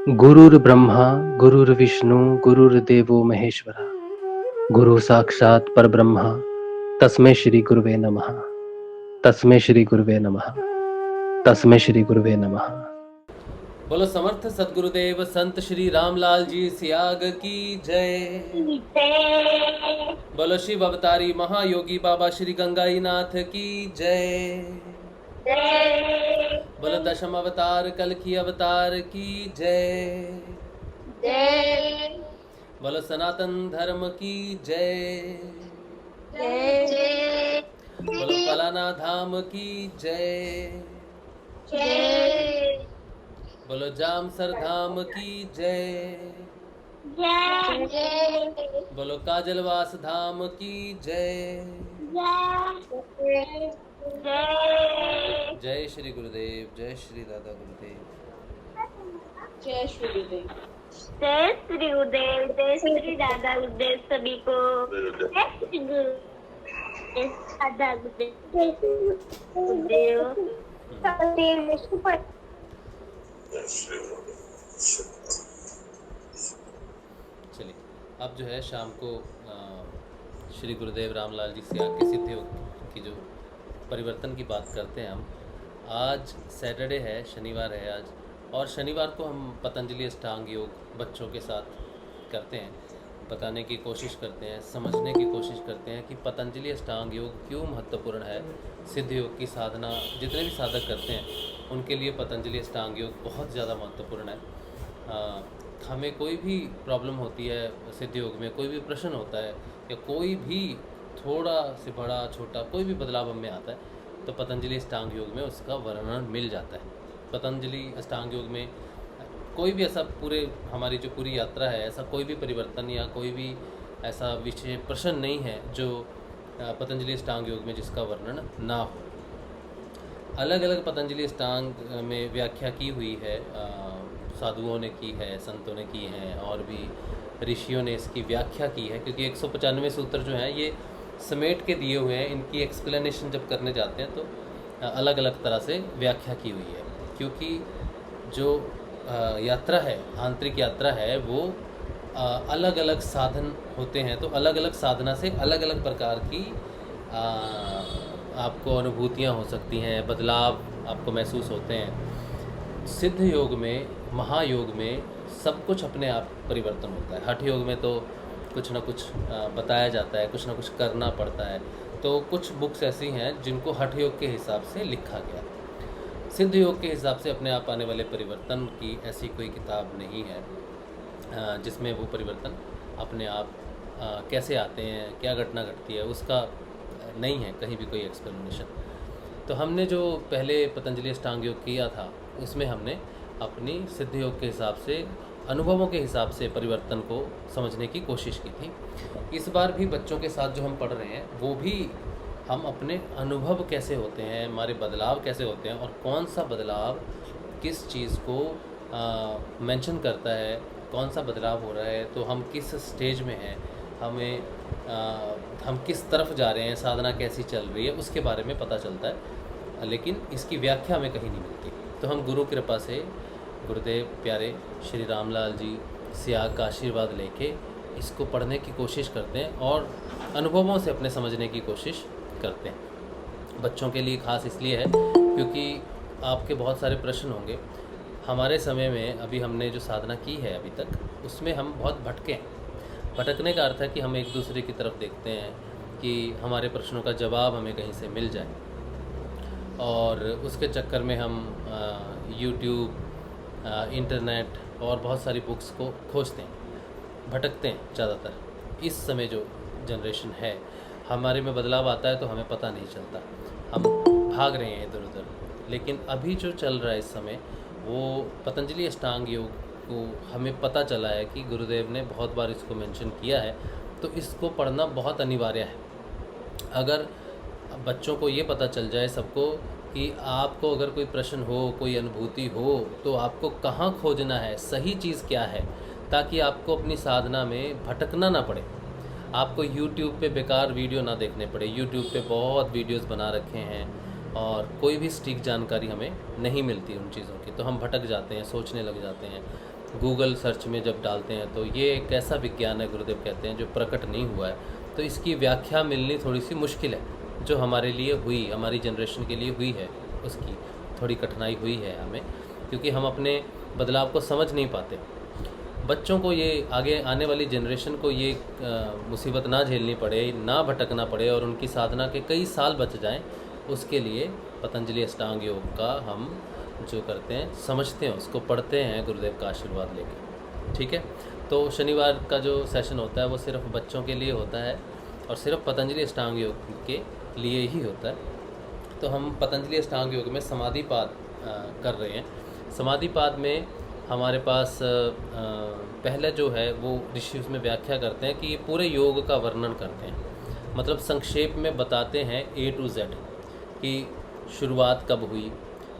गुरुर्ब्रह्मा गुरुर्विष्णु गुरुर्देवो महेश्वरा गुरु साक्षात् परब्रह्म तस्मै श्री गुरुवे नमः। तस्मै श्री गुरुवे नमः। तस्मै श्री गुरुवे नमः। बोलो समर्थ सदगुरुदेव संत श्री रामलाल जी सियाग की जय। बोलो शिव अवतारी महायोगी बाबा श्री गंगाई नाथ की जय। बोलो दशम अवतार कल की अवतार की जय। बोलो सनातन धर्म की जय। बोलो पलाना धाम की जय। बोलो जामसर धाम की जय। बोलो काजलवास धाम की जय। जय श्री गुरुदेव, जय श्री दादा गुरुदेव। जय श्री गुरुदेव। जय श्री गुरुदेव, जय श्री दादा गुरुदेव सभी को। जय श्री गुरु, जय दादा गुरुदेव, जय श्री गुरुदेव। चलिए अब जो है शाम को श्री गुरुदेव रामलाल जी से आके सिद्धि की जो परिवर्तन की बात करते हैं हम। आज सैटरडे है, शनिवार है आज, और शनिवार को हम पतंजलि अष्टांग योग बच्चों के साथ करते हैं। बताने की कोशिश करते हैं, समझने की कोशिश करते हैं कि पतंजलि अष्टांग योग क्यों महत्वपूर्ण है। सिद्ध योग की साधना जितने भी साधक करते हैं उनके लिए पतंजलि अष्टांग योग बहुत ज़्यादा महत्वपूर्ण है। हमें कोई भी प्रॉब्लम होती है सिद्ध योग में, कोई भी प्रश्न होता है या कोई भी थोड़ा से बड़ा छोटा कोई भी बदलाव हमें आता है तो पतंजलि अष्टांग योग में उसका वर्णन मिल जाता है। पतंजलि अष्टांग योग में कोई भी ऐसा पूरे हमारी जो पूरी यात्रा है ऐसा कोई भी परिवर्तन या कोई भी ऐसा विषय प्रश्न नहीं है जो पतंजलि अष्टांग योग में जिसका वर्णन ना हो। अलग अलग पतंजलि अष्टांग में व्याख्या की हुई है, साधुओं ने की है, संतों ने की है और भी ऋषियों ने इसकी व्याख्या की है, क्योंकि 195 सूत्र जो हैं ये समेट के दिए हुए हैं। इनकी एक्सप्लेनेशन जब करने जाते हैं तो अलग अलग तरह से व्याख्या की हुई है, क्योंकि जो यात्रा है, आंतरिक यात्रा है, वो अलग अलग साधन होते हैं, तो अलग अलग साधना से अलग अलग प्रकार की आपको अनुभूतियाँ हो सकती हैं, बदलाव आपको महसूस होते हैं। सिद्ध योग में, महायोग में सब कुछ अपने आप परिवर्तन होता है। हठ योग में तो कुछ ना कुछ बताया जाता है, कुछ ना कुछ करना पड़ता है। तो कुछ बुक्स ऐसी हैं जिनको हठ योग के हिसाब से लिखा गया। सिद्ध योग के हिसाब से अपने आप आने वाले परिवर्तन की ऐसी कोई किताब नहीं है जिसमें वो परिवर्तन अपने आप कैसे आते हैं, क्या घटना घटती है, उसका नहीं है कहीं भी कोई एक्सप्लेनेशन। तो हमने जो पहले पतंजलि अष्टांग योग किया था उसमें हमने अपनी सिद्ध योग के हिसाब से, अनुभवों के हिसाब से परिवर्तन को समझने की कोशिश की थी। इस बार भी बच्चों के साथ जो हम पढ़ रहे हैं वो भी हम अपने अनुभव कैसे होते हैं, हमारे बदलाव कैसे होते हैं और कौन सा बदलाव किस चीज़ को मेंशन करता है, कौन सा बदलाव हो रहा है, तो हम किस स्टेज में हैं, हम किस तरफ जा रहे हैं, साधना कैसी चल रही है, उसके बारे में पता चलता है। लेकिन इसकी व्याख्या हमें कहीं नहीं मिलती। तो हम गुरु कृपा से गुरुदेव प्यारे श्री रामलाल जी सियाग का आशीर्वाद लेके इसको पढ़ने की कोशिश करते हैं और अनुभवों से अपने समझने की कोशिश करते हैं। बच्चों के लिए ख़ास इसलिए है क्योंकि आपके बहुत सारे प्रश्न होंगे। हमारे समय में अभी हमने जो साधना की है अभी तक, उसमें हम बहुत भटके हैं। भटकने का अर्थ है कि हम एक दूसरे की तरफ देखते हैं कि हमारे प्रश्नों का जवाब हमें कहीं से मिल जाए, और उसके चक्कर में हम यूट्यूब, इंटरनेट और बहुत सारी बुक्स को खोजते हैं, भटकते हैं ज़्यादातर। इस समय जो जनरेशन है, हमारे में बदलाव आता है तो हमें पता नहीं चलता, हम भाग रहे हैं इधर उधर। लेकिन अभी जो चल रहा है इस समय, वो पतंजलि अष्टांग योग को हमें पता चला है कि गुरुदेव ने बहुत बार इसको मेंशन किया है, तो इसको पढ़ना बहुत अनिवार्य है। अगर बच्चों को ये पता चल जाए सबको कि आपको अगर कोई प्रश्न हो, कोई अनुभूति हो, तो आपको कहाँ खोजना है, सही चीज़ क्या है, ताकि आपको अपनी साधना में भटकना ना पड़े। आपको YouTube पे बेकार वीडियो ना देखने पड़े। YouTube पे बहुत वीडियोस बना रखे हैं और कोई भी सटीक जानकारी हमें नहीं मिलती उन चीज़ों की, तो हम भटक जाते हैं, सोचने लग जाते हैं। गूगल सर्च में जब डालते हैं तो ये एक ऐसा विज्ञान है, गुरुदेव कहते हैं, जो प्रकट नहीं हुआ है, तो इसकी व्याख्या मिलनी थोड़ी सी मुश्किल है। जो हमारे लिए हुई, हमारी जनरेशन के लिए हुई है, उसकी थोड़ी कठिनाई हुई है हमें, क्योंकि हम अपने बदलाव को समझ नहीं पाते। बच्चों को ये, आगे आने वाली जनरेशन को ये मुसीबत ना झेलनी पड़े, ना भटकना पड़े और उनकी साधना के कई साल बच जाएं, उसके लिए पतंजलि अष्टांग योग का हम जो करते हैं, समझते हैं, उसको पढ़ते हैं गुरुदेव का आशीर्वाद लेके। ठीक है, तो शनिवार का जो सेशन होता है वो सिर्फ बच्चों के लिए होता है और सिर्फ पतंजलि अष्टांग योग के लिए ही होता है। तो हम पतंजलि अष्टांग योग में समाधिपाद कर रहे हैं। समाधिपाद में हमारे पास पहले जो है वो ऋषि उसमें व्याख्या करते हैं कि ये पूरे योग का वर्णन करते हैं, मतलब संक्षेप में बताते हैं A to Z कि शुरुआत कब हुई,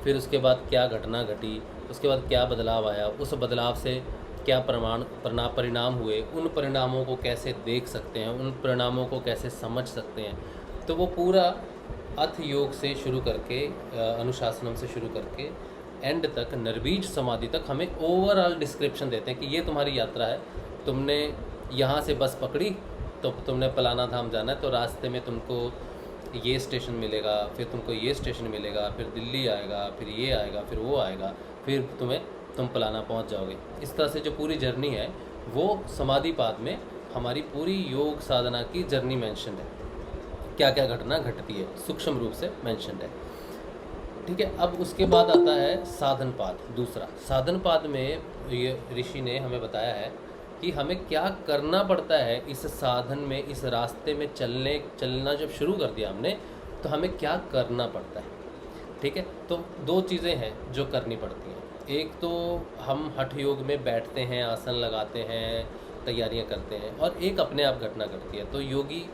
फिर उसके बाद क्या घटना घटी, उसके बाद क्या बदलाव आया, उस बदलाव से क्या परिणाम हुए, उन परिणामों को कैसे देख सकते हैं, उन परिणामों को कैसे समझ सकते हैं। तो वो पूरा अथ योग से शुरू करके, अनुशासनम से शुरू करके एंड तक, निर्बीज समाधि तक हमें ओवरऑल डिस्क्रिप्शन देते हैं कि ये तुम्हारी यात्रा है। तुमने यहाँ से बस पकड़ी तो तुमने पलाना धाम जाना है, तो रास्ते में तुमको ये स्टेशन मिलेगा, फिर तुमको ये स्टेशन मिलेगा, फिर दिल्ली आएगा, फिर ये आएगा, फिर वो आएगा, फिर तुम पलाना पहुँच जाओगे। इस तरह से जो पूरी जर्नी है वो समाधिपाद में हमारी पूरी योग साधना की जर्नी मेंशन है, क्या क्या घटना घटती है सूक्ष्म रूप से मेंशन है। ठीक है, अब उसके बाद आता है साधनपाद। दूसरा साधनपाद में ये ऋषि ने हमें बताया है कि हमें क्या करना पड़ता है इस साधन में, इस रास्ते में चलना जब शुरू कर दिया हमने, तो हमें क्या करना पड़ता है। ठीक है, तो दो चीज़ें हैं जो करनी पड़ती हैं। एक तो हम हठ योग में बैठते हैं, आसन लगाते हैं, तैयारियां करते हैं, और एक अपने आप घटना घटती है। तो योगी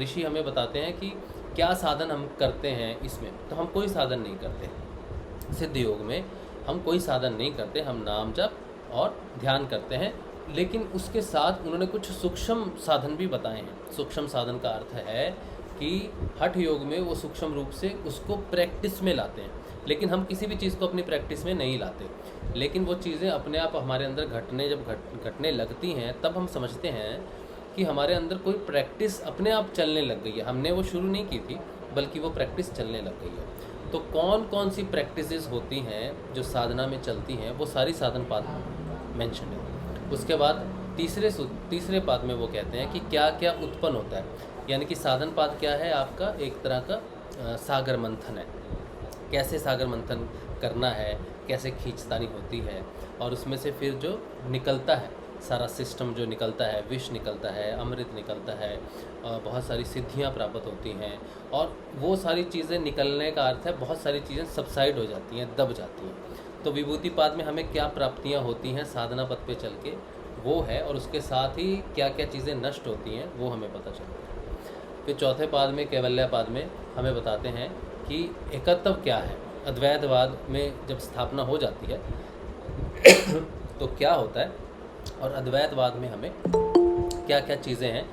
ऋषि हमें बताते हैं कि क्या साधन हम करते हैं इसमें। तो हम कोई साधन नहीं करते सिद्ध योग में, हम कोई साधन नहीं करते, हम नाम जप और ध्यान करते हैं। लेकिन उसके साथ उन्होंने कुछ सूक्ष्म साधन भी बताए हैं। सूक्ष्म साधन का अर्थ है कि हठ योग में वो सूक्ष्म रूप से उसको प्रैक्टिस में लाते हैं, लेकिन हम किसी भी चीज़ को अपनी प्रैक्टिस में नहीं लाते। लेकिन वो चीज़ें अपने आप हमारे अंदर घटने लगती हैं, तब हम समझते हैं कि हमारे अंदर कोई प्रैक्टिस अपने आप चलने लग गई है। हमने वो शुरू नहीं की थी, बल्कि वो प्रैक्टिस चलने लग गई है। तो कौन कौन सी प्रैक्टिसेस होती हैं जो साधना में चलती हैं, वो सारी साधन पाद मेंशन है। उसके बाद तीसरे पाद में वो कहते हैं कि क्या क्या उत्पन्न होता है, यानी कि साधन पाद क्या है, आपका एक तरह का सागर मंथन है। कैसे सागर मंथन करना है, कैसे खींचतानी होती है, और उसमें से फिर जो निकलता है सारा सिस्टम जो निकलता है, विष निकलता है, अमृत निकलता है, बहुत सारी सिद्धियां प्राप्त होती हैं। और वो सारी चीज़ें निकलने का अर्थ है बहुत सारी चीज़ें सबसाइड हो जाती हैं, दब जाती हैं। तो विभूति पाद में हमें क्या प्राप्तियां होती हैं साधना पथ पे चल के, वो है, और उसके साथ ही क्या क्या चीज़ें नष्ट होती हैं वो हमें पता चलता है। फिर चौथे पाद में, कैवल्य पाद में, हमें बताते हैं कि एकत्व क्या है। अद्वैतवाद में जब स्थापना हो जाती है तो क्या होता है, और अद्वैतवाद में हमें क्या क्या चीज़ें हैं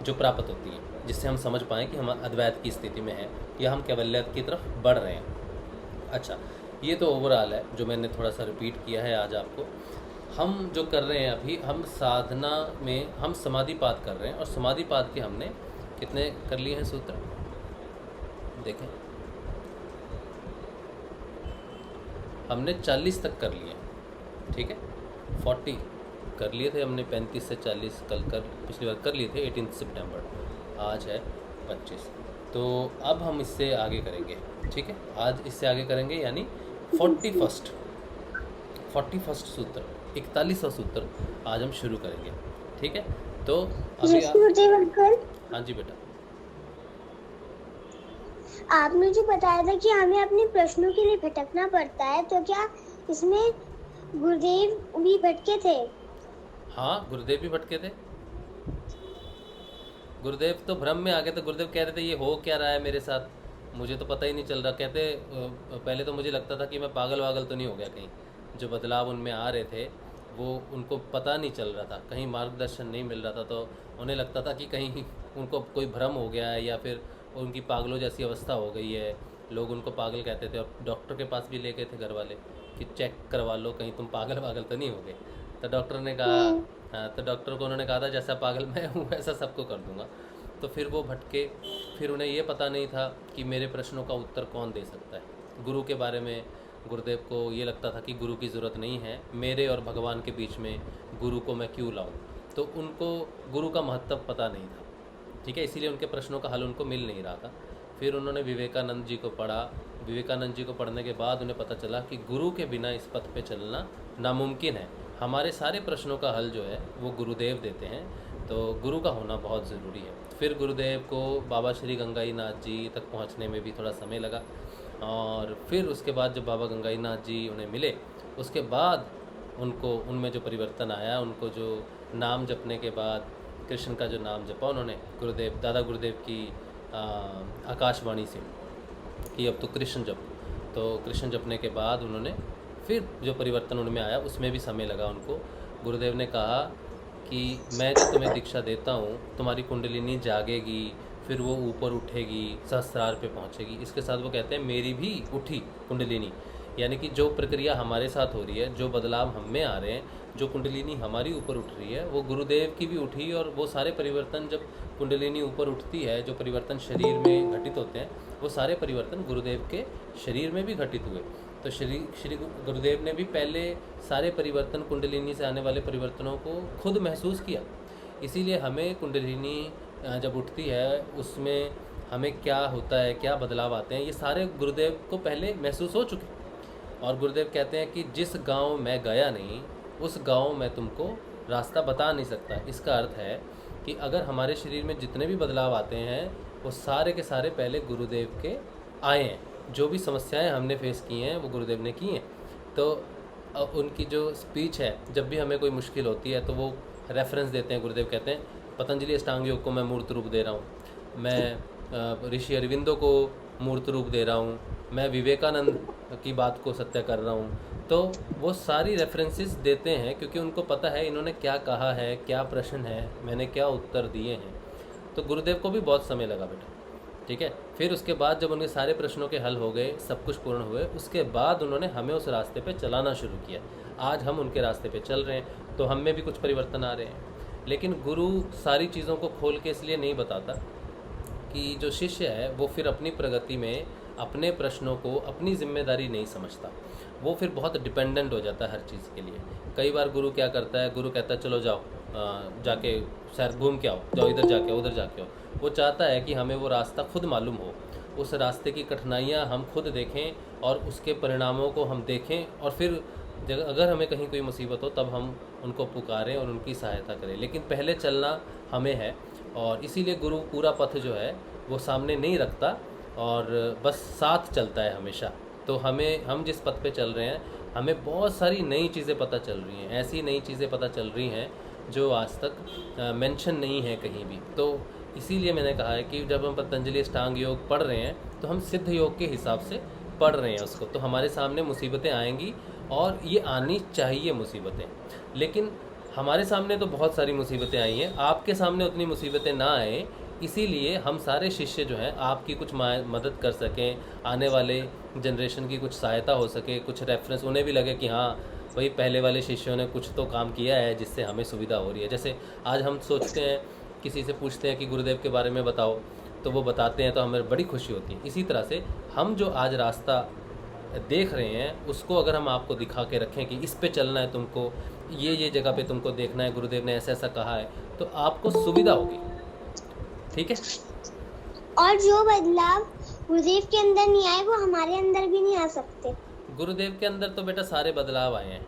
जो प्राप्त होती हैं, जिससे हम समझ पाएँ कि हम अद्वैत की स्थिति में हैं या हम कैवल्य की तरफ बढ़ रहे हैं। अच्छा, ये तो ओवरऑल है जो मैंने थोड़ा सा रिपीट किया है आज आपको। हम जो कर रहे हैं अभी, हम साधना में हम समाधिपाद कर रहे हैं, और समाधिपाद के हमने कितने कर लिए हैं सूत्र देखें, हमने 40 तक कर लिए। ठीक है, 40 कर लिए थे हमने, 35 से 40 पिछली बार कर लिए थे 18 सितंबर, आज है 25। तो अब हम इससे आगे करेंगे। ठीक है, आज इससे आगे करेंगे, यानी 41st सूत्र, 41वां सूत्र आज हम शुरू करेंगे। ठीक है, तो अभी हाँ जी बेटा, आपने जो बताया था कि हमें अपने प्रश्नों के लिए भटकना पड़ता है, तो क्या इसमें गुरुदेव भी भटके थे? हाँ, गुरुदेव भी भटके थे। गुरुदेव तो भ्रम में आ गए थे। गुरुदेव कह रहे थे ये हो क्या रहा है मेरे साथ, मुझे तो पता ही नहीं चल रहा। कहते पहले तो मुझे लगता था कि मैं पागल वागल तो नहीं हो गया कहीं। जो बदलाव उनमें आ रहे थे वो उनको पता नहीं चल रहा था, कहीं मार्गदर्शन नहीं मिल रहा था, तो उन्हें लगता था कि कहीं उनको कोई भ्रम हो गया है, या फिर उनकी पागलों जैसी अवस्था हो गई है, लोग उनको पागल कहते थे, और डॉक्टर के पास भी ले गए थे घर वाले कि चेक करवा लो कहीं तुम पागल वागल तो नहीं हो गए। तो डॉक्टर ने कहा, हाँ, तो डॉक्टर को उन्होंने कहा था जैसा पागल मैं हूँ वैसा सबको कर दूंगा। तो फिर वो भटके, फिर उन्हें ये पता नहीं था कि मेरे प्रश्नों का उत्तर कौन दे सकता है। गुरु के बारे में गुरुदेव को ये लगता था कि गुरु की ज़रूरत नहीं है, मेरे और भगवान के बीच में गुरु को मैं क्यों लाऊं। तो उनको गुरु का महत्व पता नहीं था, ठीक है, इसीलिए उनके प्रश्नों का हल उनको मिल नहीं रहा था। फिर उन्होंने विवेकानंद जी को पढ़ा। विवेकानंद जी को पढ़ने के बाद उन्हें पता चला कि गुरु के बिना इस पथ पे चलना नामुमकिन है। हमारे सारे प्रश्नों का हल जो है वो गुरुदेव देते हैं, तो गुरु का होना बहुत ज़रूरी है। फिर गुरुदेव को बाबा श्री गंगाई नाथ जी तक पहुंचने में भी थोड़ा समय लगा, और फिर उसके बाद जब बाबा गंगाई नाथ जी उन्हें मिले, उसके बाद उनको उनमें जो परिवर्तन आया, उनको जो नाम जपने के बाद कृष्ण का जो नाम जपा उन्होंने, गुरुदेव दादा गुरुदेव की आकाशवाणी से कि अब तो कृष्ण जप, तो कृष्ण जपने के बाद उन्होंने फिर जो परिवर्तन उनमें आया उसमें भी समय लगा उनको। गुरुदेव ने कहा कि मैं जो तुम्हें दीक्षा देता हूँ, तुम्हारी कुंडलिनी जागेगी, फिर वो ऊपर उठेगी, सहस्रार पे पहुँचेगी। इसके साथ वो कहते हैं मेरी भी उठी कुंडलिनी, यानी कि जो प्रक्रिया हमारे साथ हो रही है, जो बदलाव हम में आ रहे हैं, जो कुंडलिनी हमारी ऊपर उठ रही है, वो गुरुदेव की भी उठी। और वो सारे परिवर्तन जब कुंडलिनी ऊपर उठती है, जो परिवर्तन शरीर में घटित होते हैं, वो सारे परिवर्तन गुरुदेव के शरीर में भी घटित हुए। तो श्री गुरुदेव ने भी पहले सारे परिवर्तन, कुंडलिनी से आने वाले परिवर्तनों को खुद महसूस किया। इसीलिए हमें कुंडलिनी जब उठती है उसमें हमें क्या होता है, क्या बदलाव आते हैं, ये सारे गुरुदेव को पहले महसूस हो चुके। और गुरुदेव कहते हैं कि जिस गांव मैं गया नहीं, उस गांव में तुमको रास्ता बता नहीं सकता। इसका अर्थ है कि अगर हमारे शरीर में जितने भी बदलाव आते हैं वो सारे के सारे पहले गुरुदेव के आए हैं। जो भी समस्याएं हमने फेस की हैं वो गुरुदेव ने की हैं। तो उनकी जो स्पीच है, जब भी हमें कोई मुश्किल होती है तो वो रेफरेंस देते हैं। गुरुदेव कहते हैं पतंजलि अष्टांग योग को मैं मूर्त रूप दे रहा हूँ, मैं ऋषि अरविंदो को मूर्त रूप दे रहा हूँ, मैं विवेकानंद की बात को सत्य कर रहा हूँ। तो वो सारी रेफरेंसेस देते हैं क्योंकि उनको पता है इन्होंने क्या कहा है, क्या प्रश्न है, मैंने क्या उत्तर दिए हैं। तो गुरुदेव को भी बहुत समय लगा बेटा, ठीक है। फिर उसके बाद जब उनके सारे प्रश्नों के हल हो गए, सब कुछ पूर्ण हुए, उसके बाद उन्होंने हमें उस रास्ते पे चलाना शुरू किया। आज हम उनके रास्ते पे चल रहे हैं, तो हम में भी कुछ परिवर्तन आ रहे हैं। लेकिन गुरु सारी चीज़ों को खोल के इसलिए नहीं बताता कि जो शिष्य है वो फिर अपनी प्रगति में अपने प्रश्नों को अपनी जिम्मेदारी नहीं समझता, वो फिर बहुत डिपेंडेंट हो जाता है हर चीज़ के लिए। कई बार गुरु क्या करता है, गुरु कहता है चलो जाओ जाके सैर घूम के आओ, जाओ इधर जाके उधर जाके आओ। वो चाहता है कि हमें वो रास्ता खुद मालूम हो, उस रास्ते की कठिनाइयाँ हम खुद देखें और उसके परिणामों को हम देखें, और फिर अगर हमें कहीं कोई मुसीबत हो तब हम उनको पुकारें और उनकी सहायता करें। लेकिन पहले चलना हमें है, और इसीलिए गुरु पूरा पथ जो है वो सामने नहीं रखता और बस साथ चलता है हमेशा। तो हम जिस पथ पे चल रहे हैं, हमें बहुत सारी नई चीज़ें पता चल रही हैं, ऐसी नई चीज़ें पता चल रही हैं जो आज तक मेंशन नहीं है कहीं भी। तो इसीलिए मैंने कहा है कि जब हम पतंजलि अष्टांग योग पढ़ रहे हैं तो हम सिद्ध योग के हिसाब से पढ़ रहे हैं उसको। तो हमारे सामने मुसीबतें आएंगी और ये आनी चाहिए मुसीबतें, लेकिन हमारे सामने तो बहुत सारी मुसीबतें आई हैं, आपके सामने उतनी मुसीबतें ना आए, इसीलिए हम सारे शिष्य जो हैं आपकी कुछ मदद कर सकें, आने वाले जनरेशन की कुछ सहायता हो सके, कुछ रेफरेंस उन्हें भी लगे कि हाँ भाई पहले वाले शिष्यों ने कुछ तो काम किया है जिससे हमें सुविधा हो रही है। जैसे आज हम सोचते हैं, किसी से पूछते हैं कि गुरुदेव के बारे में बताओ, तो वो बताते हैं तो हमें बड़ी खुशी होती है। इसी तरह से हम जो आज रास्ता देख रहे हैं उसको अगर हम आपको दिखा के रखें कि इस पे चलना है तुमको, ये जगह पे तुमको देखना है, गुरुदेव ने ऐसा ऐसा कहा है, तो आपको सुविधा होगी, ठीक है। और जो बदलाव गुरुदेव के अंदर नहीं आए वो हमारे अंदर भी नहीं आ सकते। गुरुदेव के अंदर तो बेटा सारे बदलाव आए हैं,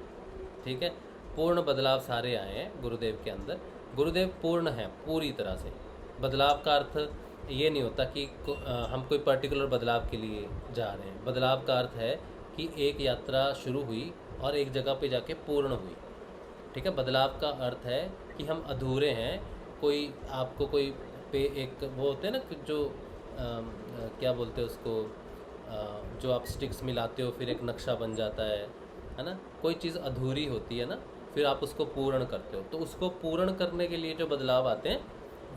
ठीक है, पूर्ण बदलाव सारे आए हैं गुरुदेव के अंदर। गुरुदेव पूर्ण है पूरी तरह से। बदलाव का अर्थ ये नहीं होता कि हम कोई पर्टिकुलर बदलाव के लिए जा रहे हैं। बदलाव का अर्थ है कि एक यात्रा शुरू हुई और एक जगह पे जाके पूर्ण हुई, ठीक है। बदलाव का अर्थ है कि हम अधूरे हैं, कोई आपको कोई पे एक वो होते हैं ना जो क्या बोलते हैं उसको, जो आप स्टिक्स मिलाते हो फिर एक नक्शा बन जाता है ना, कोई चीज़ अधूरी होती है ना, फिर आप उसको पूर्ण करते हो। तो उसको पूर्ण करने के लिए जो बदलाव आते हैं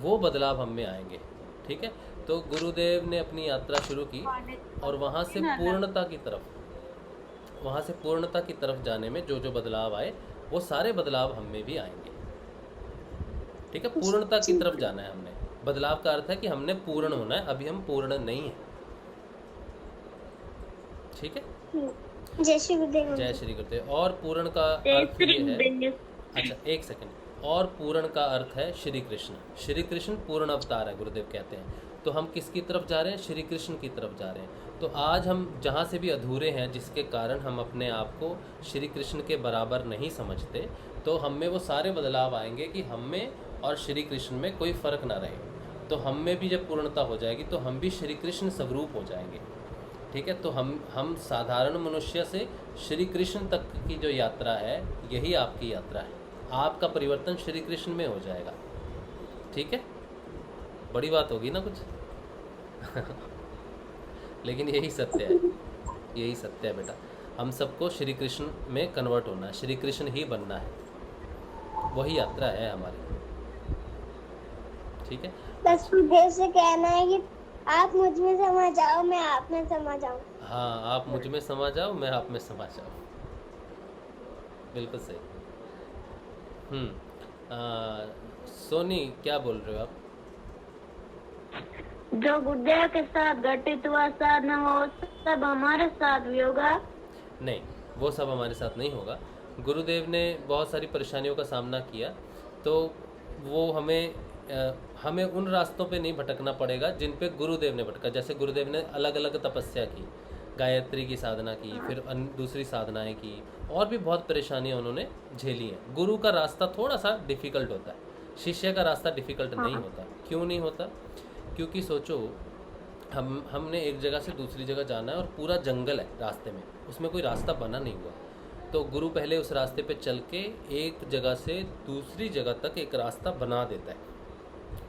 वो बदलाव हम में आएंगे, ठीक है। तो गुरुदेव ने अपनी यात्रा शुरू की और वहाँ से पूर्णता की तरफ जाने में जो जो बदलाव आए वो सारे बदलाव हम में भी आएंगे। ठीक है, पूर्णता की तरफ जाना है हमने। बदलाव का अर्थ है कि हमने पूर्ण होना है, अभी हम पूर्ण नहीं है। ठीक है, जय श्री गुरुदेव। जय श्री गुरुदेव। और पूर्ण का अर्थ ये है, अच्छा एक सेकंड, और पूर्ण का अर्थ है श्री कृष्ण। श्री कृष्ण पूर्ण अवतार है, गुरुदेव कहते हैं। तो हम किसकी तरफ जा रहे हैं? श्री कृष्ण की तरफ जा रहे हैं। तो आज हम जहाँ से भी अधूरे हैं, जिसके कारण हम अपने आप को श्री कृष्ण के बराबर नहीं समझते, तो हम में वो सारे बदलाव आएंगे कि हम में और श्री कृष्ण में कोई फ़र्क ना रहे। तो हम में भी जब पूर्णता हो जाएगी तो हम भी श्री कृष्ण स्वरूप हो जाएंगे। ठीक है, तो हम साधारण मनुष्य से श्री कृष्ण तक की जो यात्रा है, यही आपकी यात्रा है। आपका परिवर्तन श्री कृष्ण में हो जाएगा। ठीक है, बड़ी बात होगी ना कुछ लेकिन यही सत्य है, यही सत्य है बेटा। हम सबको श्री कृष्ण में कन्वर्ट होना है, श्री कृष्ण ही बनना है, वही यात्रा है हमारी। ठीक है, बस गुरुदेव से कहना है कि आप मुझ में समा जाओ, मैं आप में समा जाऊं। हाँ, आप मुझ में समा जाओ, मैं आप में समा जाऊँ। बिल्कुल सही। सोनी क्या बोल रहे हो आप? जो गुरुदेव के साथ घटित हुआ साधना वो सब हमारे साथ भी होगा? नहीं, वो सब हमारे साथ नहीं होगा। गुरुदेव ने बहुत सारी परेशानियों का सामना किया, तो वो हमें उन रास्तों पे नहीं भटकना पड़ेगा जिन पे गुरुदेव ने भटका। जैसे गुरुदेव ने अलग अलग तपस्या की, गायत्री की साधना की, फिर दूसरी साधनाएं की, और भी बहुत परेशानियां उन्होंने झेली हैं। गुरु का रास्ता थोड़ा सा डिफ़िकल्ट होता है, शिष्य का रास्ता डिफ़िकल्ट नहीं होता। क्यों नहीं होता? क्योंकि सोचो, हमने एक जगह से दूसरी जगह जाना है और पूरा जंगल है रास्ते में, उसमें कोई रास्ता बना नहीं हुआ। तो गुरु पहले उस रास्ते पे चल के एक जगह से दूसरी जगह तक एक रास्ता बना देता है,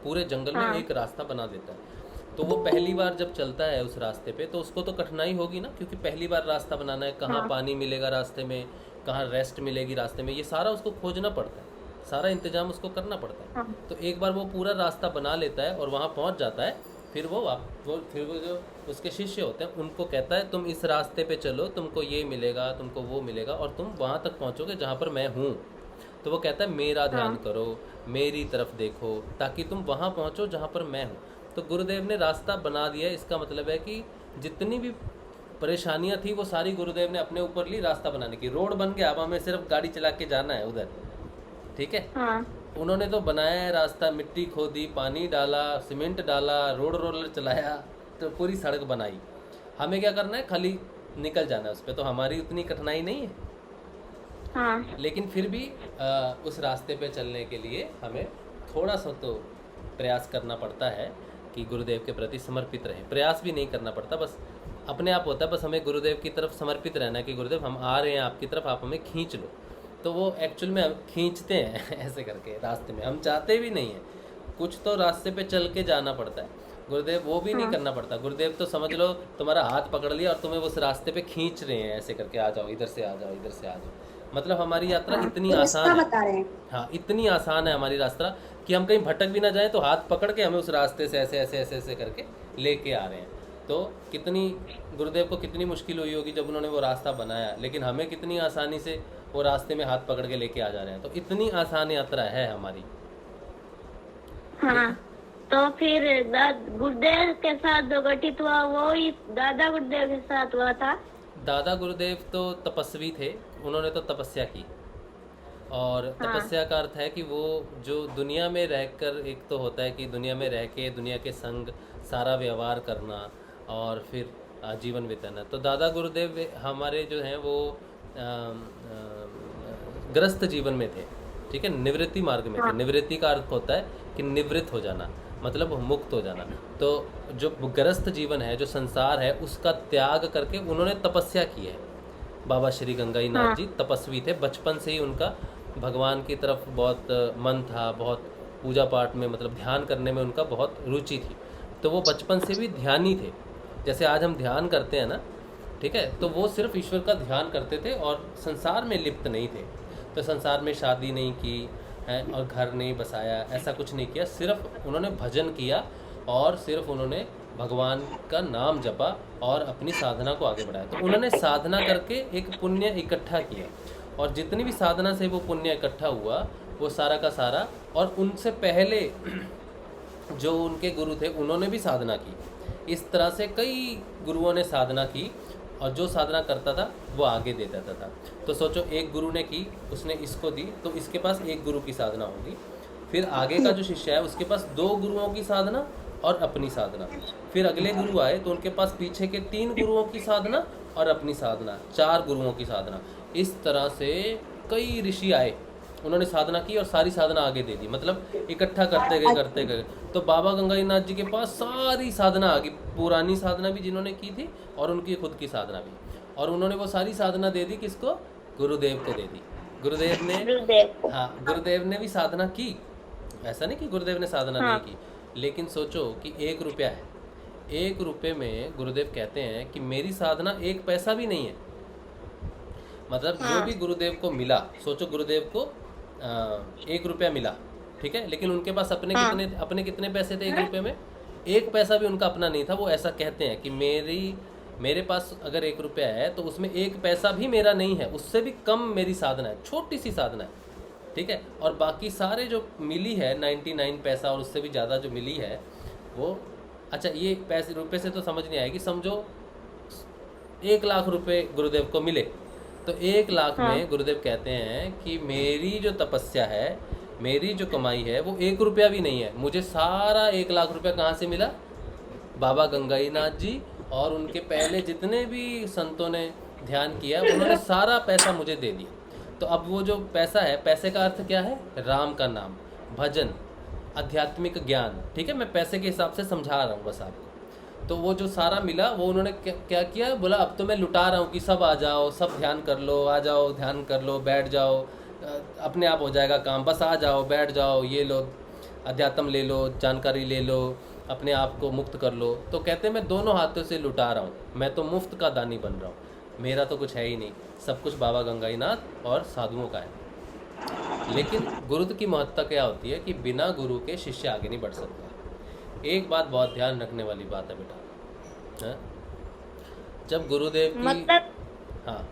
पूरे जंगल में एक रास्ता बना देता है। तो वो पहली बार जब चलता है उस रास्ते पे, तो उसको तो कठिनाई होगी ना, क्योंकि पहली बार रास्ता बनाना है। कहाँ पानी मिलेगा रास्ते में, कहाँ रेस्ट मिलेगी रास्ते में, ये सारा उसको खोजना पड़ता है, सारा इंतजाम उसको करना पड़ता है। तो एक बार वो पूरा रास्ता बना लेता है और वहाँ पहुँच जाता है, फिर वो जो उसके शिष्य होते हैं उनको कहता है, तुम इस रास्ते पे चलो, तुमको ये मिलेगा, तुमको वो मिलेगा, और तुम वहाँ तक पहुँचोगे जहाँ पर मैं हूँ। तो वो कहता है, मेरा ध्यान करो, मेरी तरफ देखो, ताकि तुम वहाँ पहुँचो जहाँ पर मैं हूँ। तो गुरुदेव ने रास्ता बना दिया। इसका मतलब है कि जितनी भी परेशानियाँ थी वो सारी गुरुदेव ने अपने ऊपर ली रास्ता बनाने की। रोड बन गया, अब हमें सिर्फ गाड़ी चला के जाना है उधर। ठीक है, उन्होंने तो बनाया है रास्ता, मिट्टी खोदी, पानी डाला, सीमेंट डाला, रोलर चलाया, तो पूरी सड़क बनाई। हमें क्या करना है? खाली निकल जाना है उस पर। तो हमारी उतनी कठिनाई नहीं है। लेकिन फिर भी उस रास्ते पे चलने के लिए हमें थोड़ा सा तो प्रयास करना पड़ता है कि गुरुदेव के प्रति समर्पित रहें। प्रयास भी नहीं करना पड़ता, बस अपने आप होता है। बस हमें गुरुदेव की तरफ समर्पित रहना है कि गुरुदेव हम आ रहे हैं आपकी तरफ, आप हमें खींच लो। तो वो एक्चुअल में खींचते हैं ऐसे करके रास्ते में, हम चाहते भी नहीं हैं। कुछ तो रास्ते पे चल के जाना पड़ता है। गुरुदेव वो भी नहीं करना पड़ता। गुरुदेव तो समझ लो तुम्हारा हाथ पकड़ लिया और तुम्हें उस रास्ते पे खींच रहे हैं ऐसे करके, आ जाओ, इधर से आ जाओ, इधर से आ जाओ। मतलब हमारी यात्रा इतनी आसान है, हाँ इतनी आसान है हमारी रास्ता कि हम कहीं भटक भी ना जाएं तो हाथ पकड़ के हमें उस रास्ते से ऐसे ऐसे ऐसे ऐसे करके लेके आ रहे हैं। तो कितनी गुरुदेव को कितनी मुश्किल हुई होगी जब उन्होंने वो रास्ता बनाया, लेकिन हमें कितनी आसानी से वो रास्ते में हाथ पकड़ के लेके आ जा रहे हैं। तो इतनी आसान यात्रा है हमारी। हाँ, तो फिर गुरुदेव के साथ जो घटित हुआ वो ही दादा गुरुदेव के साथ हुआ था। दादा गुरुदेव तो तपस्वी थे, उन्होंने तो तपस्या की। और तपस्या का अर्थ है कि वो जो दुनिया में रहकर, एक तो होता है कि दुनिया में रह के दुनिया के संग सारा व्यवहार करना और फिर जीवन बिताना। तो दादा गुरुदेव हमारे जो हैं वो ग्रस्त जीवन में थे, ठीक है, निवृत्ति मार्ग में थे। निवृत्ति का अर्थ होता है कि निवृत्त हो जाना, मतलब मुक्त हो जाना। तो जो ग्रस्त जीवन है, जो संसार है, उसका त्याग करके उन्होंने तपस्या की है। बाबा श्री गंगाई नाथ जी तपस्वी थे, बचपन से ही उनका भगवान की तरफ बहुत मन था, बहुत पूजा पाठ में, मतलब ध्यान करने में उनका बहुत रुचि थी। तो वो बचपन से भी ध्यानी थे। जैसे आज हम ध्यान करते हैं ना, ठीक है, तो वो सिर्फ ईश्वर का ध्यान करते थे और संसार में लिप्त नहीं थे। तो संसार में शादी नहीं की है और घर नहीं बसाया, ऐसा कुछ नहीं किया। सिर्फ उन्होंने भजन किया और सिर्फ उन्होंने भगवान का नाम जपा और अपनी साधना को आगे बढ़ाया। तो उन्होंने साधना करके एक पुण्य इकट्ठा किया, और जितनी भी साधना से वो पुण्य इकट्ठा हुआ वो सारा का सारा, और उनसे पहले जो उनके गुरु थे उन्होंने भी साधना की। इस तरह से कई गुरुओं ने साधना की, और जो साधना करता था वो आगे दे देता था। तो सोचो, एक गुरु ने की, उसने इसको दी, तो इसके पास एक गुरु की साधना होगी। फिर आगे का जो शिष्य है उसके पास 2 गुरुओं की साधना और अपनी साधना। फिर अगले गुरु आए तो उनके पास पीछे के 3 गुरुओं की साधना और अपनी साधना, 4 गुरुओं की साधना। इस तरह से कई ऋषि आए, उन्होंने साधना की और सारी साधना आगे दे दी, मतलब इकट्ठा करते गए। तो बाबा गंगाईनाथ जी के पास सारी साधना आ गई, पुरानी साधना भी जिन्होंने की थी और उनकी खुद की साधना भी, और उन्होंने वो सारी साधना दे दी किसको? गुरुदेव को दे दी। गुरुदेव ने भी साधना की, ऐसा नहीं कि गुरुदेव ने साधना नहीं की, लेकिन सोचो कि 1 रुपया है, 1 रुपये में गुरुदेव कहते हैं कि मेरी साधना 1 पैसा भी नहीं है। मतलब जो भी गुरुदेव को मिला, सोचो गुरुदेव को 1 रुपया मिला, ठीक है, लेकिन उनके पास अपने कितने पैसे थे 1 रुपये में? 1 पैसा भी उनका अपना नहीं था। वो ऐसा कहते हैं कि मेरे पास अगर 1 रुपया है तो उसमें 1 पैसा भी मेरा नहीं है, उससे भी कम मेरी साधना है, छोटी सी साधना है, ठीक है। और बाकी सारे जो मिली है 99 पैसा और उससे भी ज़्यादा जो मिली है वो, अच्छा ये पैसे रुपये से तो समझ नहीं आएगी, समझो 1 लाख रुपए गुरुदेव को मिले, तो 1 लाख में गुरुदेव कहते हैं कि मेरी जो तपस्या है, मेरी जो कमाई है वो 1 रुपया भी नहीं है। मुझे सारा 1 लाख रुपया कहाँ से मिला? बाबा गंगाईनाथ जी और उनके पहले जितने भी संतों ने ध्यान किया उन्होंने सारा पैसा मुझे दे दिया। तो अब वो जो पैसा है, पैसे का अर्थ क्या है? राम का नाम, भजन, आध्यात्मिक ज्ञान, ठीक है। मैं पैसे के हिसाब से समझा रहा हूँ बस आपको। तो वो जो सारा मिला वो उन्होंने क्या किया? बोला अब तो मैं लुटा रहा हूँ कि सब आ जाओ, सब ध्यान कर लो, आ जाओ ध्यान कर लो, बैठ जाओ, अपने आप हो जाएगा काम, बस आ जाओ बैठ जाओ, ये लो अध्यात्म ले लो, जानकारी ले लो, अपने आप को मुक्त कर लो। तो कहते हैं मैं दोनों हाथों से लुटा रहा हूँ, मैं तो मुफ्त का दानी बन रहा हूँ, मेरा तो कुछ है ही नहीं, सब कुछ बाबा गंगाईनाथ और साधुओं का है। लेकिन गुरु की महत्ता क्या होती है कि बिना गुरु के शिष्य आगे नहीं बढ़ सकता। एक बात बहुत ध्यान रखने वाली बात है बेटा, है? जब गुरुदेव की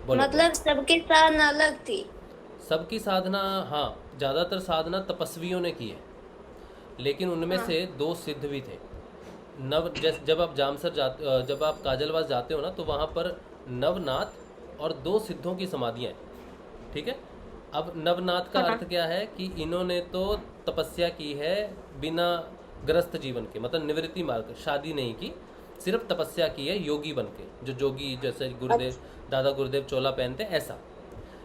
मतलब सबकी साधना अलग थी, सबकी साधना, हाँ ज़्यादातर साधना तपस्वियों ने की है, लेकिन उनमें से 2 सिद्ध भी थे। जब आप जब आप काजलवास जाते हो ना, तो वहाँ पर नवनाथ और 2 सिद्धों की समाधियाँ हैं, ठीक है। अब नवनाथ का अर्थ क्या है कि इन्होंने तो तपस्या की है बिना ग्रस्त जीवन के, मतलब निवृत्ति मार्ग, शादी नहीं की, सिर्फ तपस्या की है योगी बन के, जो जोगी जैसे गुरुदेव, दादा गुरुदेव चोला पहनते ऐसा।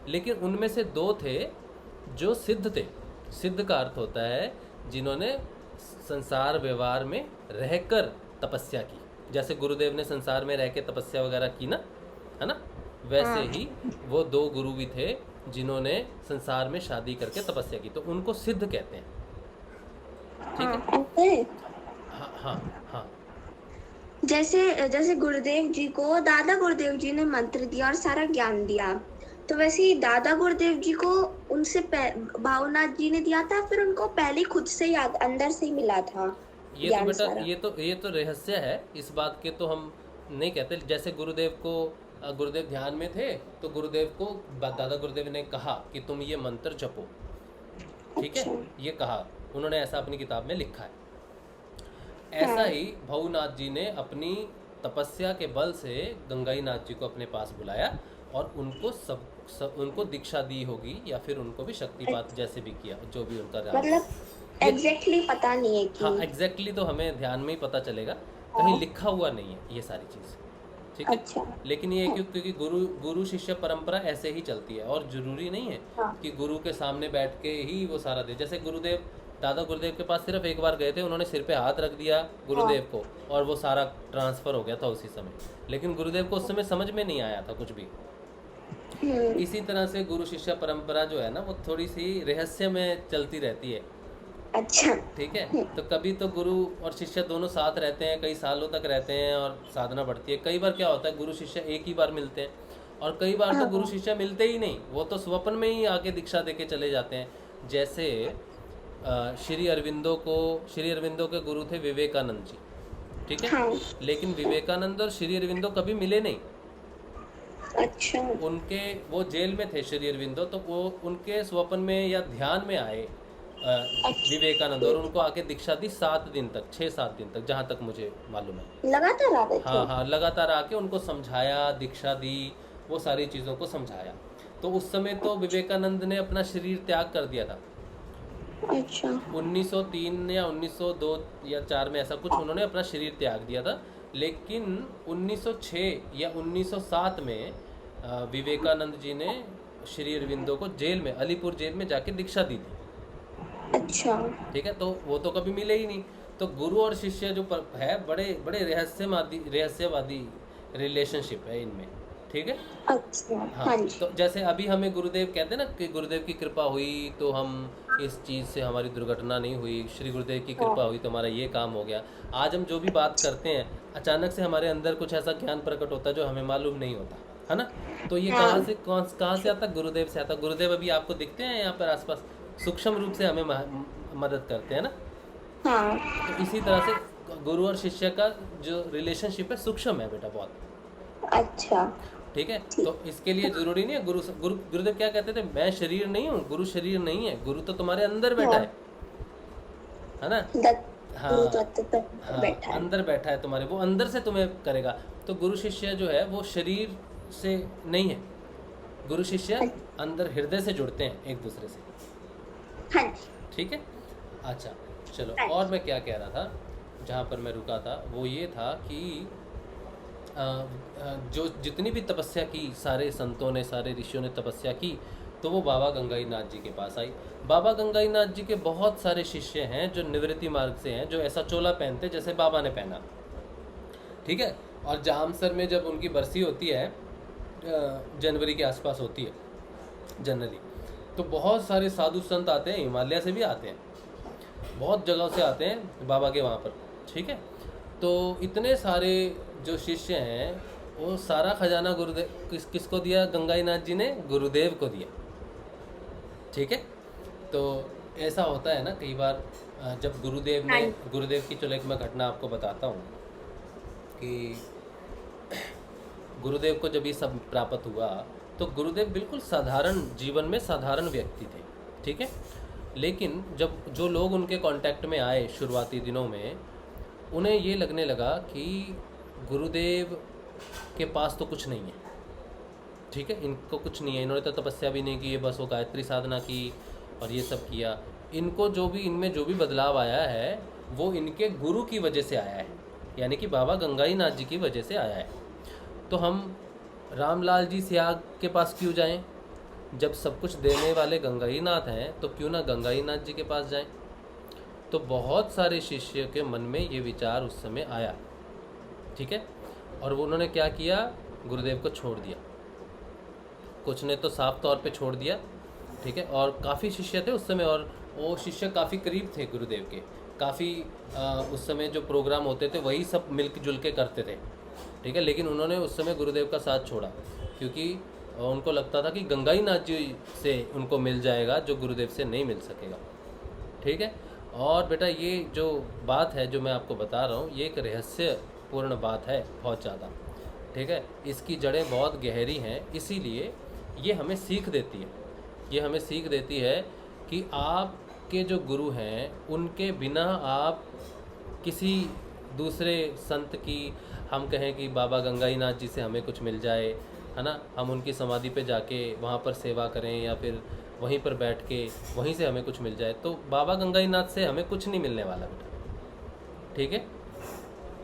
लेकिन उनमें से 2 थे जो सिद्ध थे। सिद्ध का अर्थ होता है जिन्होंने संसार व्यवहार में रहकर तपस्या की, जैसे गुरुदेव ने संसार में रह के तपस्या वगैरह की ना, है ना, वैसे ही वो 2 गुरु भी थे जिन्होंने संसार में शादी करके तपस्या की, तो उनको सिद्ध कहते हैं, ठीक है। हाँ। जैसे गुरुदेव जी को दादा गुरुदेव जी ने मंत्र दिया और सारा ज्ञान दिया, तो वैसे ही दादा गुरुदेव जी को उनसे भावनाथ जी ने दिया था, फिर उनको पहले खुद से ही अंदर से ही मिला था। ये तो बेटा ये तो रहस्य है, इस बात के तो हम नहीं कहते। जैसे गुरुदेव ध्यान में थे तो गुरुदेव को दादा गुरुदेव ने कहा कि तुम ये मंत्र जपो, ठीक है, ये कहा उन्होंने, ऐसा अपनी किताब में लिखा है। ऐसा ही भवनाथ जी ने अपनी तपस्या के बल से गंगाईनाथ जी को अपने पास बुलाया और उनको उनको दीक्षा दी होगी, या फिर उनको भी शक्तिपात जैसे भी किया, जो भी उनका मतलब एग्जैक्टली पता नहीं है कि, हाँ एग्जैक्टली तो हमें ध्यान में ही पता चलेगा, कहीं लिखा हुआ नहीं है ये सारी चीज़, ठीक है। अच्छा। लेकिन ये क्योंकि गुरु शिष्य परंपरा ऐसे ही चलती है, और जरूरी नहीं है कि गुरु के सामने बैठ के ही वो सारा दे। जैसे दादा गुरुदेव के पास सिर्फ एक बार गए थे, उन्होंने सिर पे हाथ रख दिया गुरुदेव को और वो सारा ट्रांसफर हो गया था उसी समय, लेकिन गुरुदेव को उस समय समझ में नहीं आया था कुछ भी। इसी तरह से गुरु शिष्य परंपरा जो है ना, वो थोड़ी सी रहस्य में चलती रहती है। अच्छा, ठीक है। तो कभी तो गुरु और शिष्य दोनों साथ रहते हैं, कई सालों तक रहते हैं और साधना बढ़ती है। कई बार क्या होता है, गुरु शिष्य एक ही बार मिलते हैं, और कई बार तो गुरु शिष्य मिलते ही नहीं, वो तो स्वप्न में ही आके दीक्षा देके चले जाते हैं। जैसे श्री अरविंदो के गुरु थे विवेकानंद जी, ठीक है। हाँ। लेकिन विवेकानंद और श्री अरविंदो कभी मिले नहीं। अच्छा। उनके वो जेल में थे श्री अरविंदो, तो वो उनके स्वप्न में या ध्यान में आए विवेकानंद, और उनको आके दीक्षा दी 7 दिन तक, 6-7 दिन तक, जहाँ तक मुझे मालूम है। लगातार आ रहे थे? हाँ, लगातार आके उनको समझाया, दीक्षा दी, वो सारी चीज़ों को समझाया। तो उस समय तो विवेकानंद ने अपना शरीर त्याग कर दिया था। अच्छा। 1903 या 1902 या 4 में ऐसा कुछ उन्होंने अपना शरीर त्याग दिया था। लेकिन 1906 या 1907 में विवेकानंद जी ने श्री अरविंदो को जेल में, अलीपुर जेल में जाके दीक्षा दी थी। अच्छा। ठीक है, तो वो तो कभी मिले ही नहीं। तो गुरु और शिष्य जो है, बड़े बड़े रहस्यवादी रिलेशनशिप है इनमें, ठीक है। अच्छा। हाँ, हाँ जी। तो जैसे अभी हमें गुरुदेव कहते हैं ना कि गुरुदेव की कृपा हुई तो हम इस चीज़ से, हमारी दुर्घटना नहीं हुई, श्री गुरुदेव की कृपा हुई तो हमारा ये काम हो गया। आज हम जो भी बात करते हैं, अचानक से हमारे अंदर कुछ ऐसा ज्ञान प्रकट होता है जो हमें मालूम नहीं होता है ना। तो ये कहाँ से आता? गुरुदेव से आता। गुरुदेव अभी आपको दिखते हैं यहाँ पर आसपास, सूक्ष्म रूप से हमें मदद करते हैं ना। हाँ। तो इसी तरह से गुरु और शिष्य का जो रिलेशनशिप है सूक्ष्म है बेटा, बहुत। अच्छा। ठीक है, तो इसके लिए जरूरी नहीं है गुरुदेव क्या कहते थे, मैं शरीर नहीं हूँ, गुरु शरीर नहीं है, गुरु तो तुम्हारे अंदर बैठा है ना। हाँ, बैठा है। अंदर बैठा है तुम्हारे, वो अंदर से तुम्हें करेगा। तो गुरु शिष्य जो है वो शरीर से नहीं है, गुरु शिष्य अंदर हृदय से जुड़ते हैं एक दूसरे से। हाँ। ठीक है, अच्छा चलो, और मैं क्या कह रहा था, जहाँ पर मैं रुका था वो ये था कि जो जितनी भी तपस्या की, सारे संतों ने, सारे ऋषियों ने तपस्या की, तो वो बाबा गंगाई नाथ जी के पास आई। बाबा गंगाई नाथ जी के बहुत सारे शिष्य हैं जो निवृत्ति मार्ग से हैं, जो ऐसा चोला पहनते जैसे बाबा ने पहना, ठीक है। और जामसर में जब उनकी बरसी होती है, जनवरी के आसपास होती है जनरली, तो बहुत सारे साधु संत आते हैं, हिमालय से भी आते हैं, बहुत जगह से आते हैं बाबा के वहाँ पर, ठीक है। तो इतने सारे जो शिष्य हैं, वो सारा खजाना गुरुदेव किसको दिया? गंगाई नाथ जी ने गुरुदेव को दिया, ठीक है। तो ऐसा होता है ना कई बार, जब गुरुदेव की, चलो एक मैं घटना आपको बताता हूँ कि गुरुदेव को जब ये सब प्राप्त हुआ, तो गुरुदेव बिल्कुल साधारण जीवन में साधारण व्यक्ति थे, ठीक है। लेकिन जब जो लोग उनके कांटेक्ट में आए शुरुआती दिनों में, उन्हें ये लगने लगा कि गुरुदेव के पास तो कुछ नहीं है, ठीक है, इनको कुछ नहीं है, इन्होंने तो तपस्या भी नहीं की, बस वो गायत्री साधना की और ये सब किया। इनको जो भी, इनमें जो भी बदलाव आया है वो इनके गुरु की वजह से आया है, यानी कि बाबा गंगाई नाथ जी की वजह से आया है। तो हम रामलाल जी सियाग के पास क्यों जाएं? जब सब कुछ देने वाले गंगाई नाथ हैं, तो क्यों ना गंगाई नाथ जी के पास जाएं? तो बहुत सारे शिष्य के मन में ये विचार उस समय आया, ठीक है। और वो उन्होंने क्या किया? गुरुदेव को छोड़ दिया। कुछ ने तो साफ तौर पे छोड़ दिया, ठीक है, और काफ़ी शिष्य थे उस समय, और वो शिष्य काफ़ी करीब थे गुरुदेव के, काफ़ी उस समय जो प्रोग्राम होते थे वही सब मिल जुल के करते थे, ठीक है। लेकिन उन्होंने उस समय गुरुदेव का साथ छोड़ा, क्योंकि उनको लगता था कि गंगाई नाथ जी से उनको मिल जाएगा जो गुरुदेव से नहीं मिल सकेगा, ठीक है। और बेटा ये जो बात है जो मैं आपको बता रहा हूँ, ये एक रहस्यपूर्ण बात है बहुत ज़्यादा, ठीक है। इसकी जड़ें बहुत गहरी हैं, इसीलिए ये हमें सीख देती है, ये हमें सीख देती है कि आपके जो गुरु हैं उनके बिना आप किसी दूसरे संत की, हम कहें कि बाबा गंगाई नाथ जी से हमें कुछ मिल जाए, है ना, हम उनकी समाधि पे जाके वहाँ पर सेवा करें या फिर वहीं पर बैठ के वहीं से हमें कुछ मिल जाए, तो बाबा गंगाई नाथ से हमें कुछ नहीं मिलने वाला बेटा, ठीक है।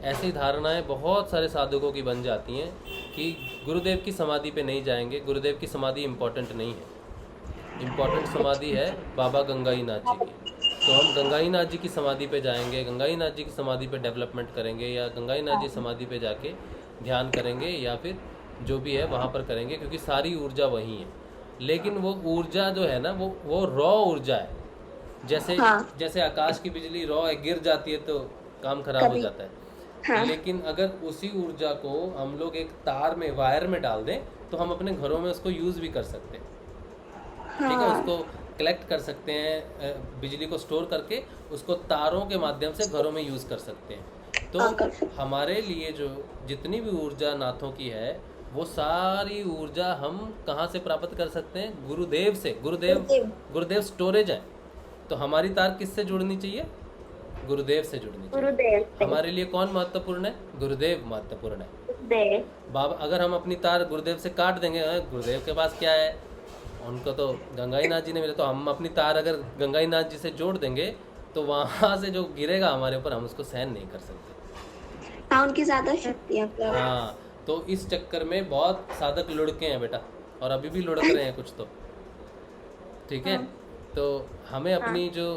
ऐसी धारणाएं बहुत सारे साधकों की बन जाती हैं कि गुरुदेव की समाधि पे नहीं जाएंगे, गुरुदेव की समाधि इम्पोर्टेंट नहीं है, इम्पोर्टेंट समाधि है बाबा गंगाई नाथ जी की। तो हम गंगाई नाथ जी की समाधि पे जाएंगे, गंगाई नाथ जी की समाधि पे डेवलपमेंट करेंगे, या गंगाई नाथ जी समाधि पे जाके ध्यान करेंगे, या फिर जो भी है वहाँ पर करेंगे, क्योंकि सारी ऊर्जा वही है। लेकिन वो ऊर्जा जो है ना, वो रॉ ऊर्जा है, जैसे आकाश की बिजली रॉ है, गिर जाती है तो काम खराब हो जाता है। हाँ। लेकिन अगर उसी ऊर्जा को हम लोग एक तार में, वायर में डाल दें, तो हम अपने घरों में उसको यूज़ भी कर सकते हैं, ठीक है। उसको कलेक्ट कर सकते हैं, बिजली को स्टोर करके उसको तारों के माध्यम से घरों में यूज़ कर सकते हैं। तो हमारे लिए जो जितनी भी ऊर्जा नाथों की है वो सारी ऊर्जा हम कहाँ से प्राप्त कर सकते हैं? गुरुदेव से। गुरुदेव स्टोरेज है। तो हमारी तार किससे जुड़नी चाहिए? गुरुदेव से जुड़नी चाहिए। गुरुदेव से। हमारे लिए कौन महत्वपूर्ण है? गुरुदेव महत्वपूर्ण है। गुरुदेव। बाबा, अगर हम अपनी तार गुरुदेव से काट देंगे, गुरुदेव के पास क्या है, उनको तो गंगाई नाथ जी ने मिले, तो हम अपनी तार अगर गंगाई नाथ जी से जोड़ देंगे तो वहाँ से जो गिरेगा हमारे ऊपर, हम उसको सहन नहीं कर सकते। हाँ, उनकी ज्यादा शक्ति है। हाँ, तो इस चक्कर में बहुत साधक लुढ़के हैं बेटा, और अभी भी लुढ़क रहे हैं कुछ तो। ठीक है, तो हमें अपनी जो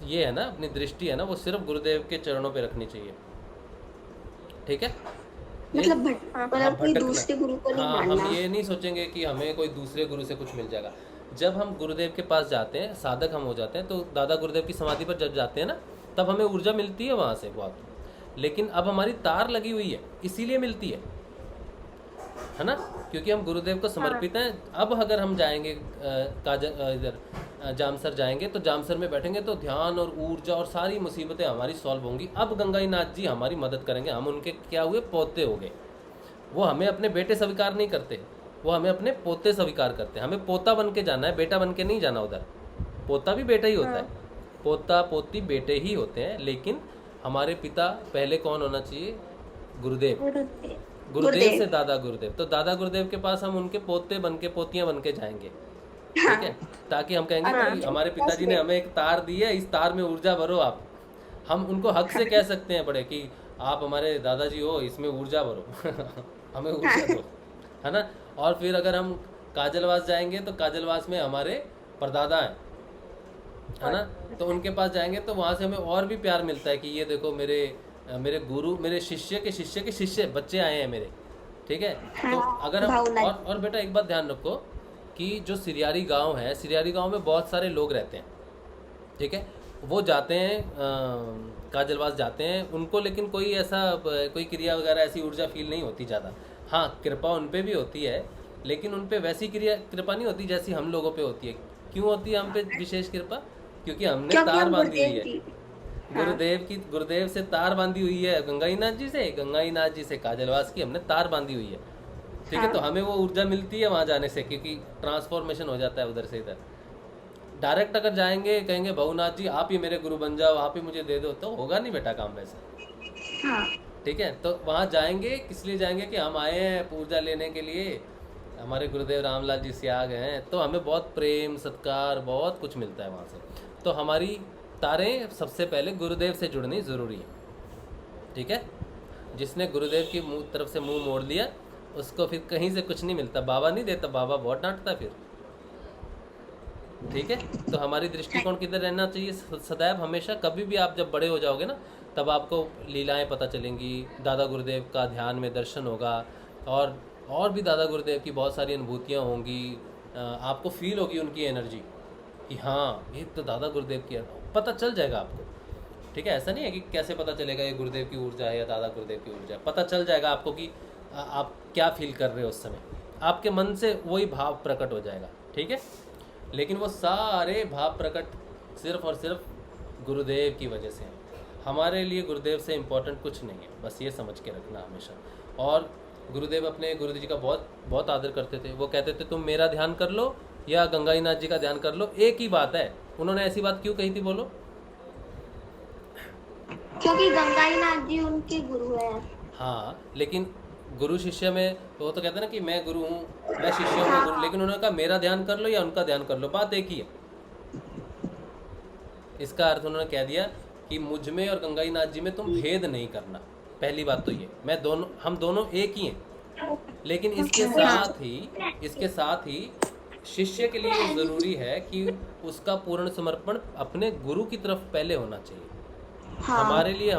ये है ना, अपनी दृष्टि है ना, वो सिर्फ गुरुदेव के चरणों पे रखनी चाहिए। ठीक है, मतलब कोई दूसरे गुरु को नहीं मानना। हम ये नहीं सोचेंगे कि हमें कोई दूसरे गुरु से कुछ मिल जाएगा। जब हम गुरुदेव के पास जाते हैं, साधक हम हो जाते हैं, तो दादा गुरुदेव की समाधि पर जब जाते हैं ना, तब हमें ऊर्जा मिलती है वहाँ से बहुत। लेकिन अब हमारी तार लगी हुई है, इसीलिए मिलती है ना, क्योंकि हम गुरुदेव को समर्पित हैं। अब अगर हम जाएंगे इधर जामसर जाएंगे, तो जामसर में बैठेंगे तो ध्यान और ऊर्जा और सारी मुसीबतें हमारी सॉल्व होंगी। अब गंगाई नाथ जी हमारी मदद करेंगे। हम उनके क्या हुए? पोते हो गए। वो हमें अपने बेटे स्वीकार नहीं करते, वो हमें अपने पोते स्वीकार करते हैं। हमें पोता बन के जाना है, बेटा बन के नहीं जाना उधर। पोता भी बेटा ही होता है, पोता पोती बेटे ही होते हैं, लेकिन हमारे पिता पहले कौन होना चाहिए? गुरुदेव। गुरुदेव से दादा गुरुदेव। तो दादा गुरुदेव के पास हम उनके पोते बन के, पोतियां बन के जाएंगे। ठीक है, ताकि हम कहेंगे कि हमारे पिताजी ने हमें एक तार दी है, इस तार में ऊर्जा भरो आप। हम उनको हक से कह सकते हैं बड़े कि आप हमारे दादाजी हो, इसमें ऊर्जा भरो हमें ऊर्जा दो, है ना। और फिर अगर हम काजलवास जाएंगे तो काजलवास में हमारे परदादा हैं, है ना, तो उनके पास जाएंगे तो वहाँ से हमें और भी प्यार मिलता है कि ये देखो मेरे गुरु, मेरे शिष्य के शिष्य के शिष्य बच्चे आए हैं मेरे। ठीक है, तो अगर हम और बेटा एक बात ध्यान रखो कि जो सिरियारी गांव है, सिरियारी गांव में बहुत सारे लोग रहते हैं। ठीक है, वो जाते हैं काजलवास जाते हैं, उनको लेकिन कोई ऐसा कोई क्रिया वगैरह ऐसी ऊर्जा फील नहीं होती ज़्यादा। हाँ, कृपा उन पे भी होती है, लेकिन उन पे वैसी कृपा नहीं होती जैसी हम लोगों पे होती है। क्यों होती है हम पे विशेष कृपा? क्योंकि हमने तार बांधी हुई है गुरुदेव से तार बांधी हुई है, गंगाई नाथ जी से काजलवास की हमने तार बांधी हुई है। ठीक है, तो हमें वो ऊर्जा मिलती है वहाँ जाने से, क्योंकि ट्रांसफॉर्मेशन हो जाता है उधर से इधर। डायरेक्ट अगर जाएंगे, कहेंगे भाऊनाथ जी आप ही मेरे गुरु बन जाओ, आप ही मुझे दे दो, तो होगा नहीं बेटा काम वैसे। ठीक है, तो वहाँ जाएंगे, किस लिए जाएंगे? कि हम आए हैं पूजा लेने के लिए, हमारे गुरुदेव रामलाल जी से आ गए हैं, तो हमें बहुत प्रेम सत्कार बहुत कुछ मिलता है वहाँ से। तो हमारी तारें सबसे पहले गुरुदेव से जुड़नी ज़रूरी है। ठीक है, जिसने गुरुदेव की तरफ से मुंह मोड़ लिया उसको फिर कहीं से कुछ नहीं मिलता। बाबा नहीं देता, बाबा बहुत डांटता फिर। ठीक है, तो हमारी दृष्टिकोण किधर रहना चाहिए? सदैव हमेशा। कभी भी आप जब बड़े हो जाओगे ना, तब आपको लीलाएं पता चलेंगी, दादा गुरुदेव का ध्यान में दर्शन होगा, और भी दादा गुरुदेव की बहुत सारी अनुभूतियाँ होंगी। आपको फील होगी उनकी एनर्जी कि हाँ ये तो दादा गुरुदेव की, पता चल जाएगा आपको। ठीक है, ऐसा नहीं है कि कैसे पता चलेगा ये गुरुदेव की ऊर्जा है या दादा गुरुदेव की ऊर्जा है। पता चल जाएगा आपको कि आप क्या फील कर रहे हो उस समय, आपके मन से वही भाव प्रकट हो जाएगा। ठीक है, लेकिन वो सारे भाव प्रकट सिर्फ और सिर्फ गुरुदेव की वजह से हैं। हमारे लिए गुरुदेव से इम्पोर्टेंट कुछ नहीं है, बस ये समझ के रखना हमेशा। और गुरुदेव अपने गुरुजी का बहुत बहुत आदर करते थे। वो कहते थे तुम मेरा ध्यान कर लो या गंगाई नाथ जी का ध्यान कर लो, एक ही बात है। उन्होंने ऐसी बात क्यों कही थी बोलो? क्योंकि गंगाई नाथ जी उनके गुरु हैं। हाँ, लेकिन गुरु शिष्य में वो तो कहते हैं ना कि मैं गुरु हूँ, मैं शिष्य हूँ, मैं गुरु। लेकिन उन्होंने कहा मेरा ध्यान कर लो या उनका ध्यान कर लो, बात एक ही है। इसका अर्थ उन्होंने कह दिया कि मुझ में और गंगाई नाथ जी में तुम भेद नहीं करना। पहली बात तो ये, हम दोनों एक ही हैं। लेकिन इसके साथ ही शिष्य के लिए जरूरी है कि उसका पूर्ण समर्पण अपने गुरु की तरफ पहले होना चाहिए। हमारे लिए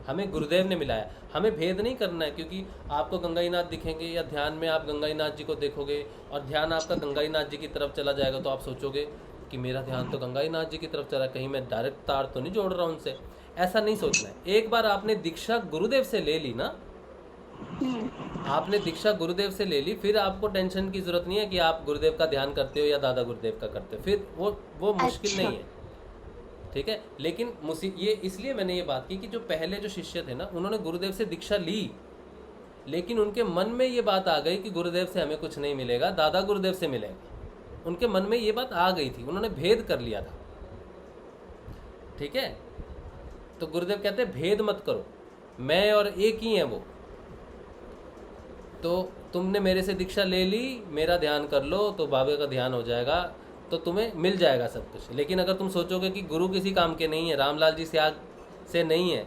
हमें गुरुदेव ने मिलाया, हमें भेद नहीं करना है। क्योंकि आपको गंगाई नाथ दिखेंगे या ध्यान में आप गंगाई नाथ जी को देखोगे और ध्यान आपका गंगाई नाथ जी की तरफ चला जाएगा, तो आप सोचोगे कि मेरा ध्यान तो गंगाई नाथ जी की तरफ चला, कहीं मैं डायरेक्ट तार तो नहीं जोड़ रहा हूँ उनसे। ऐसा नहीं सोचना है। एक बार आपने दीक्षा गुरुदेव से ले ली ना, आपने दीक्षा गुरुदेव से ले ली, फिर आपको टेंशन की जरूरत नहीं है कि आप गुरुदेव का ध्यान करते हो या दादा गुरुदेव का करते हो, फिर वो मुश्किल अच्छा। नहीं है, ठीक है। लेकिन ये इसलिए मैंने ये बात की कि जो पहले जो शिष्य थे ना, उन्होंने गुरुदेव से दीक्षा ली, लेकिन उनके मन में ये बात आ गई कि गुरुदेव से हमें कुछ नहीं मिलेगा, दादा गुरुदेव से मिलेगा। उनके मन में ये बात आ गई थी, उन्होंने भेद कर लिया था, ठीक है। तो गुरुदेव कहते हैं भेद मत करो, मैं और एक ही है वो। तो तुमने मेरे से दीक्षा ले ली, मेरा ध्यान कर लो तो बाबा का ध्यान हो जाएगा, तो तुम्हें मिल जाएगा सब कुछ। लेकिन अगर तुम सोचोगे कि गुरु किसी काम के नहीं है, रामलाल जी से नहीं है,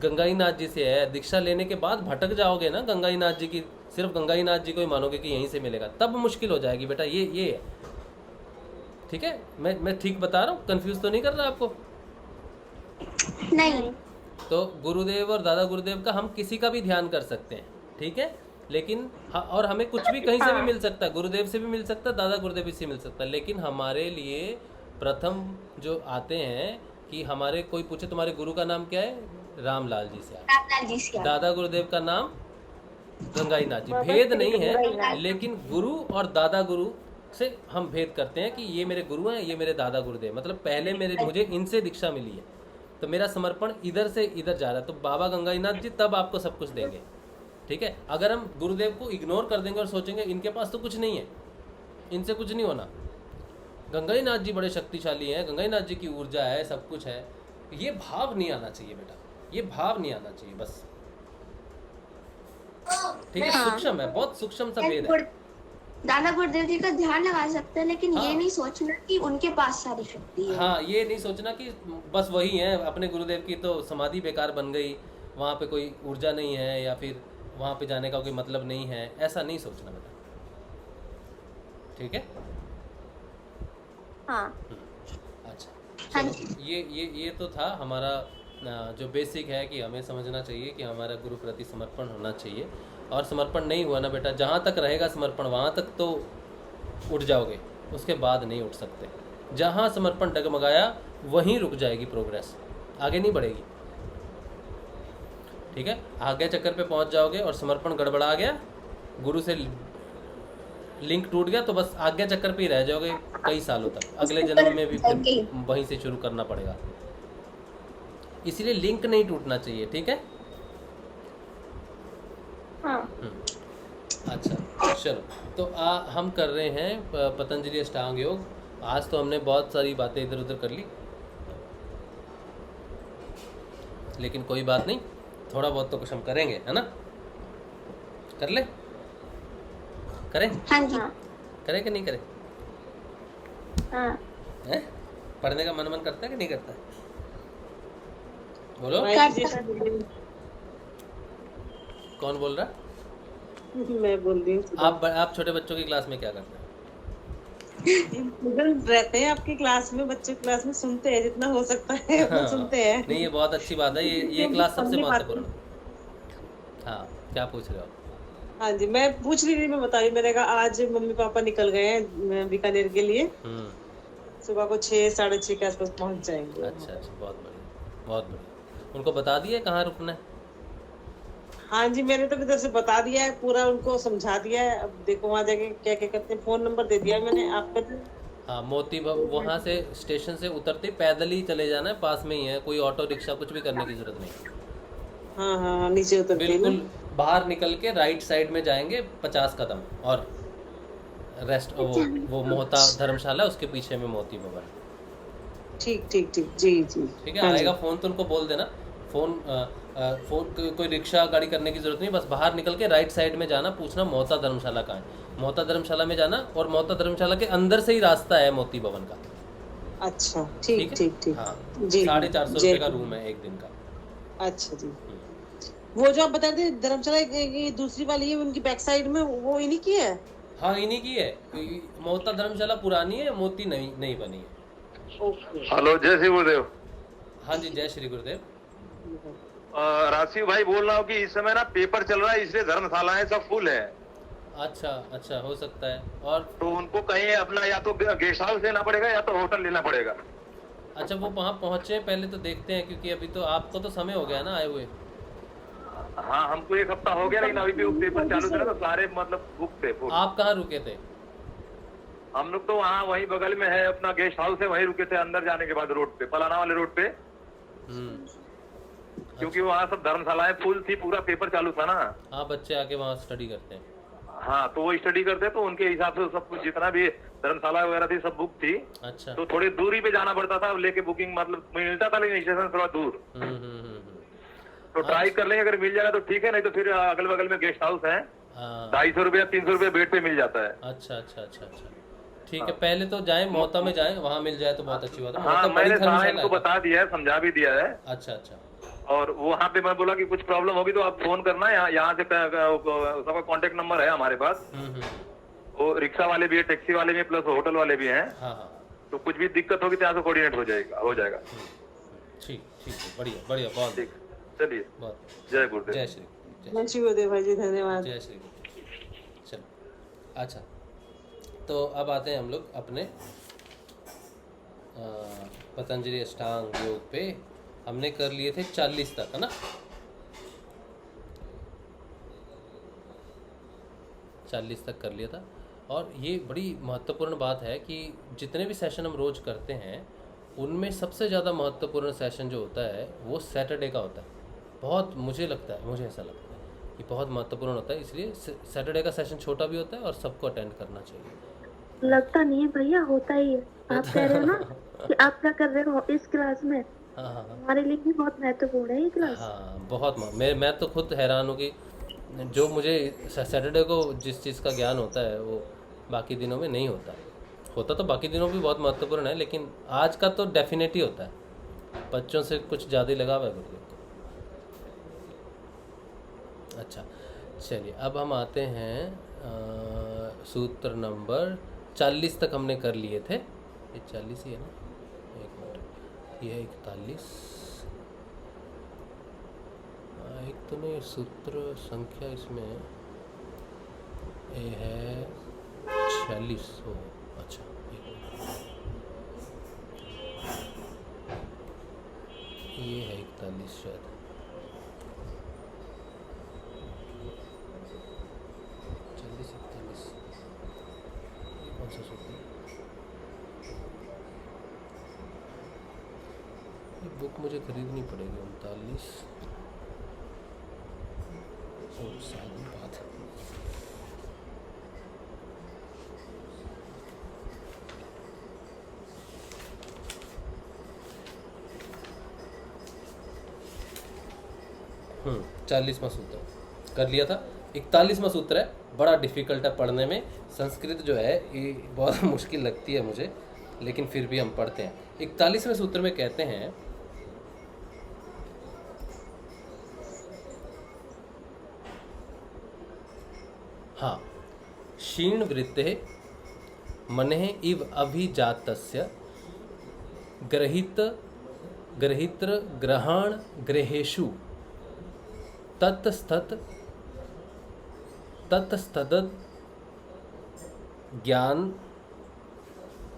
गंगाई नाथ जी से है, दीक्षा लेने के बाद भटक जाओगे ना गंगाई नाथ जी की, सिर्फ गंगाई नाथ जी को ही मानोगे कि यहीं से मिलेगा, तब मुश्किल हो जाएगी बेटा। ये है, ठीक है। मैं ठीक बता रहा हूँ, कंफ्यूज तो नहीं कर रहा आपको? नहीं। तो गुरुदेव और दादा गुरुदेव का हम किसी का भी ध्यान कर सकते हैं, ठीक है। लेकिन और हमें कुछ भी कहीं से भी मिल सकता है, गुरुदेव से भी मिल सकता है, दादा गुरुदेव से मिल सकता है। लेकिन हमारे लिए प्रथम जो आते हैं कि हमारे कोई पूछे तुम्हारे गुरु का नाम क्या है, रामलाल जी से, रामलाल जी से। दादा गुरुदेव का नाम गंगाई नाथ जी। भेद नहीं है, लेकिन गुरु और दादा गुरु से हम भेद करते हैं कि ये मेरे गुरु हैं, ये मेरे दादा गुरुदेव। मतलब पहले मुझे इनसे दीक्षा मिली है, तो मेरा समर्पण इधर से इधर जा रहा है, तो बाबा गंगाई नाथ जी तब आपको सब कुछ देंगे, ठीक है। अगर हम गुरुदेव को इग्नोर कर देंगे और सोचेंगे इनके पास तो कुछ नहीं है, इनसे कुछ नहीं होना, गंगाई नाथ जी बड़े शक्तिशाली हैं, गंगाई नाथ जी की ऊर्जा है, सब कुछ है, ये भाव नहीं आना चाहिए बेटा, ये भाव नहीं आना चाहिए बस, ठीक है। सूक्ष्म है, बहुत सूक्ष्म सा भेद है। दादा गुरुदेव जी का ध्यान लगा सकते हैं, लेकिन ये नहीं सोचना कि उनके पास सारी शक्ति है। हाँ, ये नहीं सोचना कि बस वही है, अपने गुरुदेव की तो समाधि बेकार बन गई, वहाँ पे कोई ऊर्जा नहीं है या फिर वहाँ पे जाने का कोई मतलब नहीं है, ऐसा नहीं सोचना बेटा, ठीक है। हाँ। अच्छा, चलो, ये तो था हमारा जो बेसिक है कि हमें समझना चाहिए कि हमारा गुरु प्रति समर्पण होना चाहिए। और समर्पण नहीं हुआ ना बेटा, जहाँ तक रहेगा समर्पण वहाँ तक तो उठ जाओगे, उसके बाद नहीं उठ सकते। जहाँ समर्पण डगमगाया वहीं रुक जाएगी प्रोग्रेस, आगे नहीं बढ़ेगी, ठीक है। आगे चक्कर पे पहुँच जाओगे और समर्पण गड़बड़ा गया, गुरु से लिंक टूट गया, तो बस आज्ञा चक्कर पे ही रह जाओगे कई सालों तक, अगले जन्म में भी फिर वहीं से शुरू करना पड़ेगा। इसलिए लिंक नहीं टूटना चाहिए, ठीक है। हाँ। अच्छा, चलो, तो हम कर रहे हैं पतंजलि अष्टांग योग। आज तो हमने बहुत सारी बातें इधर उधर कर ली, लेकिन कोई बात नहीं, थोड़ा बहुत तो कुछ हम करेंगे, है ना। कर ले, करें? हाँ जी। करें कि नहीं करें? हाँ। है? पढ़ने का मन करता है कि नहीं करता है? बोलो। कौन बोल रहा? मैं बोल रही हूँ। आप छोटे बच्चों की क्लास में क्या करते हैं? स्टूडेंट रहते हैं आपकी क्लास में, बच्चे क्लास में सुनते हैं जितना हो सकता है वो सुनते हैं। नहीं, ये बहुत अच्छी बात है, ये क्लास सबसे महत्वपूर्ण। हाँ, क्या पूछ रहे हो? हाँ जी, मैं पूछ रही थी, मैं बता रही, मैंने कहा आज मम्मी पापा निकल गए हैं बीकानेर के लिए, सुबह को 6 साढ़े 6 के आसपास पहुँच जाएंगे। अच्छा, बहुत बढ़िया, बहुत बढ़िया। उनको बता दिया कहाँ रुकना है? हाँ जी, मैंने तो इधर से बता दिया है, पूरा उनको समझा दिया है। अब देखो वहाँ जाके क्या क्या करते हैं, फोन नंबर दे दिया है मैंने आपका। हाँ, मोती वहाँ से स्टेशन से उतरते पैदल ही चले जाना है, पास में ही है, कोई ऑटो रिक्शा कुछ भी करने की जरूरत नहीं। हाँ हाँ, नीचे उतरते बिल्कुल बाहर निकल के राइट साइड में जाएंगे 50 कदम, और रेस्ट वो मोहता धर्मशाला, उसके पीछे में मोती भवन। ठीक ठीक ठीक, जी जी, ठीक है। आएगा फोन तो उनको बोल देना, फोन कोई रिक्शा गाड़ी करने की जरूरत नहीं, बस बाहर निकल के राइट साइड में जाना, पूछना मोहता धर्मशाला कहाँ है, मोहता धर्मशाला में जाना, और मोहता धर्मशाला के अंदर से ही रास्ता है मोती भवन का। अच्छा, ठीक ठीक ठीक। हाँ जी, 450 रुपये का रूम है एक दिन का। अच्छा जी। वो जो आप बता रहे थे धर्मशाला की दूसरी वाली है, उनकी बैक साइड में, वो इन्हीं की है? हाँ, इन्हीं की है। मोहता धर्मशाला पुरानी है, मोती नई बनी है। हेलो, जय श्री गुरुदेव। हाँ जी, जय श्री गुरुदेव। राशिव भाई बोल रहा हूँ कि इस समय ना पेपर चल रहा है, इसलिए धर्मशालाएं सब फुल है। अच्छा, हो सकता है। और तो उनको कहीं अपना या तो गेस्ट हाउस लेना पड़ेगा या तो होटल लेना पड़ेगा। अच्छा, वो वहाँ पहुँचे पहले तो देखते हैं, क्योंकि अभी तो आपको तो समय हो गया ना आए हुए। हाँ, हमको 1 हफ्ता हो गया, लेकिन अभी भी वो पेपर चालू थे ना, तो सारे मतलब बुक थे full। आप कहाँ रुके थे? हम लोग तो वहाँ वहीं बगल में है अपना गेस्ट हाउस है, वहीं रुके थे अंदर जाने के बाद रोड पे, पलाना वाले रोड पे, क्योंकि वहाँ सब धर्मशालाएं फुल थी, पूरा पेपर चालू था ना। हाँ, बच्चे आके वहाँ स्टडी करते हैं। हाँ, तो वो स्टडी करते तो उनके हिसाब से सब कुछ जितना भी धर्मशाला वगैरह थी सब बुक थी। अच्छा। तो थोड़ी दूरी पे जाना पड़ता था लेके, बुकिंग मतलब मिलता था लेकिन स्टेशन थोड़ा दूर। तो ट्राई कर लेंगे, अगर मिल जाएगा तो ठीक है, नहीं तो फिर अगल बगल में गेस्ट हाउस है, 250 रुपया 300 रुपया बेड पे मिल जाता है। अच्छा अच्छा अच्छा अच्छा, ठीक है। पहले तो जाएं मोहता में जाएं, वहाँ मिल जाए तो बहुत अच्छी बात है। हाँ, मैंने सारा इनको बता दिया है, समझा भी दिया है। अच्छा अच्छा। और वहाँ पे मैं बोला कि कुछ प्रॉब्लम होगी तो आप फोन करना, यहाँ से सबका कांटेक्ट नंबर है हमारे पास। वो रिक्शा वाले भी है, टैक्सी वाले भी, प्लस होटल वाले भी हैं। हाँ हाँ, तो कुछ भी दिक्कत होगी तो यहाँ से कोऑर्डिनेट हो जाएगा। ठीक ठीक है, बढ़िया बढ़िया, बहुत ठीक, चलिए, बहुत। जय गुरुदेव। जय श्री जय श्री गुरुदेव भाई जी, धन्यवाद। जय श्री गुरुदेव। चलो, अच्छा, तो अब आते हैं हम लोग अपने पतंजलि अष्टांग योग पे। हमने कर लिए थे 40 तक, है ना? 40 तक कर लिया था। और ये बड़ी महत्वपूर्ण बात है कि जितने भी सेशन हम रोज़ करते हैं उनमें सबसे ज़्यादा महत्वपूर्ण सेशन जो होता है वो सैटरडे का होता है। बहुत, मुझे लगता है, मुझे ऐसा लगता है कि बहुत महत्वपूर्ण होता है, इसलिए सैटरडे का सेशन छोटा भी होता है और सबको अटेंड करना चाहिए। लगता नहीं है भैया, होता ही है। आप कह रहे हो ना कि आप क्या कर रहे हो इस क्लास में, हाँ हाँ हमारे लिए भी बहुत महत्वपूर्ण है ये क्लास। हाँ, बहुत। मैं तो खुद हैरान हूँ कि जो मुझे सैटरडे को जिस चीज़ का ज्ञान होता है वो बाकी दिनों में नहीं होता तो बाकी दिनों भी बहुत महत्वपूर्ण है, लेकिन आज का तो डेफिनेट ही होता है। बच्चों से कुछ ज़्यादा ही लगा हुआ है गुरुदेव को। अच्छा, चलिए अब हम आते हैं सूत्र नंबर 40 तक हमने कर लिए थे। ये 40 ही है ना? एक मिनट, ये है 41। एक तो नहीं, सूत्र संख्या इसमें ये है 46। हो, अच्छा, एक मिनट, ये है 41 शायद। कौन सा सूत्र है? ये बुक मुझे खरीदनी पड़ेगी। 39 और शायद बात है। हम्म, 40वां सूत्र कर लिया था। 41वां सूत्र है, बड़ा डिफ़िकल्ट है पढ़ने में। संस्कृत जो है ये बहुत मुश्किल लगती है मुझे, लेकिन फिर भी हम पढ़ते हैं। 41वें सूत्र में कहते हैं, हाँ, क्षीण वृत्ते मनेः इव अभिजातस्य ग्रहित्र ग्रहण ग्रहेषु तत्स्तद ज्ञान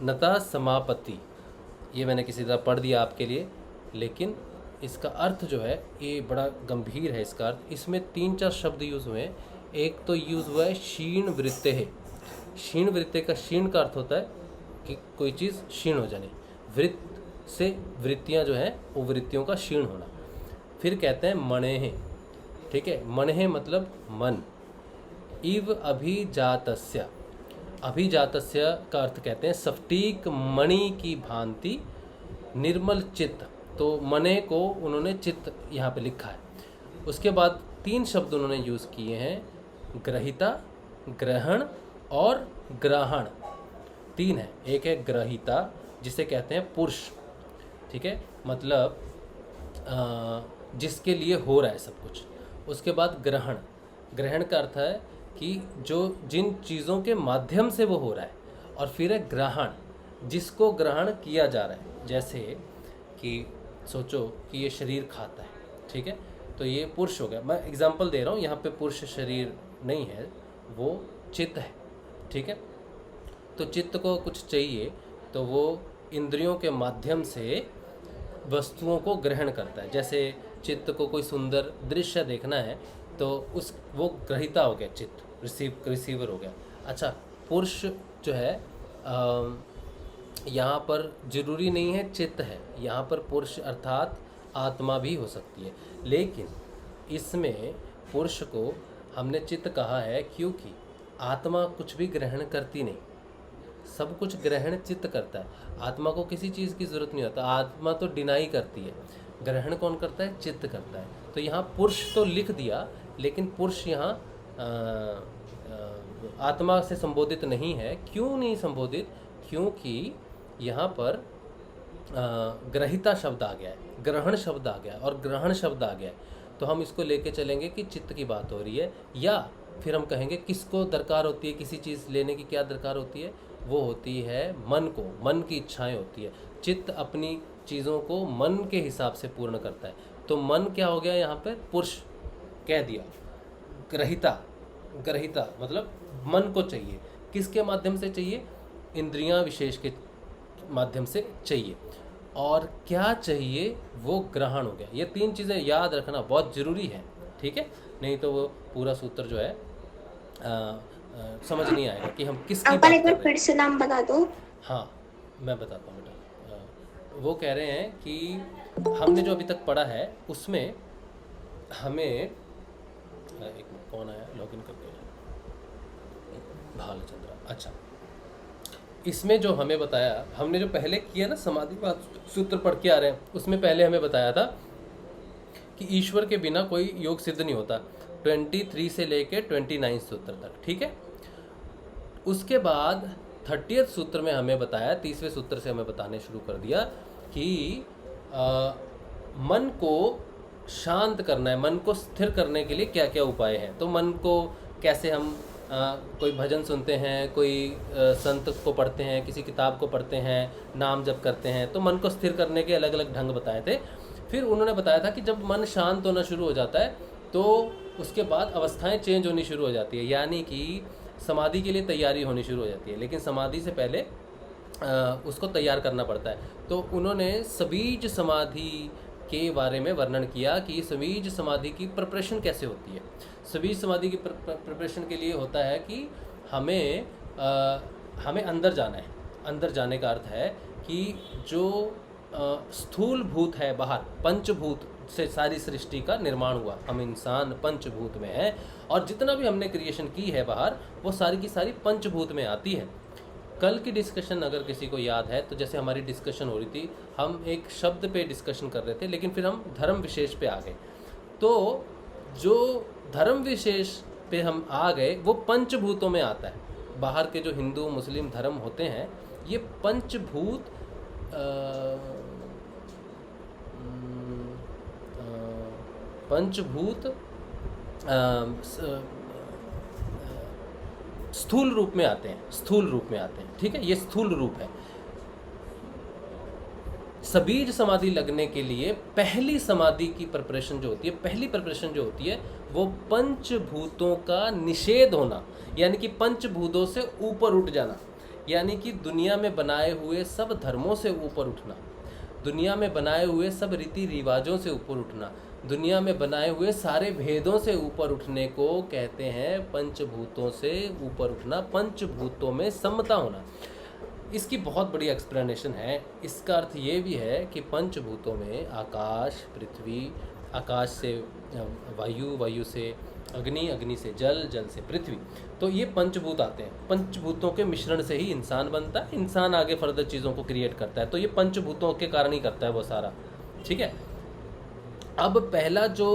नता समापत्ति। ये मैंने किसी तरह पढ़ दिया आपके लिए, लेकिन इसका अर्थ जो है ये बड़ा गंभीर है। इसका अर्थ, इसमें 3-4 शब्द यूज़ हुए हैं। एक तो यूज़ हुआ है क्षीण वृत्ते है। क्षीण वृत्ते का क्षीण का अर्थ होता है कि कोई चीज़ क्षीण हो जानी। वृत्त से वृत्तियाँ जो हैं वो वृत्तियों का क्षीण होना। फिर कहते हैं मणेः, ठीक है, मणेः मतलब मन। इव अभिजातस्य, अभिजातस्य का अर्थ कहते हैं सफटीक मणि की भांति निर्मल चित्त। तो मने को उन्होंने चित्त यहाँ पे लिखा है। उसके बाद 3 शब्द उन्होंने यूज़ किए हैं, ग्रहिता, ग्रहण और ग्रहण। 3 है। एक है ग्रहिता, जिसे कहते हैं पुरुष, ठीक है, मतलब जिसके लिए हो रहा है सब कुछ। उसके बाद ग्रहण, ग्रहण का अर्थ है कि जो जिन चीज़ों के माध्यम से वो हो रहा है। और फिर है ग्रहण, जिसको ग्रहण किया जा रहा है। जैसे कि सोचो कि ये शरीर खाता है, ठीक है, तो ये पुरुष हो गया। मैं एग्जांपल दे रहा हूँ, यहाँ पे पुरुष शरीर नहीं है, वो चित्त है, ठीक है। तो चित्त को कुछ चाहिए तो वो इंद्रियों के माध्यम से वस्तुओं को ग्रहण करता है। जैसे चित्त को कोई सुंदर दृश्य देखना है तो उस वो ग्रहिता हो गया, चित्त रिसीवर हो गया। अच्छा, पुरुष जो है यहाँ पर जरूरी नहीं है चित्त है, यहाँ पर पुरुष अर्थात आत्मा भी हो सकती है, लेकिन इसमें पुरुष को हमने चित्त कहा है क्योंकि आत्मा कुछ भी ग्रहण करती नहीं, सब कुछ ग्रहण चित्त करता है। आत्मा को किसी चीज़ की ज़रूरत नहीं होता, आत्मा तो डिनाई करती है, ग्रहण कौन करता है? चित्त करता है। तो यहाँ पुरुष तो लिख दिया, लेकिन पुरुष यहाँ आत्मा से संबोधित नहीं है। क्यों नहीं संबोधित? क्योंकि यहाँ पर ग्रहिता शब्द आ गया है, ग्रहण शब्द आ गया है, और ग्रहण शब्द आ गया है तो हम इसको लेके चलेंगे कि चित्त की बात हो रही है, या फिर हम कहेंगे किसको दरकार होती है, किसी चीज़ लेने की क्या दरकार होती है? वो होती है मन को, मन की इच्छाएं होती है। चित्त अपनी चीज़ों को मन के हिसाब से पूर्ण करता है। तो मन क्या हो गया यहाँ पर? पुरुष कह दिया। ग्रहिता, ग्रहिता मतलब मन को चाहिए, किसके माध्यम से चाहिए? इंद्रियां विशेष के माध्यम से चाहिए। और क्या चाहिए? वो ग्रहण हो गया। ये तीन चीज़ें याद रखना बहुत ज़रूरी है, ठीक है? नहीं तो वो पूरा सूत्र जो है समझ नहीं आएगा कि हम किसकी बात कर रहे हैं। फिर से नाम बता दो। हाँ, मैं बताता हूँ बेटा। वो कह रहे हैं कि हमने जो अभी तक पढ़ा है उसमें हमें एक कौन आया लॉगिन करके, भालचंद्र। अच्छा, इसमें जो हमें बताया, हमने जो पहले किया ना समाधिवाद सूत्र पढ़ के आ रहे हैं, उसमें पहले हमें बताया था कि ईश्वर के बिना कोई योग सिद्ध नहीं होता, 23 से लेके 29 सूत्र तक, ठीक है? उसके बाद 30th सूत्र में हमें बताया, 30वें सूत्र से हमें बताने शुरू कर दिया कि मन को शांत करना है, मन को स्थिर करने के लिए क्या क्या उपाय हैं। तो मन को कैसे हम कोई भजन सुनते हैं, कोई संत को पढ़ते हैं, किसी किताब को पढ़ते हैं, नाम जप करते हैं, तो मन को स्थिर करने के अलग अलग ढंग बताए थे। फिर उन्होंने बताया था कि जब मन शांत होना शुरू हो जाता है तो उसके बाद अवस्थाएं चेंज होनी शुरू हो जाती है, यानी कि समाधि के लिए तैयारी होनी शुरू हो जाती है, लेकिन समाधि से पहले उसको तैयार करना पड़ता है। तो उन्होंने सबीज समाधि के बारे में वर्णन किया कि सबीज समाधि की प्रिपरेशन कैसे होती है। सबीज समाधि की प्रिपरेशन के लिए होता है कि हमें अंदर जाना है। अंदर जाने का अर्थ है कि जो स्थूल भूत है बाहर, पंचभूत से सारी सृष्टि का निर्माण हुआ, हम इंसान पंचभूत में हैं, और जितना भी हमने क्रिएशन की है बाहर, वो सारी की सारी पंचभूत में आती है। कल की डिस्कशन अगर किसी को याद है तो जैसे हमारी डिस्कशन हो रही थी, हम एक शब्द पे डिस्कशन कर रहे थे, लेकिन फिर हम धर्म विशेष पे आ गए। तो जो धर्म विशेष पे हम आ गए वो पंचभूतों में आता है। बाहर के जो हिंदू मुस्लिम धर्म होते हैं, ये पंचभूत स्थूल रूप में आते हैं, स्थूल रूप में आते हैं, ठीक है? ये स्थूल रूप है। सबीज समाधि लगने के लिए पहली समाधि की प्रिपरेशन जो होती है, पहली प्रिपरेशन जो होती है वो पंचभूतों का निषेध होना, यानी कि पंचभूतों से ऊपर उठ जाना, यानी कि दुनिया में बनाए हुए सब धर्मों से ऊपर उठना, दुनिया में बनाए हुए सब रीति रिवाजों से ऊपर उठना, दुनिया में बनाए हुए सारे भेदों से ऊपर उठने को कहते हैं पंचभूतों से ऊपर उठना, पंचभूतों में समता होना। इसकी बहुत बड़ी एक्सप्लेनेशन है। इसका अर्थ ये भी है कि पंचभूतों में आकाश, पृथ्वी, आकाश से वायु, वायु से अग्नि, अग्नि से जल, जल से पृथ्वी, तो ये पंचभूत आते हैं। पंचभूतों के मिश्रण से ही इंसान बनता है, इंसान आगे फर्दर चीज़ों को क्रिएट करता है, तो ये पंचभूतों के कारण ही करता है वो सारा, ठीक है? अब पहला जो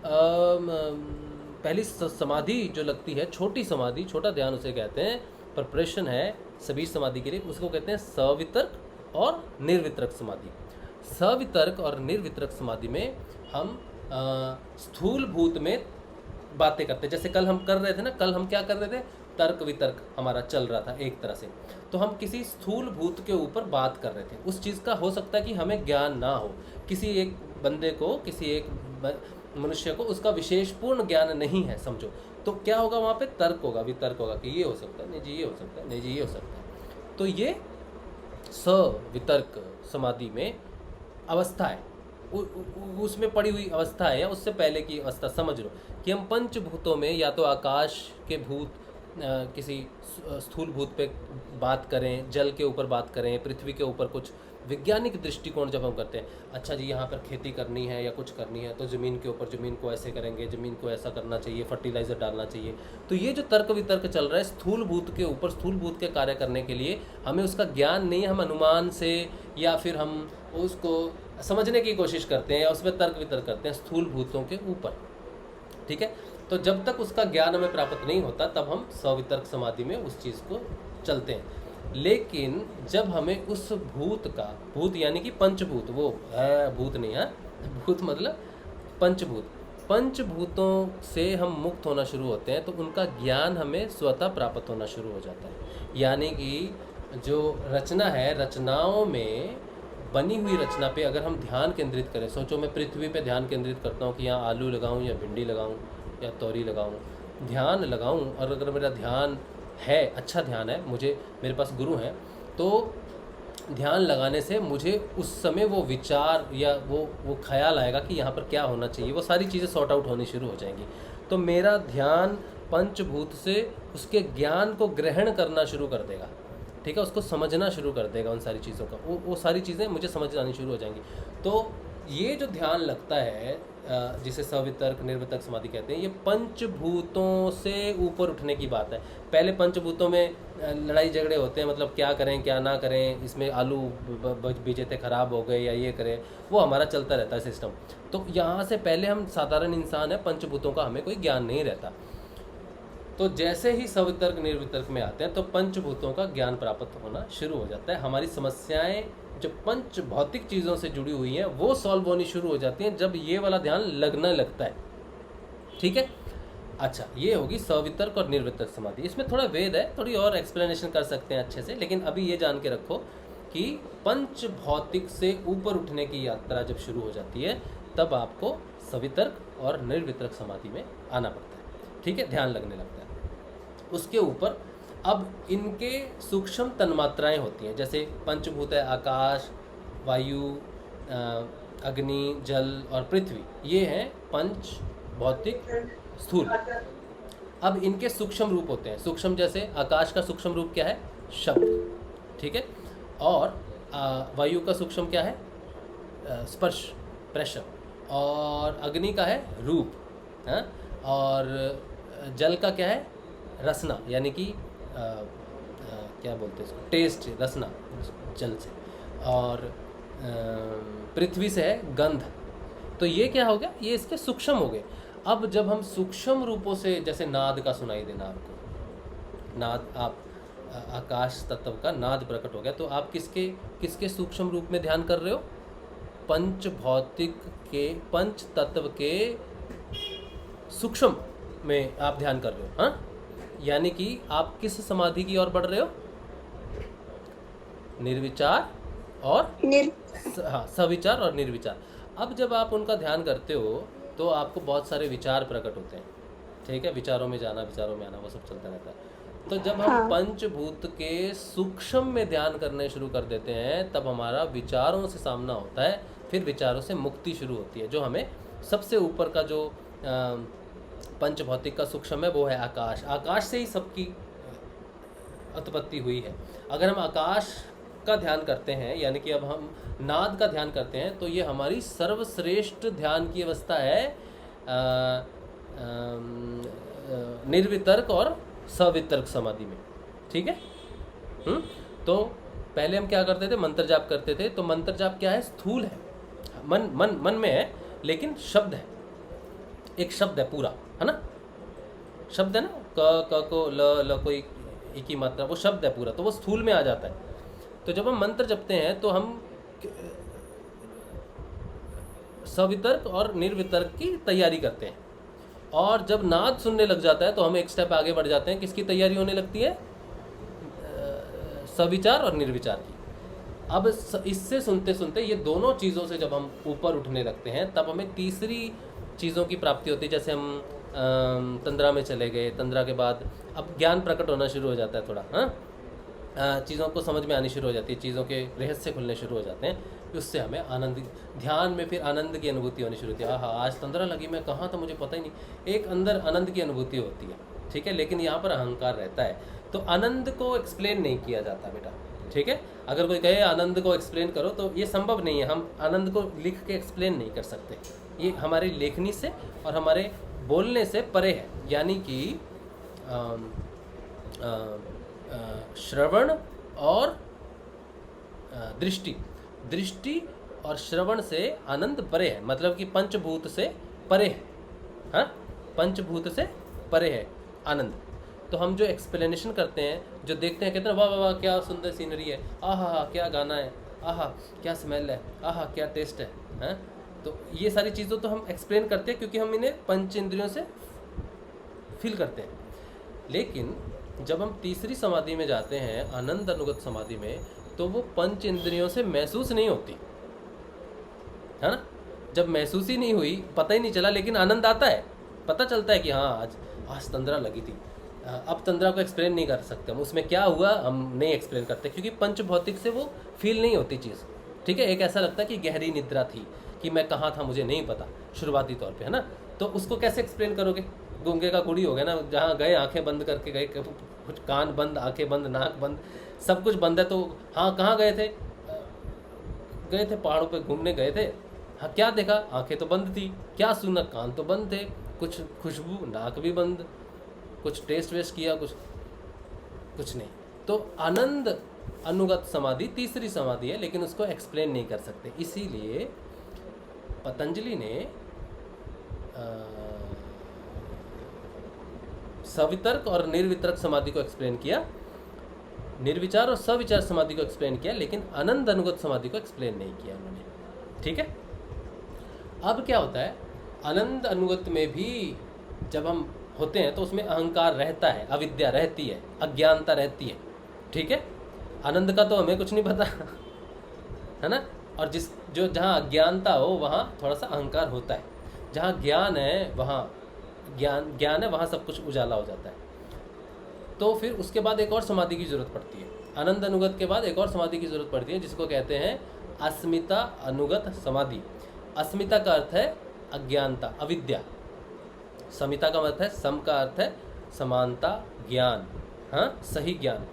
पहली समाधि जो लगती है, छोटी समाधि, छोटा ध्यान उसे कहते हैं, प्रिपरेशन है सभी समाधि के लिए, उसको कहते हैं सवितर्क और निर्वितरक समाधि। सवितर्क और निर्वितरक समाधि में हम स्थूल भूत में बातें करते हैं। जैसे कल हम कर रहे थे ना, कल हम क्या कर रहे थे? तर्क वितर्क हमारा चल रहा था एक तरह से, तो हम किसी स्थूल भूत के ऊपर बात कर रहे थे। उस चीज़ का हो सकता है कि हमें ज्ञान ना हो, किसी एक बंदे को, किसी एक मनुष्य को उसका विशेष पूर्ण ज्ञान नहीं है, समझो, तो क्या होगा वहाँ पे? तर्क होगा, वितर्क होगा कि ये हो सकता है, नहीं जी ये हो सकता है, नहीं जी ये हो सकता है। तो ये सवितर्क समाधि में अवस्था है, उसमें पड़ी हुई अवस्था है या उससे पहले की अवस्था समझ लो कि हम पंचभूतों में या तो आकाश के भूत किसी स्थूल भूत पे बात करें, जल के ऊपर बात करें, पृथ्वी के ऊपर कुछ वैज्ञानिक दृष्टिकोण जब हम करते हैं, अच्छा जी यहाँ पर खेती करनी है या कुछ करनी है तो ज़मीन के ऊपर ज़मीन को ऐसे करेंगे, ज़मीन को ऐसा करना चाहिए, फर्टिलाइज़र डालना चाहिए। तो ये जो तर्क वितर्क चल रहा है स्थूल भूत के ऊपर, स्थूल भूत के कार्य करने के लिए हमें उसका ज्ञान नहीं है, हम अनुमान से या फिर हम उसको समझने की कोशिश करते हैं या उसमें तर्क वितर्क करते हैं स्थूल भूतों के ऊपर, ठीक है। तो जब तक उसका ज्ञान हमें प्राप्त नहीं होता तब हम सवितर्क समाधि में उस चीज़ को चलते हैं। लेकिन जब हमें उस भूत का, भूत यानी कि पंचभूत, वो है भूत नहीं है, भूत मतलब पंचभूत, पंचभूतों से हम मुक्त होना शुरू होते हैं तो उनका ज्ञान हमें स्वतः प्राप्त होना शुरू हो जाता है। यानी कि जो रचना है, रचनाओं में बनी हुई रचना पे अगर हम ध्यान केंद्रित करें, सोचो मैं पृथ्वी पे ध्यान केंद्रित करता हूँ कि यहाँ आलू लगाऊँ या भिंडी लगाऊँ या तोरी लगाऊँ, ध्यान लगाऊँ, और अगर मेरा ध्यान है, अच्छा ध्यान है, मुझे मेरे पास गुरु हैं, तो ध्यान लगाने से मुझे उस समय वो विचार या वो ख्याल आएगा कि यहाँ पर क्या होना चाहिए, वो सारी चीज़ें सॉर्ट आउट होनी शुरू हो जाएंगी। तो मेरा ध्यान पंचभूत से उसके ज्ञान को ग्रहण करना शुरू कर देगा, ठीक है, उसको समझना शुरू कर देगा, उन सारी चीज़ों का, वो सारी चीज़ें मुझे समझ आनी शुरू हो जाएंगी। तो ये जो ध्यान लगता है जिसे सवितर्क निर्वितर्क समाधि कहते हैं, ये पंचभूतों से ऊपर उठने की बात है। पहले पंचभूतों में लड़ाई झगड़े होते हैं, मतलब क्या करें क्या ना करें, इसमें आलू बीजे थे ख़राब हो गए या ये करें, वो हमारा चलता रहता है सिस्टम। तो यहाँ से पहले हम साधारण इंसान है, पंचभूतों का हमें कोई ज्ञान नहीं रहता। तो जैसे ही सवितर्क निर्वितर्क में आते हैं तो पंचभूतों का ज्ञान प्राप्त होना शुरू हो जाता है। हमारी समस्याएं जो पंच भौतिक चीज़ों से जुड़ी हुई हैं वो सॉल्व होनी शुरू हो जाती हैं जब ये वाला ध्यान लगने लगता है, ठीक है। अच्छा, ये होगी सवितर्क और निर्वितर्क समाधि। इसमें थोड़ा वेद है, थोड़ी और एक्सप्लेनेशन कर सकते हैं अच्छे से, लेकिन अभी ये जान के रखो कि पंच भौतिक से ऊपर उठने की यात्रा जब शुरू हो जाती है तब आपको सवितर्क और निर्वितर्क समाधि में आना पड़ता है, ठीक है, ध्यान लगने लगता है। उसके ऊपर अब इनके सूक्ष्म तन्मात्राएं होती हैं, जैसे पंचभूत है आकाश, वायु, अग्नि, जल और पृथ्वी, ये हैं पंच भौतिक स्थूल। अब इनके सूक्ष्म रूप होते हैं, सूक्ष्म जैसे आकाश का सूक्ष्म रूप क्या है, शब्द, ठीक है, और वायु का सूक्ष्म क्या है, स्पर्श, प्रेशर, और अग्नि का है रूप, हाँ, और जल का क्या है, रसना, यानी कि क्या बोलते हैं इसको, टेस्ट, रसना जल से, और पृथ्वी से है गंध। तो ये क्या हो गया, ये इसके सूक्ष्म हो गए। अब जब हम सूक्ष्म रूपों से, जैसे नाद का सुनाई देना आपको, नाद, आप आकाश तत्व का नाद प्रकट हो गया, तो आप किसके सूक्ष्म रूप में ध्यान कर रहे हो, पंच भौतिक के, पंच तत्व के सूक्ष्म में आप ध्यान कर रहे हो, हाँ। यानी कि आप किस समाधि की ओर बढ़ रहे हो, निर्विचार और हाँ, सविचार और निर्विचार। अब जब आप उनका ध्यान करते हो तो आपको बहुत सारे विचार प्रकट होते हैं, ठीक है, विचारों में जाना, विचारों में आना, वो सब चलता रहता है। तो जब हम पंचभूत के सूक्ष्म में ध्यान करने शुरू कर देते हैं तब हमारा विचारों से सामना होता है, फिर विचारों से मुक्ति शुरू होती है। जो हमें सबसे ऊपर का जो पंच भौतिक का सूक्ष्म है वो है आकाश। आकाश से ही सबकी उत्पत्ति हुई है। अगर हम आकाश का ध्यान करते हैं, यानी कि अब हम नाद का ध्यान करते हैं, तो ये हमारी सर्वश्रेष्ठ ध्यान की अवस्था है निर्वितर्क और सवितर्क समाधि में, ठीक है। तो पहले हम क्या करते थे, मंत्र जाप करते थे। तो मंत्र जाप क्या है, स्थूल है, मन में है, लेकिन शब्द है, एक शब्द है पूरा, है ना, शब्द है ना, क को ल को एक ही मात्रा, वो शब्द है पूरा, तो वो स्थूल में आ जाता है। तो जब हम मंत्र जपते हैं तो हम सवितर्क और निर्वितर्क की तैयारी करते हैं, और जब नाद सुनने लग जाता है तो हम एक स्टेप आगे बढ़ जाते हैं। किसकी तैयारी होने लगती है, सविचार और निर्विचार की। अब इससे सुनते सुनते ये दोनों चीज़ों से जब हम ऊपर उठने लगते हैं तब हमें तीसरी चीज़ों की प्राप्ति होती है। जैसे हम तंद्रा में चले गए, तंद्रा के बाद अब ज्ञान प्रकट होना शुरू हो जाता है थोड़ा, हाँ, चीज़ों को समझ में आनी शुरू हो जाती है, चीज़ों के रहस्य खुलने शुरू हो जाते हैं, उससे हमें आनंद, ध्यान में फिर आनंद की अनुभूति होनी शुरू होती है। हाँ, आज तंद्रा लगी, मैं कहाँ था मुझे पता ही नहीं, एक अंदर आनंद की अनुभूति होती है, ठीक है। लेकिन यहाँ पर अहंकार रहता है, तो आनंद को एक्सप्लेन नहीं किया जाता बेटा, ठीक है। अगर कोई कहे आनंद को एक्सप्लेन करो तो ये संभव नहीं है, हम आनंद को लिख के एक्सप्लेन नहीं कर सकते, ये हमारी लेखनी से और हमारे बोलने से परे है। यानी कि श्रवण और दृष्टि और श्रवण से आनंद परे है, मतलब कि पंचभूत से परे है, हाँ, पंचभूत से परे है आनंद। तो हम जो एक्सप्लेनेशन करते हैं, जो देखते हैं, कहते हैं वाह वाह वाह क्या सुंदर सीनरी है, आहा क्या गाना है, आहा क्या स्मेल है, आहा क्या टेस्ट है, हाँ? तो ये सारी चीज़ों तो हम एक्सप्लेन करते हैं क्योंकि हम इन्हें पंच इंद्रियों से फील करते हैं। लेकिन जब हम तीसरी समाधि में जाते हैं, आनंद अनुगत समाधि में, तो वो पंच इंद्रियों से महसूस नहीं होती, है ना। जब महसूस ही नहीं हुई, पता ही नहीं चला, लेकिन आनंद आता है, पता चलता है कि हाँ आज तंद्रा लगी थी। अब तंद्रा को एक्सप्लेन नहीं कर सकते हम, उसमें क्या हुआ हम नहीं एक्सप्लेन करते, क्योंकि पंच भौतिक से वो फील नहीं होती चीज़, ठीक है। एक ऐसा लगता है कि गहरी निद्रा थी, कि मैं कहाँ था मुझे नहीं पता शुरुआती तौर पे, है ना। तो उसको कैसे एक्सप्लेन करोगे, गूंगे का गुड़ी हो गया ना, जहाँ गए आंखें बंद करके गए, कुछ कान बंद, आंखें बंद, नाक बंद, सब कुछ बंद है, तो हाँ कहाँ गए थे पहाड़ों पे घूमने गए थे, हाँ क्या देखा, आंखें तो बंद थी, क्या सुना, कान तो बंद थे, कुछ खुशबू, नाक भी बंद, कुछ टेस्ट वेस्ट किया, कुछ नहीं। तो आनंद अनुगत समाधि तीसरी समाधि है, लेकिन उसको एक्सप्लेन नहीं कर सकते। इसीलिए पतंजलि ने सवितर्क और निर्वितर्क समाधि को एक्सप्लेन किया, निर्विचार और सविचार समाधि को एक्सप्लेन किया, लेकिन आनंद अनुगत समाधि को एक्सप्लेन नहीं किया उन्होंने, ठीक है। अब क्या होता है, आनंद अनुगत में भी जब हम होते हैं तो उसमें अहंकार रहता है, अविद्या रहती है, अज्ञानता रहती है, ठीक है। आनंद का तो हमें कुछ नहीं पता, है ना। और जहाँ अज्ञानता हो वहाँ थोड़ा सा अहंकार होता है, जहाँ ज्ञान है वहाँ ज्ञान है, वहाँ सब कुछ उजाला हो जाता है। तो फिर उसके बाद एक और समाधि की जरूरत पड़ती है, आनंद अनुगत के बाद एक और समाधि की जरूरत पड़ती है, जिसको कहते हैं अस्मिता अनुगत समाधि। अस्मिता का अर्थ है अज्ञानता, अविद्या। समिता का अर्थ है, सम का अर्थ है समानता, ज्ञान, हाँ सही ज्ञान।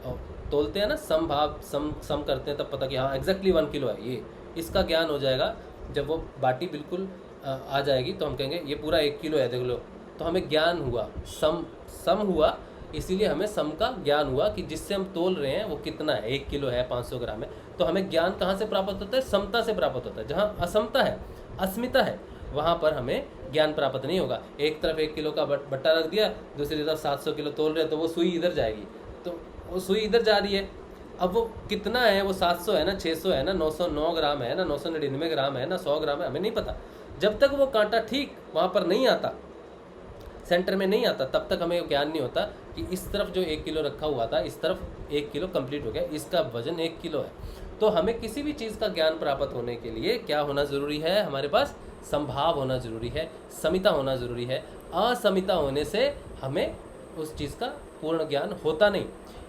और तोलते हैं ना, समभाव, सम करते हैं तब पता कि हाँ एग्जैक्टली 1 किलो है, ये इसका ज्ञान हो जाएगा। जब वो बाटी बिल्कुल आ जाएगी तो हम कहेंगे ये पूरा 1 किलो है, देख लो। तो हमें ज्ञान हुआ, सम हुआ, इसीलिए हमें सम का ज्ञान हुआ कि जिससे हम तोल रहे हैं वो कितना है, 1 किलो है, 500 ग्राम है। तो हमें ज्ञान कहाँ से प्राप्त होता है, समता से प्राप्त होता है। जहाँ असमता है, अस्मिता है, वहाँ पर हमें ज्ञान प्राप्त नहीं होगा। एक तरफ 1 किलो का बट्टा रख दिया, दूसरी तरफ 700 किलो तोल रहे हैं, तो वो सुई इधर जाएगी, तो वो सुई इधर जा रही है। अब वो कितना है, वो 700 है ना, 600 है ना, 909 ग्राम है ना, 999 ग्राम है ना, 100 ग्राम है, हमें नहीं पता। जब तक वो कांटा ठीक वहाँ पर नहीं आता, सेंटर में नहीं आता, तब तक हमें ज्ञान नहीं होता कि इस तरफ जो 1 किलो रखा हुआ था, इस तरफ 1 किलो कंप्लीट हो गया, इसका वजन 1 किलो है। तो हमें किसी भी चीज़ का ज्ञान प्राप्त होने के लिए क्या होना ज़रूरी है, हमारे पास संभाव होना ज़रूरी है, समिता होना ज़रूरी है। असमिता होने से हमें उस चीज़ का पूर्ण ज्ञान होता नहीं।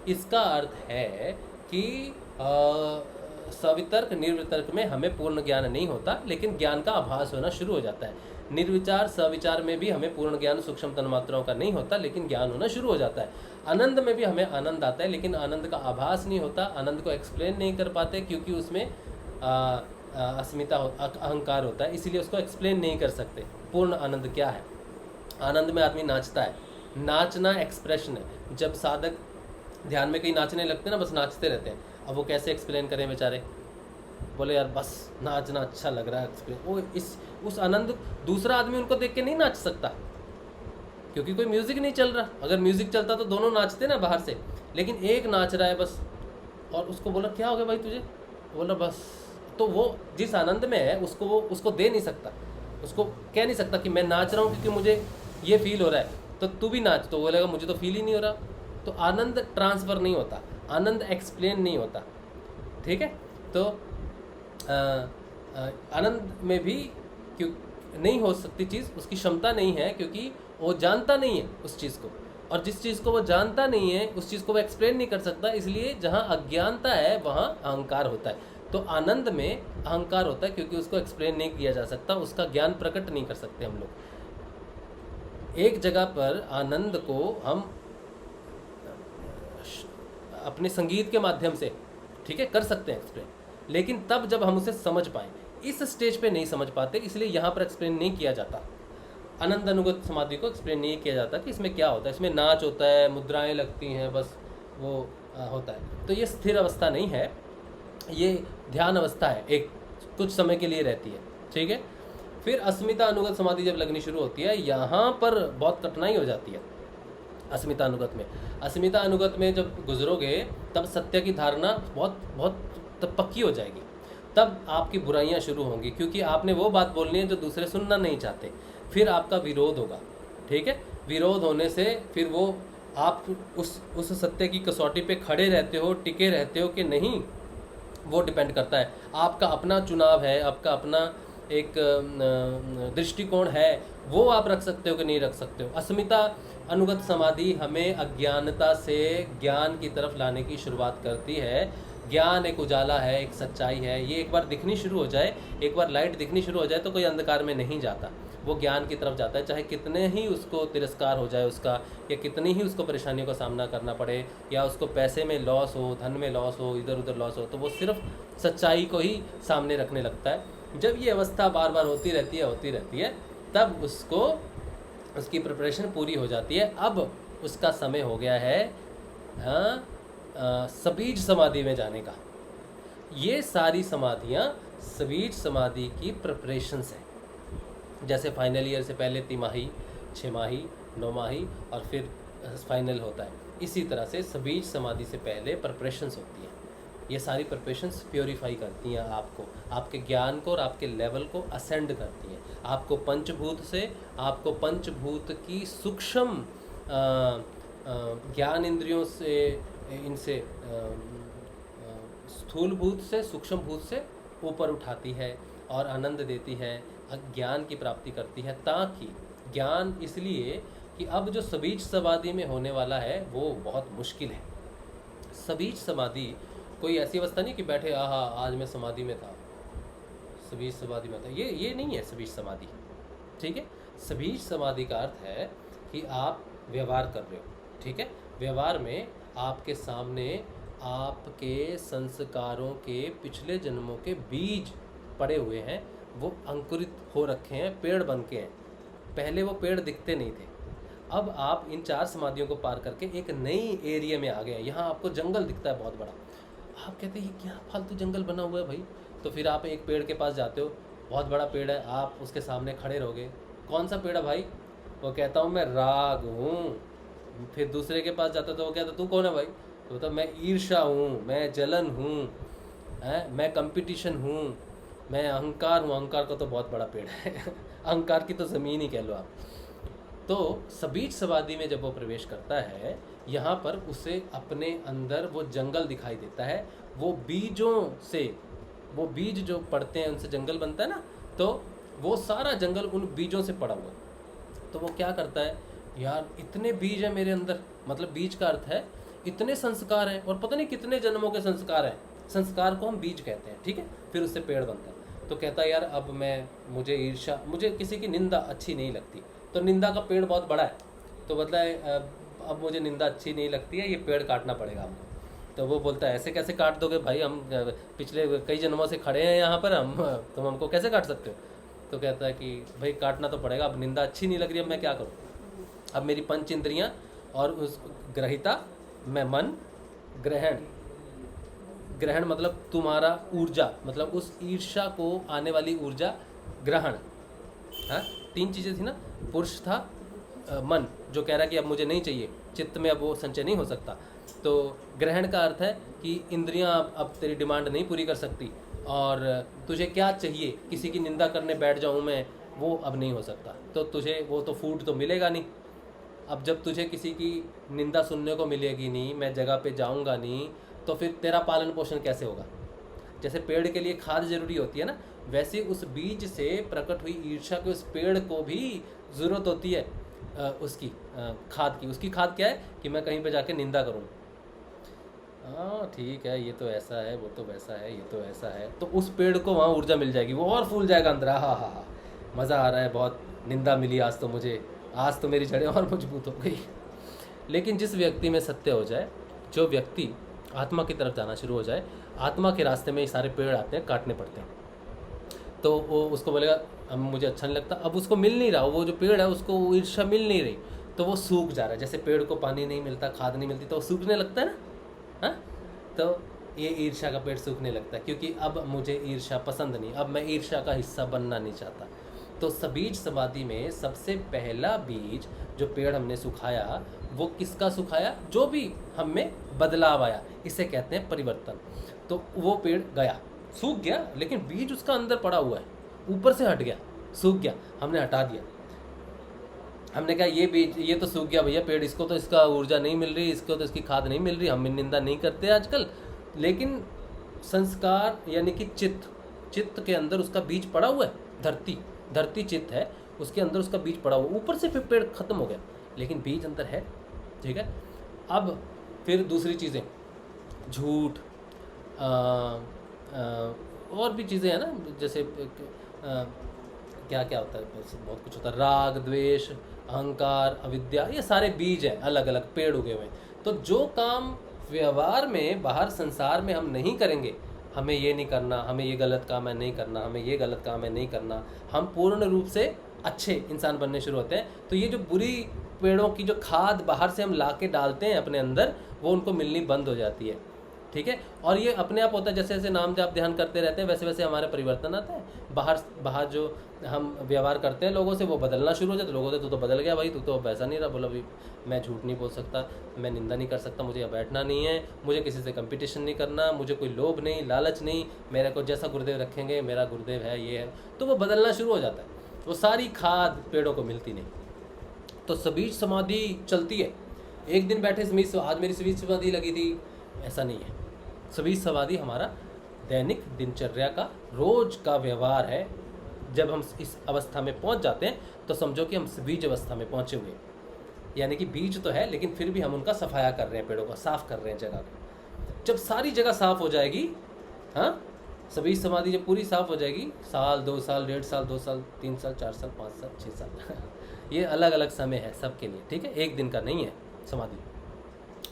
इसका अर्थ है कि सवितर्क निर्वितर्क में हमें पूर्ण ज्ञान नहीं होता, लेकिन ज्ञान का आभास होना शुरू हो जाता है। निर्विचार सविचार में भी हमें पूर्ण ज्ञान सूक्ष्म तन्मात्राओं का नहीं होता, लेकिन ज्ञान होना शुरू हो जाता है। आनंद में भी हमें आनंद आता है, लेकिन आनंद का आभास नहीं होता, आनंद को एक्सप्लेन नहीं कर पाते, क्योंकि उसमें अस्मिता अहंकार होता है, इसीलिए उसको एक्सप्लेन नहीं कर सकते। पूर्ण आनंद क्या है? आनंद में आदमी नाचता है, नाचना एक्सप्रेशन है। जब साधक ध्यान में कहीं नाचने लगते हैं ना, बस नाचते रहते हैं। अब वो कैसे एक्सप्लेन करें बेचारे, बोले यार बस नाचना अच्छा लग रहा है, एक्सप्लेन। वो उस आनंद, दूसरा आदमी उनको देख के नहीं नाच सकता, क्योंकि कोई म्यूज़िक नहीं चल रहा। अगर म्यूज़िक चलता तो दोनों नाचते ना बाहर से, लेकिन एक नाच रहा है बस। और उसको बोला क्या हो गया भाई तुझे, बोला बस। तो वो जिस आनंद में है उसको वो उसको दे नहीं सकता, उसको कह नहीं सकता कि मैं नाच रहा हूँ क्योंकि मुझे ये फील हो रहा है, तो तू भी नाच। तो बोलेगा मुझे तो फील ही नहीं हो रहा। तो आनंद ट्रांसफ़र नहीं होता, आनंद एक्सप्लेन नहीं होता, ठीक है। तो आनंद में भी क्यों नहीं हो सकती चीज़, उसकी क्षमता नहीं है, क्योंकि वो जानता नहीं है उस चीज़ को। और जिस चीज़ को वो जानता नहीं है उस चीज़ को वो एक्सप्लेन नहीं कर सकता, इसलिए जहाँ अज्ञानता है वहाँ अहंकार होता है। तो आनंद में अहंकार होता है क्योंकि उसको एक्सप्लेन नहीं किया जा सकता, उसका ज्ञान प्रकट नहीं कर सकते हम लोग। एक जगह पर आनंद को हम अपने संगीत के माध्यम से, ठीक है, कर सकते हैं एक्सप्लेन, लेकिन तब जब हम उसे समझ पाएं। इस स्टेज पे नहीं समझ पाते, इसलिए यहाँ पर एक्सप्लेन नहीं किया जाता। आनंद अनुगत समाधि को एक्सप्लेन नहीं किया जाता कि इसमें क्या होता है। इसमें नाच होता है, मुद्राएं लगती हैं, बस वो होता है। तो ये स्थिर अवस्था नहीं है, ये ध्यान अवस्था है, एक कुछ समय के लिए रहती है, ठीक है। फिर अस्मिता अनुगत समाधि जब लगनी शुरू होती है, यहाँ पर बहुत कठिनाई हो जाती है। अस्मिता अनुगत में, अस्मिता अनुगत में जब गुजरोगे तब सत्य की धारणा बहुत बहुत तब पक्की हो जाएगी। तब आपकी बुराइयां शुरू होंगी, क्योंकि आपने वो बात बोलनी है जो दूसरे सुनना नहीं चाहते। फिर आपका विरोध होगा, ठीक है। विरोध होने से फिर वो आप उस सत्य की कसौटी पे खड़े रहते हो, टिके रहते हो कि नहीं, वो डिपेंड करता है। आपका अपना चुनाव है, आपका अपना एक दृष्टिकोण है, वो आप रख सकते हो कि नहीं रख सकते हो। अस्मिता अनुगत समाधि हमें अज्ञानता से ज्ञान की तरफ लाने की शुरुआत करती है। ज्ञान एक उजाला है, एक सच्चाई है। ये एक बार दिखनी शुरू हो जाए, एक बार लाइट दिखनी शुरू हो जाए तो कोई अंधकार में नहीं जाता, वो ज्ञान की तरफ जाता है। चाहे कितने ही उसको तिरस्कार हो जाए उसका, या कितनी ही उसको परेशानियों का सामना करना पड़े, या उसको पैसे में लॉस हो, धन में लॉस हो, इधर उधर लॉस हो, तो वो सिर्फ सच्चाई को ही सामने रखने लगता है। जब ये अवस्था बार बार होती रहती है तब उसकी प्रिपरेशन पूरी हो जाती है। अब उसका समय हो गया है सबीज समाधि में जाने का। ये सारी समाधियाँ सबीज समाधि की प्रिपरेशंस हैं। जैसे फाइनल ईयर से पहले तिमाही, 6 माही, 9 माही और फिर फाइनल होता है, इसी तरह से सबीज समाधि से पहले प्रिपरेशंस होती हैं। ये सारी प्रिपरेशंस प्योरीफाई करती हैं आपको, आपके ज्ञान को और आपके लेवल को असेंड करती हैं। आपको पंचभूत से, आपको पंचभूत की सूक्ष्म ज्ञान इंद्रियों से, इनसे स्थूल भूत से, सूक्ष्म भूत से ऊपर उठाती है और आनंद देती है, ज्ञान की प्राप्ति करती है। ताकि ज्ञान, इसलिए कि अब जो सबीज समाधि में होने वाला है वो बहुत मुश्किल है। सबीज समाधि कोई ऐसी अवस्था नहीं कि बैठे आहा आज मैं समाधि में था, सबीज समाधि में था, ये नहीं है सबीज समाधि, ठीक है। सबीज समाधि का अर्थ है कि आप व्यवहार कर रहे हो, ठीक है। व्यवहार में आपके सामने आपके संस्कारों के पिछले जन्मों के बीज पड़े हुए हैं, वो अंकुरित हो रखे हैं, पेड़ बन के हैं। पहले वो पेड़ दिखते नहीं थे, अब आप इन 4 समाधियों को पार करके एक नई एरिया में आ गए हैं। यहाँ आपको जंगल दिखता है बहुत बड़ा, आप कहते हैं ये क्या फालतू जंगल बना हुआ है भाई। तो फिर आप एक पेड़ के पास जाते हो, बहुत बड़ा पेड़ है, आप उसके सामने खड़े रहोगे, कौन सा पेड़ है भाई? वो कहता हूँ मैं राग हूँ। फिर दूसरे के पास जाता तो वो कहता तू कौन है भाई? तो मतलब मैं ईर्ष्या हूँ, मैं जलन हूँ, मैं कंपटीशन हूँ, मैं अहंकार हूँ। अहंकार का तो बहुत बड़ा पेड़ है अहंकार की तो ज़मीन ही कह लो आप। तो सबीज समाधि में जब वो प्रवेश करता है, यहाँ पर उसे अपने अंदर वो जंगल दिखाई देता है। वो बीजों से, वो बीज जो पड़ते हैं उनसे जंगल बनता है ना, तो वो सारा जंगल उन बीजों से पड़ा हुआ है। तो वो क्या करता है, यार इतने बीज हैं मेरे अंदर, मतलब बीज का अर्थ है इतने संस्कार हैं और पता नहीं कितने जन्मों के संस्कार हैं। संस्कार को हम बीज कहते हैं, ठीक है। फिर उससे पेड़ बनता है। तो कहता है यार अब मुझे ईर्ष्या, मुझे किसी की निंदा अच्छी नहीं लगती। तो निंदा का पेड़ बहुत बड़ा है, तो मतलब अब मुझे निंदा अच्छी नहीं लगती है, ये पेड़ काटना पड़ेगा हमको। तो वो बोलता है ऐसे कैसे काट दोगे भाई, हम पिछले कई जन्मों से खड़े हैं यहाँ पर, तुम हमको कैसे काट सकते हो? तो कहता है कि भाई काटना तो पड़ेगा, अब निंदा अच्छी नहीं लग रही, अब मैं क्या करूँ? अब मेरी पंच इंद्रियाँ और उस ग्रहिता, मैं मन, ग्रहण मतलब तुम्हारा ऊर्जा, मतलब उस ईर्ष्या को आने वाली ऊर्जा, ग्रहण, हाँ 3 चीज़ें थी ना। पुरुष था मन, जो कह रहा है कि अब मुझे नहीं चाहिए, चित्त में अब वो संचय नहीं हो सकता। तो ग्रहण का अर्थ है कि इंद्रियां अब तेरी डिमांड नहीं पूरी कर सकती, और तुझे क्या चाहिए, किसी की निंदा करने बैठ जाऊं मैं, वो अब नहीं हो सकता। तो तुझे वो तो फूड तो मिलेगा नहीं। अब जब तुझे किसी की निंदा सुनने को मिलेगी नहीं, मैं जगह पे जाऊंगा नहीं, तो फिर तेरा पालन पोषण कैसे होगा? जैसे पेड़ के लिए खाद जरूरी होती है ना, वैसे उस बीज से प्रकट हुई ईर्ष्या के उस पेड़ को भी ज़रूरत होती है उसकी खाद की, उसकी खाद क्या है कि मैं कहीं पे जाके निंदा करूँ, हाँ ठीक है ये तो ऐसा है, वो तो वैसा है, ये तो ऐसा है, तो उस पेड़ को वहाँ ऊर्जा मिल जाएगी, वो और फूल जाएगा अंदर, हाँ हाँ हाँ मज़ा आ रहा है, बहुत निंदा मिली आज तो मुझे, आज तो मेरी जड़ें और मजबूत हो गई। लेकिन जिस व्यक्ति में सत्य हो जाए, जो व्यक्ति आत्मा की तरफ जाना शुरू हो जाए, आत्मा के रास्ते में ये सारे पेड़ आते हैं, काटने पड़ते हैं, तो वो उसको बोलेगा अब मुझे अच्छा नहीं लगता, अब उसको मिल नहीं रहा, वो जो पेड़ है उसको ईर्ष्या मिल नहीं रही, तो वो सूख जा रहा है। जैसे पेड़ को पानी नहीं मिलता, खाद नहीं मिलती, तो वो सूखने लगता है ना, हाँ, तो ये ईर्ष्या का पेड़ सूखने लगता है, क्योंकि अब मुझे ईर्ष्या पसंद नहीं, अब मैं ईर्ष्या का हिस्सा बनना नहीं चाहता। तो सबीज समाधि में सबसे पहला बीज जो पेड़ हमने सुखाया, वो किसका सुखाया, जो भी हम में बदलाव आया, इसे कहते हैं परिवर्तन। तो वो पेड़ गया, सूख गया, लेकिन बीज उसका अंदर पड़ा हुआ है, ऊपर से हट गया, सूख गया, हमने हटा दिया, हमने कहा ये बीज, ये तो सूख गया भैया पेड़, इसको तो इसका ऊर्जा नहीं मिल रही, इसको तो इसकी खाद नहीं मिल रही, हम निंदा नहीं करते आजकल, लेकिन संस्कार यानी कि चित्त के अंदर उसका बीज पड़ा हुआ है, धरती चित्त है, उसके अंदर उसका बीज पड़ा हुआ, ऊपर से फिर पेड़ खत्म हो गया, लेकिन बीज अंदर है, ठीक है। अब फिर दूसरी चीज़ें, झूठ और भी चीज़ें हैं ना, जैसे क्या क्या होता है, बहुत कुछ होता है, राग द्वेष अहंकार अविद्या, ये सारे बीज हैं, अलग अलग पेड़ उगे हुए। तो जो काम व्यवहार में बाहर संसार में हम नहीं करेंगे, हमें ये नहीं करना, हमें ये गलत काम है नहीं करना, हमें ये गलत काम है नहीं करना, हम पूर्ण रूप से अच्छे इंसान बनने शुरू होते हैं। तो ये जो बुरी पेड़ों की जो खाद बाहर से हम ला के डालते हैं अपने अंदर, वो उनको मिलनी बंद हो जाती है, ठीक है। और ये अपने आप होता है, जैसे जैसे नाम जाप ध्यान करते रहते हैं, वैसे वैसे हमारा परिवर्तन आता है। बाहर जो हम व्यवहार करते हैं लोगों से, वो बदलना शुरू हो जाता है। लोगों से तू तो बदल गया भाई, तू तो वैसा नहीं रहा, बोला भाई मैं झूठ नहीं बोल सकता, मैं निंदा नहीं कर सकता, मुझे यहाँ बैठना नहीं है, मुझे किसी से कंपटीशन नहीं करना, मुझे कोई लोभ नहीं, लालच नहीं, मेरे को जैसा गुरुदेव रखेंगे, मेरा गुरुदेव है, ये है, तो वो बदलना शुरू हो जाता है। वो सारी खाद पेड़ों को मिलती नहीं। तो सबीज समाधि चलती है, एक दिन बैठे आज मेरी सबीज समाधि लगी थी, ऐसा नहीं है। सबीज समाधि हमारा दैनिक दिनचर्या का रोज का व्यवहार है। जब हम इस अवस्था में पहुंच जाते हैं तो समझो कि हम बीज अवस्था में पहुंचे हुए, यानी कि बीज तो है लेकिन फिर भी हम उनका सफाया कर रहे हैं, पेड़ों का साफ कर रहे हैं जगह को। जब सारी जगह साफ हो जाएगी, हाँ, सबीज समाधि जब पूरी साफ हो जाएगी, साल 2 साल 1.5 साल 2 साल 3 साल 4 साल 5 साल 6 साल ये अलग अलग समय है सबके लिए, ठीक है, एक दिन का नहीं है समाधि।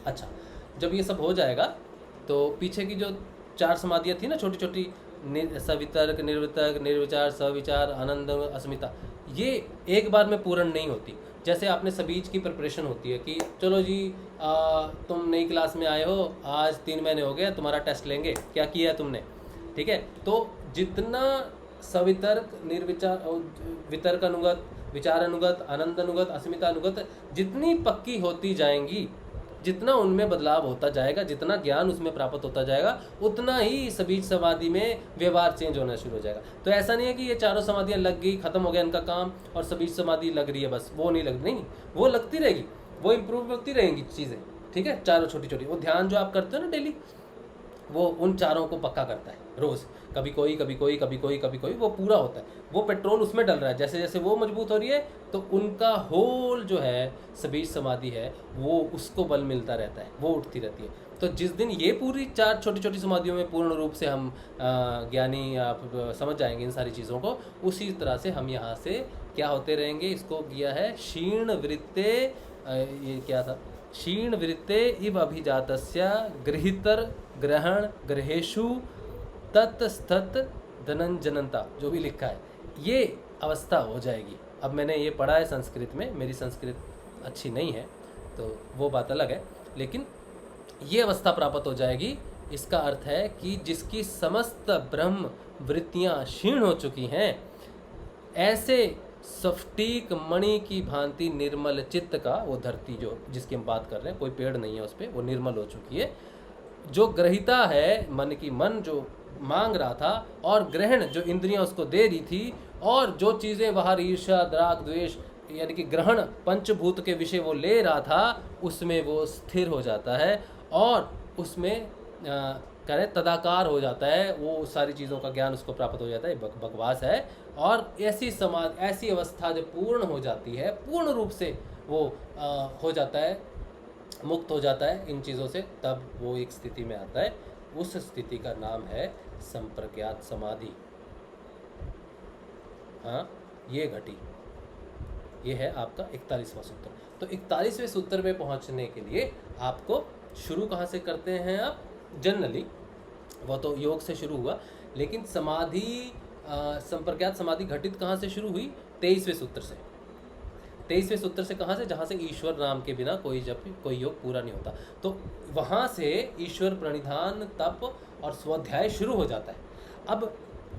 अच्छा, जब ये सब हो जाएगा तो पीछे की जो 4 समाधियाँ थी ना, छोटी छोटी, सवितर्क, निर्वितर्क, निर्विचार, सविचार, आनंद, अस्मिता, ये एक बार में पूर्ण नहीं होती। जैसे आपने सबीज की प्रिपरेशन होती है कि चलो जी तुम नई क्लास में आए हो, आज 3 महीने हो गए, तुम्हारा टेस्ट लेंगे, क्या किया है तुमने, ठीक है। तो जितना सवितर्क, निर्विचार, वितर्क अनुगत, विचार अनुगत, आनंद अनुगत, अस्मिता अनुगत जितनी पक्की होती जाएंगी, जितना उनमें बदलाव होता जाएगा, जितना ज्ञान उसमें प्राप्त होता जाएगा, उतना ही सबीज समाधि में व्यवहार चेंज होना शुरू हो जाएगा। तो ऐसा नहीं है कि ये 4 समाधियाँ लग गई, खत्म हो गया इनका काम, और सबीज समाधि लग रही है बस, वो नहीं लग, नहीं, वो लगती रहेगी, वो इम्प्रूव होती रहेंगी चीज़ें, ठीक है, 4 छोटी छोटी। वो ध्यान जो आप करते हो ना डेली, वो उन 4 को पक्का करता है रोज़, कभी कोई कभी कोई कभी कोई कभी कोई, वो पूरा होता है, वो पेट्रोल उसमें डल रहा है। जैसे जैसे वो मजबूत हो रही है तो उनका होल जो है सबीज समाधि है, वो उसको बल मिलता रहता है, वो उठती रहती है। तो जिस दिन ये पूरी 4 छोटी छोटी समाधियों में पूर्ण रूप से हम ज्ञानी आप समझ जाएंगे इन सारी चीज़ों को, उसी तरह से हम यहाँ से क्या होते रहेंगे। इसको किया है क्षीण वृत्ते, ये क्या था, क्षीण वृत्ते इव अभिजातस्य गृहितर ग्रहण ग्रहेशु तत्स्तत धनंजनता, जो भी लिखा है, ये अवस्था हो जाएगी। अब मैंने ये पढ़ा है संस्कृत में, मेरी संस्कृत अच्छी नहीं है तो वो बात अलग है, लेकिन ये अवस्था प्राप्त हो जाएगी। इसका अर्थ है कि जिसकी समस्त ब्रह्म वृत्तियाँ क्षीण हो चुकी हैं, ऐसे स्फटिक मणि की भांति निर्मल चित्त का, वो धरती जो जिसकी हम बात कर रहे हैं, कोई पेड़ नहीं है उस पर, वो निर्मल हो चुकी है। जो ग्रहिता है मन की, मन जो मांग रहा था, और ग्रहण जो इंद्रियां उसको दे रही थी, और जो चीज़ें बाहर ईर्ष्या राग द्वेष यानी कि ग्रहण पंचभूत के विषय वो ले रहा था, उसमें वो स्थिर हो जाता है और उसमें करें तदाकार हो जाता है, वो सारी चीज़ों का ज्ञान उसको प्राप्त हो जाता है। बकवास है। और ऐसी समाज, ऐसी अवस्था जब पूर्ण हो जाती है, पूर्ण रूप से वो हो जाता है, मुक्त हो जाता है इन चीज़ों से, तब वो एक स्थिति में आता है। उस स्थिति का नाम है संप्रज्ञात समाधि। हाँ, ये घटी, ये है आपका 41वां सूत्र। तो 41वें सूत्र में पहुंचने के लिए आपको शुरू कहाँ से करते हैं आप? जनरली वो तो योग से शुरू हुआ, लेकिन समाधि संप्रज्ञात समाधि घटित कहाँ से शुरू हुई? 23वें सूत्र से। 23वें सूत्र से कहाँ से? जहाँ से ईश्वर नाम के बिना कोई जप कोई योग पूरा नहीं होता। तो वहाँ से ईश्वर प्रणिधान, तप और स्वाध्याय शुरू हो जाता है। अब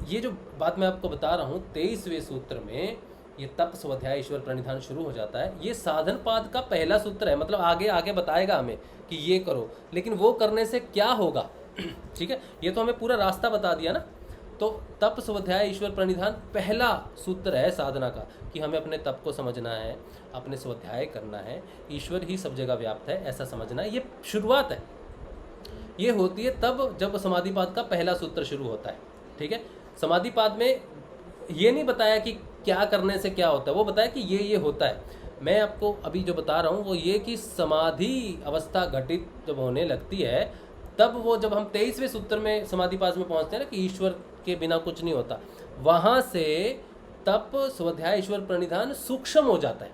ये जो बात मैं आपको बता रहा हूँ, 23वें सूत्र में ये तप स्वाध्याय ईश्वर प्रणिधान शुरू हो जाता है। ये साधन पाद का पहला सूत्र है, मतलब आगे आगे बताएगा हमें कि ये करो, लेकिन वो करने से क्या होगा? ठीक है, ये तो हमें पूरा रास्ता बता दिया ना। तो तप स्वाध्याय ईश्वर प्रणिधान पहला सूत्र है साधना का, कि हमें अपने तप को समझना है, अपने स्वाध्याय करना है, ईश्वर ही सब जगह व्याप्त है ऐसा समझना है। ये शुरुआत है, ये होती है तब जब समाधिपाद का पहला सूत्र शुरू होता है। ठीक है, समाधिपाद में ये नहीं बताया कि क्या करने से क्या होता है, वो बताया कि ये होता है। मैं आपको अभी जो बता रहा हूँ वो ये कि समाधि अवस्था घटित जब होने लगती है, तब वो जब हम 23वें सूत्र में समाधिपाद में पहुँचते हैं ना कि ईश्वर के बिना कुछ नहीं होता, वहाँ से तप स्वाध्याय ईश्वर प्रणिधान सूक्ष्म हो जाता है।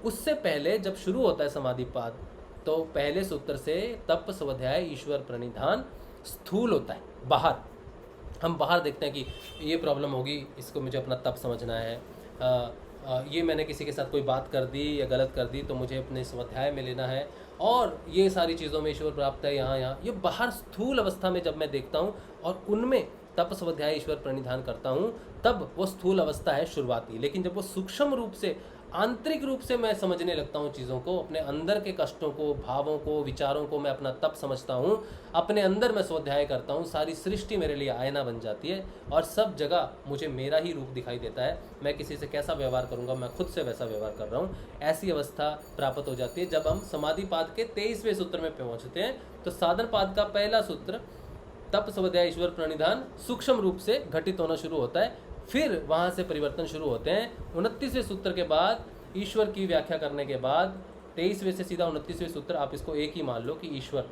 उससे पहले जब शुरू होता है समाधिपाद, तो पहले सूत्र से तप स्वाध्याय ईश्वर प्रणिधान स्थूल होता है, बाहर। हम बाहर देखते हैं कि ये प्रॉब्लम होगी, इसको मुझे अपना तप समझना है, ये मैंने किसी के साथ कोई बात कर दी या गलत कर दी तो मुझे अपने स्वाध्याय में लेना है, और ये सारी चीज़ों में ईश्वर प्राप्त है यहाँ। ये बाहर स्थूल अवस्था में जब मैं देखता हूँ और उनमें तप स्वाध्याय ईश्वर प्रणिधान करता हूँ, तब वो स्थूल अवस्था है शुरुआती। लेकिन जब वो सूक्ष्म रूप से, आंतरिक रूप से मैं समझने लगता हूँ चीज़ों को, अपने अंदर के कष्टों को, भावों को, विचारों को मैं अपना तप समझता हूँ, अपने अंदर मैं स्वाध्याय करता हूँ, सारी सृष्टि मेरे लिए आईना बन जाती है और सब जगह मुझे मेरा ही रूप दिखाई देता है। मैं किसी से कैसा व्यवहार करूँगा, मैं खुद से वैसा व्यवहार कर रहा हूँ। ऐसी अवस्था प्राप्त हो जाती है जब हम समाधिपाद के 23वें सूत्र में पहुँचते हैं। तो साधन पाद का पहला सूत्र तप स्वाध्याय ईश्वर प्रणिधान सूक्ष्म रूप से घटित होना शुरू होता है, फिर वहाँ से परिवर्तन शुरू होते हैं। 29वें सूत्र के बाद ईश्वर की व्याख्या करने के बाद 23वें से सीधा 29वें सूत्र, आप इसको एक ही मान लो कि ईश्वर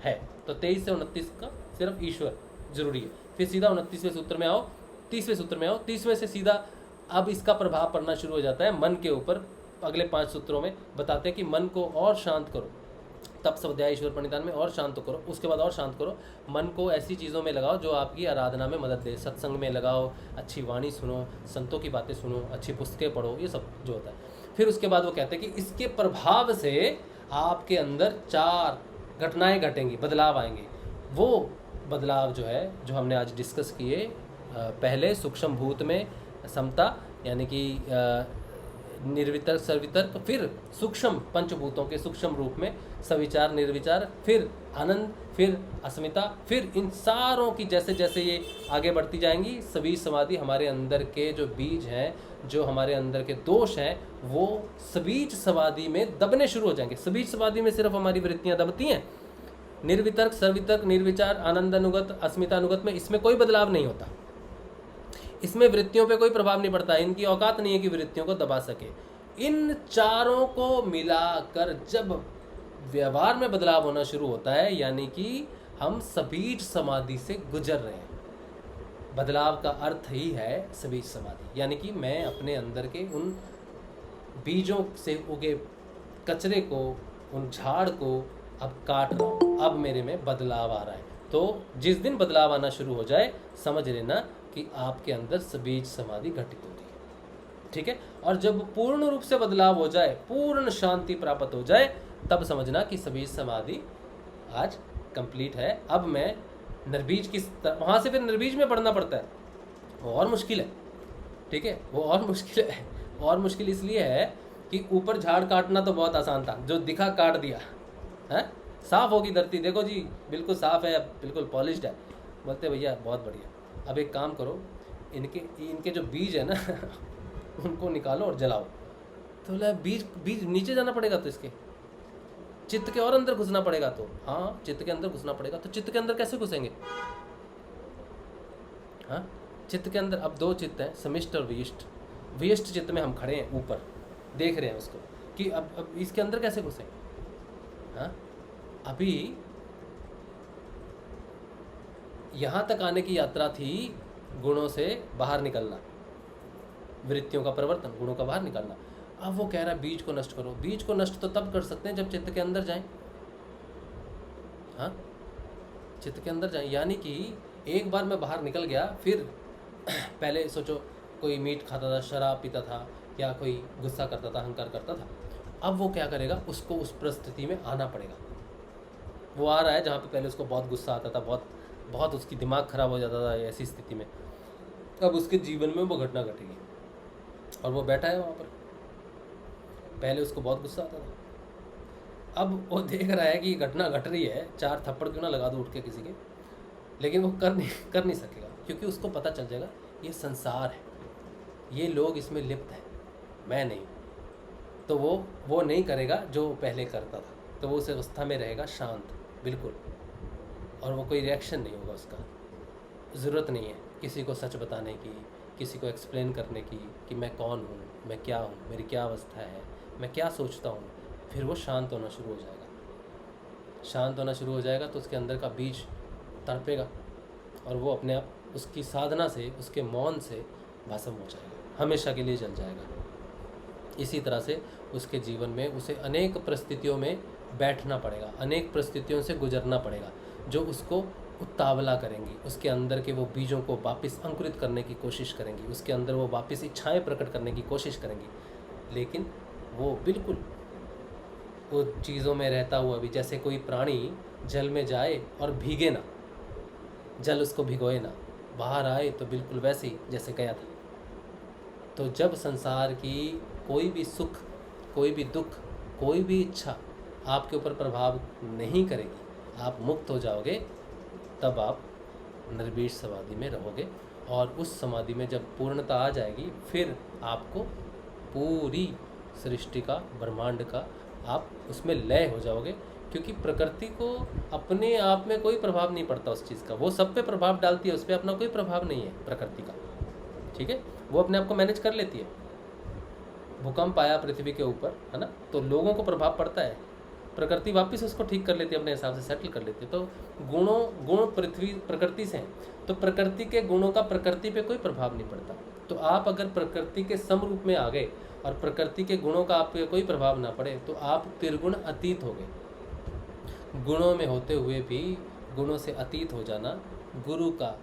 है, तो 23 से 29 का सिर्फ ईश्वर जरूरी है। फिर सीधा 29वें सूत्र में आओ, 30वें सूत्र में आओ, 30वें से सीधा अब इसका प्रभाव पड़ना शुरू हो जाता है मन के ऊपर। अगले 5 सूत्रों में बताते हैं कि मन को और शांत करो, तप स्वाध्याय ईश्वर प्रणिधान में और शांत करो, उसके बाद और शांत करो, मन को ऐसी चीज़ों में लगाओ जो आपकी आराधना में मदद दे। सत्संग में लगाओ, अच्छी वाणी सुनो, संतों की बातें सुनो, अच्छी पुस्तकें पढ़ो, ये सब जो होता है। फिर उसके बाद वो कहते हैं कि इसके प्रभाव से आपके अंदर 4 घटनाएं घटेंगी, बदलाव आएंगे। वो बदलाव जो है, जो हमने आज डिस्कस किए, पहले सूक्ष्म भूत में समता यानी कि निर्वितर्क सर्वितर्क, फिर सूक्ष्म पंचभूतों के सूक्ष्म रूप में सविचार निर्विचार, फिर आनंद, फिर अस्मिता, फिर इन सारों की जैसे जैसे ये आगे बढ़ती जाएंगी, सभी समाधि हमारे अंदर के जो बीज हैं, जो हमारे अंदर के दोष हैं, वो सबीज समाधि में दबने शुरू हो जाएंगे। सबीज समाधि में सिर्फ हमारी वृत्तियां दबती हैं। निर्वितर्क सर्वितर्क निर्विचार आनंदानुगत अस्मितानुगत में इसमें कोई बदलाव नहीं होता, इसमें वृत्तियों पे कोई प्रभाव नहीं पड़ता, इनकी औकात नहीं है कि वृत्तियों को दबा सके। इन चारों को मिलाकर जब व्यवहार में बदलाव होना शुरू होता है, यानी कि हम सबीज समाधि से गुजर रहे हैं। बदलाव का अर्थ ही है सबीज समाधि, यानी कि मैं अपने अंदर के उन बीजों से उगे कचरे को, उन झाड़ को अब काट रहा हूँ, अब मेरे में बदलाव आ रहा है। तो जिस दिन बदलाव आना शुरू हो जाए, समझ लेना कि आपके अंदर सबीज समाधि घटित हो रही है। ठीक है, और जब पूर्ण रूप से बदलाव हो जाए, पूर्ण शांति प्राप्त हो जाए, तब समझना कि सबीज समाधि आज कंप्लीट है। अब मैं निर्बीज की वहाँ से फिर निर्बीज में पढ़ना पड़ता है, वो और मुश्किल है। ठीक है, वो और मुश्किल है। और मुश्किल इसलिए है कि ऊपर झाड़ काटना तो बहुत आसान था, जो दिखा काट दिया है। साफ होगी धरती, देखो जी बिल्कुल साफ है, बिल्कुल पॉलिश्ड है, बोलते भैया बहुत बढ़िया। अब एक काम करो, इनके जो बीज है ना उनको निकालो और जलाओ। तो बोला बीज नीचे जाना पड़ेगा, तो इसके चित्त के और अंदर घुसना पड़ेगा। तो हाँ, चित्त के अंदर घुसना पड़ेगा। तो चित्त के अंदर कैसे घुसेंगे? हाँ, चित्त के अंदर अब 2 चित्त हैं, समिष्ट और विशिष्ट। विशिष्ट चित्त में हम खड़े हैं, ऊपर देख रहे हैं उसको। कि अब इसके अंदर कैसे घुसे। हाँ, अभी यहाँ तक आने की यात्रा थी गुणों से बाहर निकलना, वृत्तियों का परिवर्तन, गुणों का बाहर निकालना। अब वो कह रहा है बीज को नष्ट करो। बीज को नष्ट तो तब कर सकते हैं जब चित्त के अंदर जाएं। हाँ, चित्त के अंदर जाएं, यानी कि एक बार मैं बाहर निकल गया, फिर पहले सोचो कोई मीट खाता था, शराब पीता था, या कोई गुस्सा करता था, अहंकार करता था, अब वो क्या करेगा, उसको उस परिस्थिति में आना पड़ेगा। वो आ रहा है जहाँ पे पहले उसको बहुत गुस्सा आता था, बहुत उसकी दिमाग खराब हो जाता था ऐसी स्थिति में, अब उसके जीवन में वो घटना घटेगी और वो बैठा है वहाँ पर। पहले उसको बहुत गुस्सा आता था, अब वो देख रहा है कि घटना घट रही है, 4 थप्पड़ क्यों ना लगा दो उठ के किसी के, लेकिन वो कर नहीं सकेगा, क्योंकि उसको पता चल जाएगा ये संसार है, ये लोग इसमें लिप्त हैं, मैं नहीं। तो वो नहीं करेगा जो पहले करता था, तो वो उस अवस्था में रहेगा शांत बिल्कुल, और वो कोई रिएक्शन नहीं होगा उसका। ज़रूरत नहीं है किसी को सच बताने की, किसी को एक्सप्लेन करने की कि मैं कौन हूँ, मैं क्या हूँ, मेरी क्या अवस्था है, मैं क्या सोचता हूँ। फिर वो शांत होना शुरू हो जाएगा। शांत होना शुरू हो जाएगा तो उसके अंदर का बीज तड़पेगा और वो अपने आप उसकी साधना से, उसके मौन से भस्म हो जाएगा, हमेशा के लिए जल जाएगा। इसी तरह से उसके जीवन में उसे अनेक परिस्थितियों में बैठना पड़ेगा, अनेक परिस्थितियों से गुजरना पड़ेगा जो उसको उतावला करेंगी, उसके अंदर के वो बीजों को वापस अंकुरित करने की कोशिश करेंगी, उसके अंदर वो वापस इच्छाएं प्रकट करने की कोशिश करेंगी। लेकिन वो बिल्कुल वो चीज़ों में रहता हुआ भी, जैसे कोई प्राणी जल में जाए और भीगे ना, जल उसको भिगोए ना, बाहर आए तो बिल्कुल वैसे ही जैसे गया था। तो जब संसार की कोई भी सुख, कोई भी दुख, कोई भी इच्छा आपके ऊपर प्रभाव नहीं करेगी, आप मुक्त हो जाओगे, तब आप निर्विष समाधि में रहोगे। और उस समाधि में जब पूर्णता आ जाएगी, फिर आपको पूरी सृष्टि का, ब्रह्मांड का आप उसमें लय हो जाओगे, क्योंकि प्रकृति को अपने आप में कोई प्रभाव नहीं पड़ता उस चीज़ का, वो सब पे प्रभाव डालती है, उस पर अपना कोई प्रभाव नहीं है प्रकृति का, ठीक है, वो अपने आप को मैनेज कर लेती है। भूकंप आया पृथ्वी के ऊपर, है ना, तो लोगों को प्रभाव पड़ता है, प्रकृति वापस उसको ठीक कर लेती है, अपने हिसाब से सेटल कर लेती है। तो गुण पृथ्वी प्रकृति से हैं, तो प्रकृति के गुणों का प्रकृति पे कोई प्रभाव नहीं पड़ता। तो आप अगर प्रकृति के समरूप में आ गए और प्रकृति के गुणों का आप पे कोई प्रभाव ना पड़े, तो आप त्रिगुण अतीत हो गए। गुणों में होते हुए भी गुणों से अतीत हो जाना गुरु का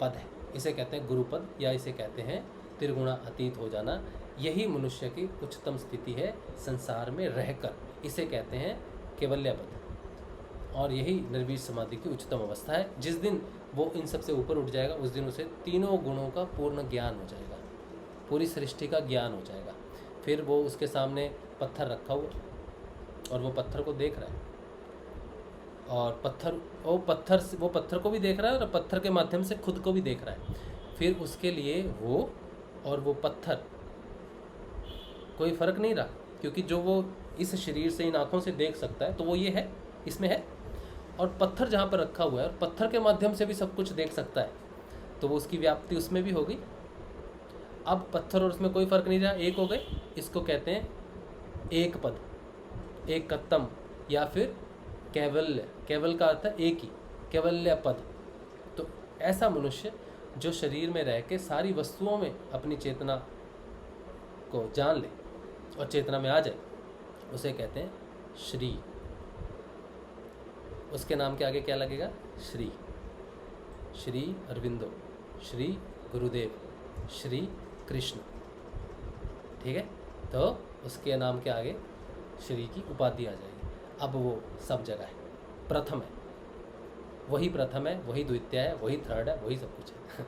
पद है, इसे कहते हैं गुरुपद, या इसे कहते हैं त्रिगुणा अतीत हो जाना। यही मनुष्य की उच्चतम स्थिति है संसार में रहकर, इसे कहते हैं केवल्य पद, और यही निर्विष समाधि की उच्चतम अवस्था है। जिस दिन वो इन सब से ऊपर उठ जाएगा, उस दिन उसे तीनों गुणों का पूर्ण ज्ञान हो जाएगा, पूरी सृष्टि का ज्ञान हो जाएगा। फिर वो उसके सामने पत्थर रखा हुआ और वो पत्थर को देख रहा है, और वो पत्थर को भी देख रहा है और पत्थर के माध्यम से खुद को भी देख रहा है। फिर उसके लिए वो और वो पत्थर कोई फ़र्क नहीं रहा, क्योंकि जो वो इस शरीर से, इन आँखों से देख सकता है, तो वो ये है, इसमें है, और पत्थर जहाँ पर रखा हुआ है और पत्थर के माध्यम से भी सब कुछ देख सकता है, तो वो उसकी व्याप्ति उसमें भी होगी। अब पत्थर और उसमें कोई फ़र्क नहीं रहा, एक हो गए। इसको कहते हैं एक पद, एक कत्तम, या फिर कैवल्य। कैवल का अर्थ है एक ही, कैवल्य पद। तो ऐसा मनुष्य जो शरीर में रह के सारी वस्तुओं में अपनी चेतना को जान ले और चेतना में आ जाए, उसे कहते हैं श्री। उसके नाम के आगे क्या लगेगा? श्री। श्री अरविंदो, श्री गुरुदेव, श्री कृष्ण, ठीक है। तो उसके नाम के आगे श्री की उपाधि आ जाएगी। अब वो सब जगह है, प्रथम है, वही प्रथम है, वही द्वितीय है, वही थर्ड है, वही सब कुछ है।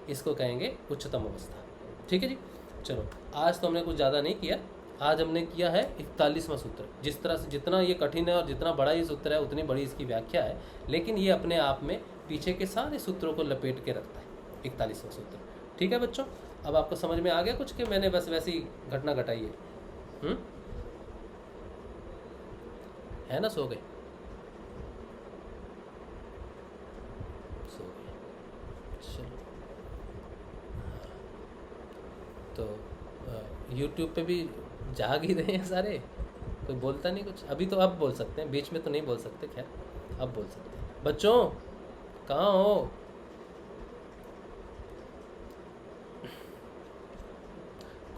इसको कहेंगे उच्चतम अवस्था, ठीक है जी। चलो, आज तो हमने कुछ ज़्यादा नहीं किया, आज हमने किया है 41वां सूत्र। जिस तरह से, जितना ये कठिन है और जितना बड़ा ये सूत्र है, उतनी बड़ी इसकी व्याख्या है, लेकिन ये अपने आप में पीछे के सारे सूत्रों को लपेट के रखता है, 41वां सूत्र, ठीक है बच्चों। अब आपको समझ में आ गया कुछ कि मैंने बस वैसी घटना घटाई है ना? सो गए? सो गए, चलो। तो YouTube पे भी जाग ही रहे हैं सारे, कोई बोलता नहीं कुछ। अभी तो अब बोल सकते हैं, बीच में तो नहीं बोल सकते, खैर अब बोल सकते हैं। बच्चों कहाँ हो?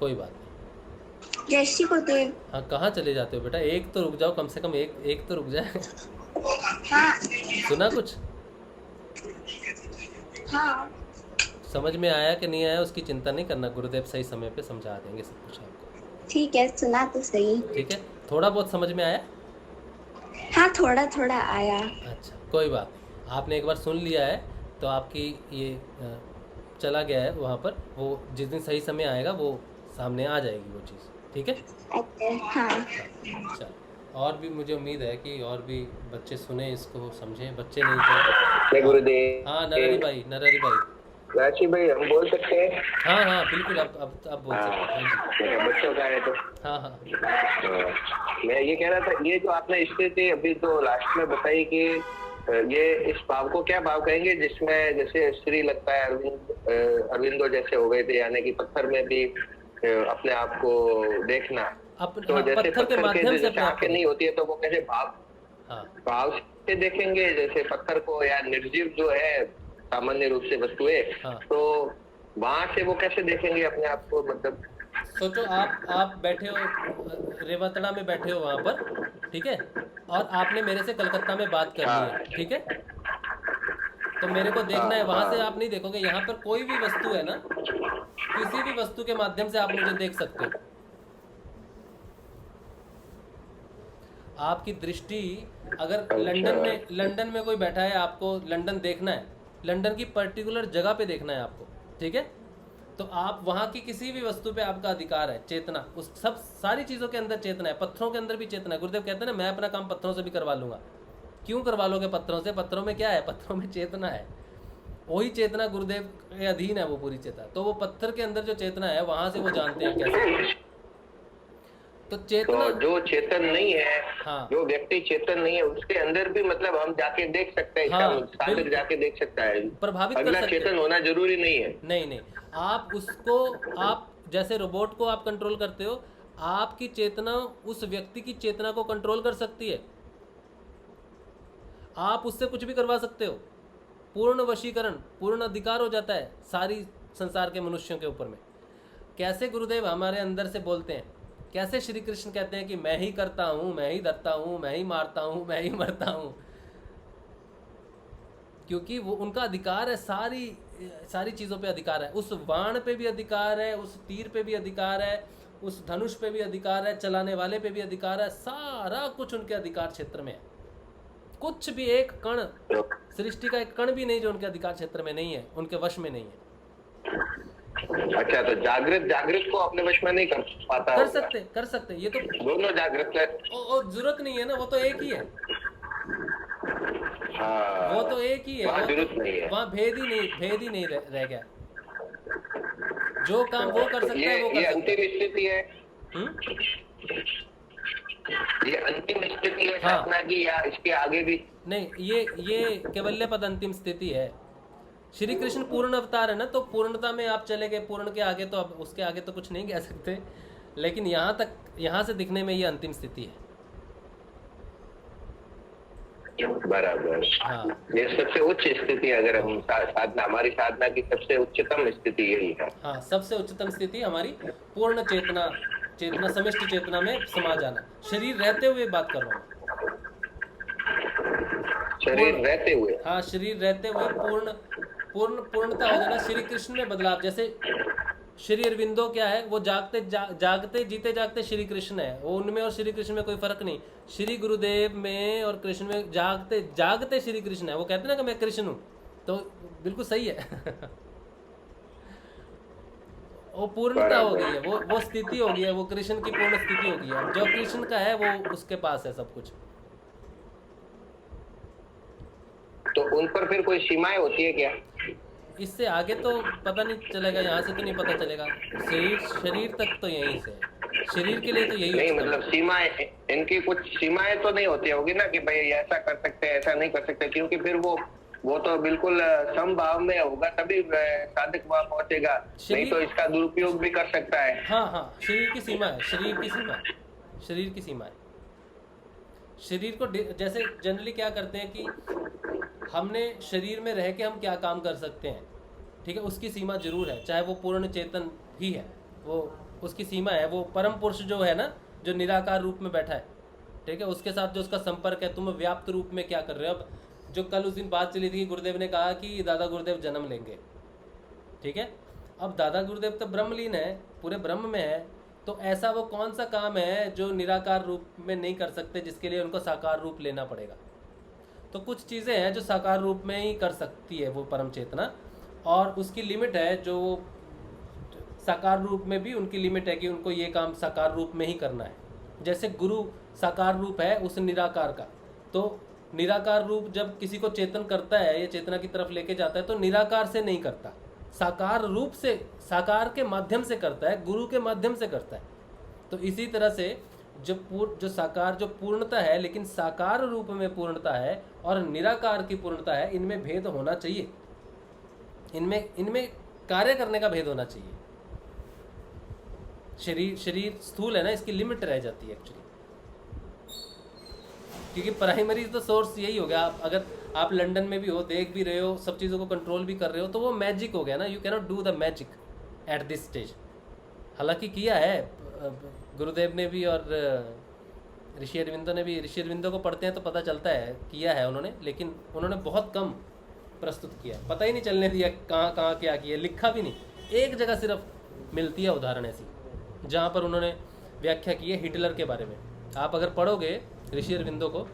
कोई बात नहीं। जय श्री गुरुदेव। हाँ, कहाँ चले जाते हो बेटा? एक तो रुक जाओ, कम से कम एक तो रुक जाए। हाँ सुना कुछ? हाँ समझ में आया कि नहीं आया उसकी चिंता नहीं करना, गुरुदेव सही समय पे समझा देंगे सब कुछ आपको। ठीक है, सुना तो सही। ठीक है, थोड़ा बहुत समझ में आया? हाँ थोड़ा थोड़ा आया। अच्छा कोई बात नहीं, आपने एक बार सुन लिया है तो आपकी ये चला गया है वहाँ पर, वो जिस दिन सही समय आएगा वो सामने आ जाएगी वो चीज़। ठीक है? अच्छा हाँ। चल, और भी मुझे उम्मीद है कि और भी बच्चे सुने इसको, समझें। बच्चे नहीं तो गुरुदेव। हाँ नरहरि भाई राशि भाई हम बोल सकते हैं? हाँ हाँ बिल्कुल, अब बोल सकते हैं। हाँ जी, बच्चों का है तो हाँ मैं ये कह रहा था, ये जो आपने स्थिति अभी तो लास्ट में बताई कि ये इस भाव को क्या भाव कहेंगे जिसमें जैसे श्री लगता है अरविंदो जैसे हो गए थे, यानी कि पत्थर में भी अपने आप को देखना। तो जैसे पत्थर के माध्यम से आंखें नहीं होती है तो वो कैसे भाव से देखेंगे, जैसे पत्थर को या निर्जीव जो है सामान्य रूप से वस्तुएं, तो वहां से वो कैसे देखेंगे अपने आप को? मतलब सोचो आप बैठे हो रेवतड़ा में, बैठे हो वहाँ पर, ठीक है, और आपने मेरे से कलकत्ता में बात करनी है, ठीक है, तो मेरे को देखना है, वहां से आप नहीं देखोगे। यहाँ पर कोई भी वस्तु है ना, किसी भी वस्तु के माध्यम से आप मुझे देख सकते हो। आपकी दृष्टि अगर लंदन में कोई बैठा है, आपको लंदन देखना है, लंदन की पर्टिकुलर जगह पे देखना है आपको, ठीक है, तो आप वहाँ की किसी भी वस्तु पे आपका अधिकार है। चेतना, उस सब सारी चीज़ों के अंदर चेतना है, पत्थरों के अंदर भी चेतना है। गुरुदेव कहते हैं ना, मैं अपना काम पत्थरों से भी करवा लूंगा। क्यों करवा लोगे पत्थरों से? पत्थरों में क्या है? पत्थरों में चेतना है, वही चेतना गुरुदेव के अधीन है वो पूरी चेतना। तो वो पत्थर के अंदर जो चेतना है वहां से वो जानते हैं कैसे। तो चेतना, तो जो चेतन नहीं है, हाँ, जो व्यक्ति चेतन नहीं है उसके अंदर भी मतलब हम जाके देख सकते हैं, हाँ, साधक जाके देख सकता है, प्रभावित कर अगला सकते चेतन होना जरूरी नहीं है। नहीं, आप उसको, आप जैसे रोबोट को आप कंट्रोल करते हो, आपकी चेतना उस व्यक्ति की चेतना को कंट्रोल कर सकती है। आप उससे कुछ भी करवा सकते हो। पूर्ण वशीकरण, पूर्ण अधिकार हो जाता है सारी संसार के मनुष्यों के ऊपर में। कैसे गुरुदेव हमारे अंदर से बोलते हैं, कैसे श्री कृष्ण कहते हैं कि मैं ही करता हूं, मैं ही धरता हूं, मैं ही मारता हूं, मैं ही मरता हूं, क्योंकि वो उनका अधिकार है, सारी चीज़ों पे अधिकार है। उस बाण पे भी अधिकार है, उस तीर पे भी अधिकार है, उस धनुष पे भी अधिकार है, चलाने वाले पे भी अधिकार है, सारा कुछ उनके अधिकार क्षेत्र में है। कुछ भी एक कण, सृष्टि का एक कण भी नहीं जो उनके अधिकार क्षेत्र में नहीं है, उनके वश में नहीं है। अच्छा, तो जागृत को अपने वश में नहीं कर पाता? कर सकते ये तो दोनों जागृत है। और जरूरत नहीं है ना, वो तो एक ही है। हाँ, वो तो एक ही है, वहाँ जरूरत नहीं है, वहाँ भेद ही नहीं रह गया। जो काम वो कर सकता है वो कर सकता है। ये अंतिम स्थिति है, ये अंतिम स्थिति है साधना की, या इसके आगे भी? नहीं, ये कैवल्य पद अंतिम स्थिति है। श्री कृष्ण पूर्ण अवतार है ना, तो पूर्णता में आप चले गए, पूर्ण के आगे तो अब उसके आगे तो कुछ नहीं कह सकते, लेकिन यहाँ से दिखने में ये अंतिम स्थिति है। बराबर, हाँ। ये सबसे उच्च स्थिति, अगर हम साधना, हमारी साधना की सबसे उच्चतम स्थिति यही है। हाँ, सबसे उच्चतम स्थिति हमारी पूर्ण चेतना समष्टि चेतना में समा जाना। शरीर रहते हुए बात कर रहा हूँ, शरीर रहते हुए, हाँ, शरीर रहते हुए पूर्णता हो जाना। श्री कृष्ण में बदलाव, जैसे श्री अरविंदो क्या है, वो जागते जीते जागते श्री कृष्ण है, वो उनमें और श्री कृष्ण में कोई फर्क नहीं। श्री गुरुदेव में और कृष्ण में जागते श्री कृष्ण है। वो कहते हैं ना कि मैं कृष्ण हूँ, तो बिल्कुल सही है। वो पूर्णता हो गई है, वो स्थिति हो गई है, वो कृष्ण की पूर्ण स्थिति हो गई है। जो कृष्ण का है वो उसके पास है सब कुछ। तो उन पर फिर कोई सीमाएं होती है क्या? इससे आगे तो पता नहीं चलेगा, यहाँ से तो नहीं पता चलेगा। शरीर तक तो यहीं से है, शरीर के लिए तो यही नहीं, मतलब सीमाएं, इनकी कुछ सीमाएं तो नहीं होती होगी ना कि भाई ऐसा कर सकते हैं, ऐसा नहीं कर सकते, क्योंकि फिर वो वो तो बिल्कुल समभाव में होगा तभी साधक वहां पहुंचेगा, नहीं तो इसका दुरुपयोग भी कर सकता है। हाँ हाँ, शरीर की सीमा है, शरीर की सीमा है, शरीर की सीमा है। शरीर को जैसे जनरली क्या करते हैं कि हमने शरीर में रह के हम क्या काम कर सकते हैं, ठीक है, उसकी सीमा जरूर है, चाहे वो पूर्ण चेतन ही है, वो उसकी सीमा है। वो परम पुरुष जो है ना, जो निराकार रूप में बैठा है, ठीक है, उसके साथ जो उसका संपर्क है, तुम व्याप्त रूप में क्या कर रहे हो। अब जो कल उस दिन बात चली थी, गुरुदेव ने कहा कि दादा गुरुदेव जन्म लेंगे, ठीक है। अब दादा गुरुदेव तो ब्रह्मलीन है, पूरे ब्रह्म में है, तो ऐसा वो कौन सा काम है जो निराकार रूप में नहीं कर सकते, जिसके लिए उनको साकार रूप लेना पड़ेगा। तो कुछ चीज़ें हैं जो साकार रूप में ही कर सकती है वो परम चेतना, और उसकी लिमिट है, जो साकार रूप में भी उनकी लिमिट है कि उनको ये काम साकार रूप में ही करना है। जैसे गुरु साकार रूप है उस निराकार का, तो निराकार रूप जब किसी को चेतन करता है या चेतना की तरफ लेके जाता है तो निराकार से नहीं करता, साकार रूप से, साकार के माध्यम से करता है, गुरु के माध्यम से करता है। तो इसी तरह से जो साकार जो पूर्णता है, लेकिन साकार रूप में पूर्णता है और निराकार की पूर्णता है, इनमें भेद होना चाहिए, इनमें कार्य करने का भेद होना चाहिए। शरीर स्थूल है ना, इसकी लिमिट रह जाती है एक्चुअली, क्योंकि प्राइमरी तो सोर्स यही हो गया। अगर आप लंदन में भी हो, देख भी रहे हो, सब चीज़ों को कंट्रोल भी कर रहे हो, तो वो मैजिक हो गया ना। You cannot do the magic at this stage. हालांकि किया है गुरुदेव ने भी और ऋषि अरविंदो ने भी। ऋषि अरविंदो को पढ़ते हैं तो पता चलता है किया है उन्होंने, लेकिन उन्होंने बहुत कम प्रस्तुत किया, पता ही नहीं चलने दिया कहाँ कहाँ क्या किया, लिखा भी नहीं। एक जगह सिर्फ मिलती है उदाहरण ऐसी, जहाँ पर उन्होंने व्याख्या की है हिटलर के बारे में। आप अगर पढ़ोगे ऋषि अरविंदो को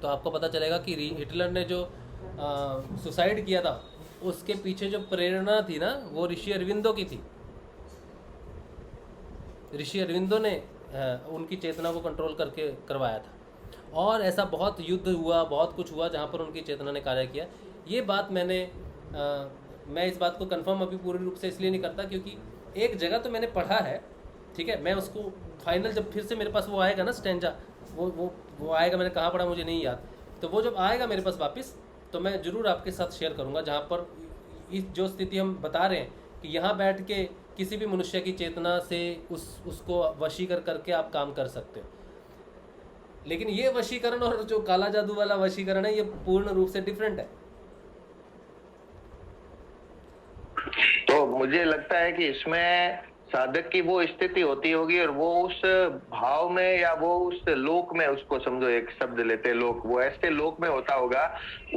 तो आपको पता चलेगा कि हिटलर ने जो सुसाइड किया था, उसके पीछे जो प्रेरणा थी ना, वो ऋषि अरविंदो की थी। ऋषि अरविंदो ने उनकी चेतना को कंट्रोल करके करवाया था। और ऐसा बहुत युद्ध हुआ, बहुत कुछ हुआ जहाँ पर उनकी चेतना ने कार्य किया। ये बात मैं इस बात को कंफर्म अभी पूरी रूप से इसलिए नहीं करता क्योंकि एक जगह तो मैंने पढ़ा है, ठीक है। मैं उसको फाइनल जब फिर से मेरे पास वो आएगा ना स्टैंजा, वो आएगा, मैंने कहाँ पढ़ा मुझे नहीं याद, तो वो जब आएगा मेरे पास वापस तो मैं ज़रूर आपके साथ शेयर करूँगा, जहाँ पर इस जो स्थिति हम बता रहे हैं कि यहाँ बैठ के किसी भी मनुष्य की चेतना से उसको वशीकर करके आप काम कर सकते हो। लेकिन ये वशीकरण और जो काला जादू वाला वशीकरण है, ये पूर्ण रूप से डिफरेंट है। तो मुझे लगता है कि इसमें साधक की वो स्थिति होती होगी और वो उस भाव में या वो उस लोक में, उसको समझो एक शब्द लेते हैं लोक, वो ऐसे लोक में होता होगा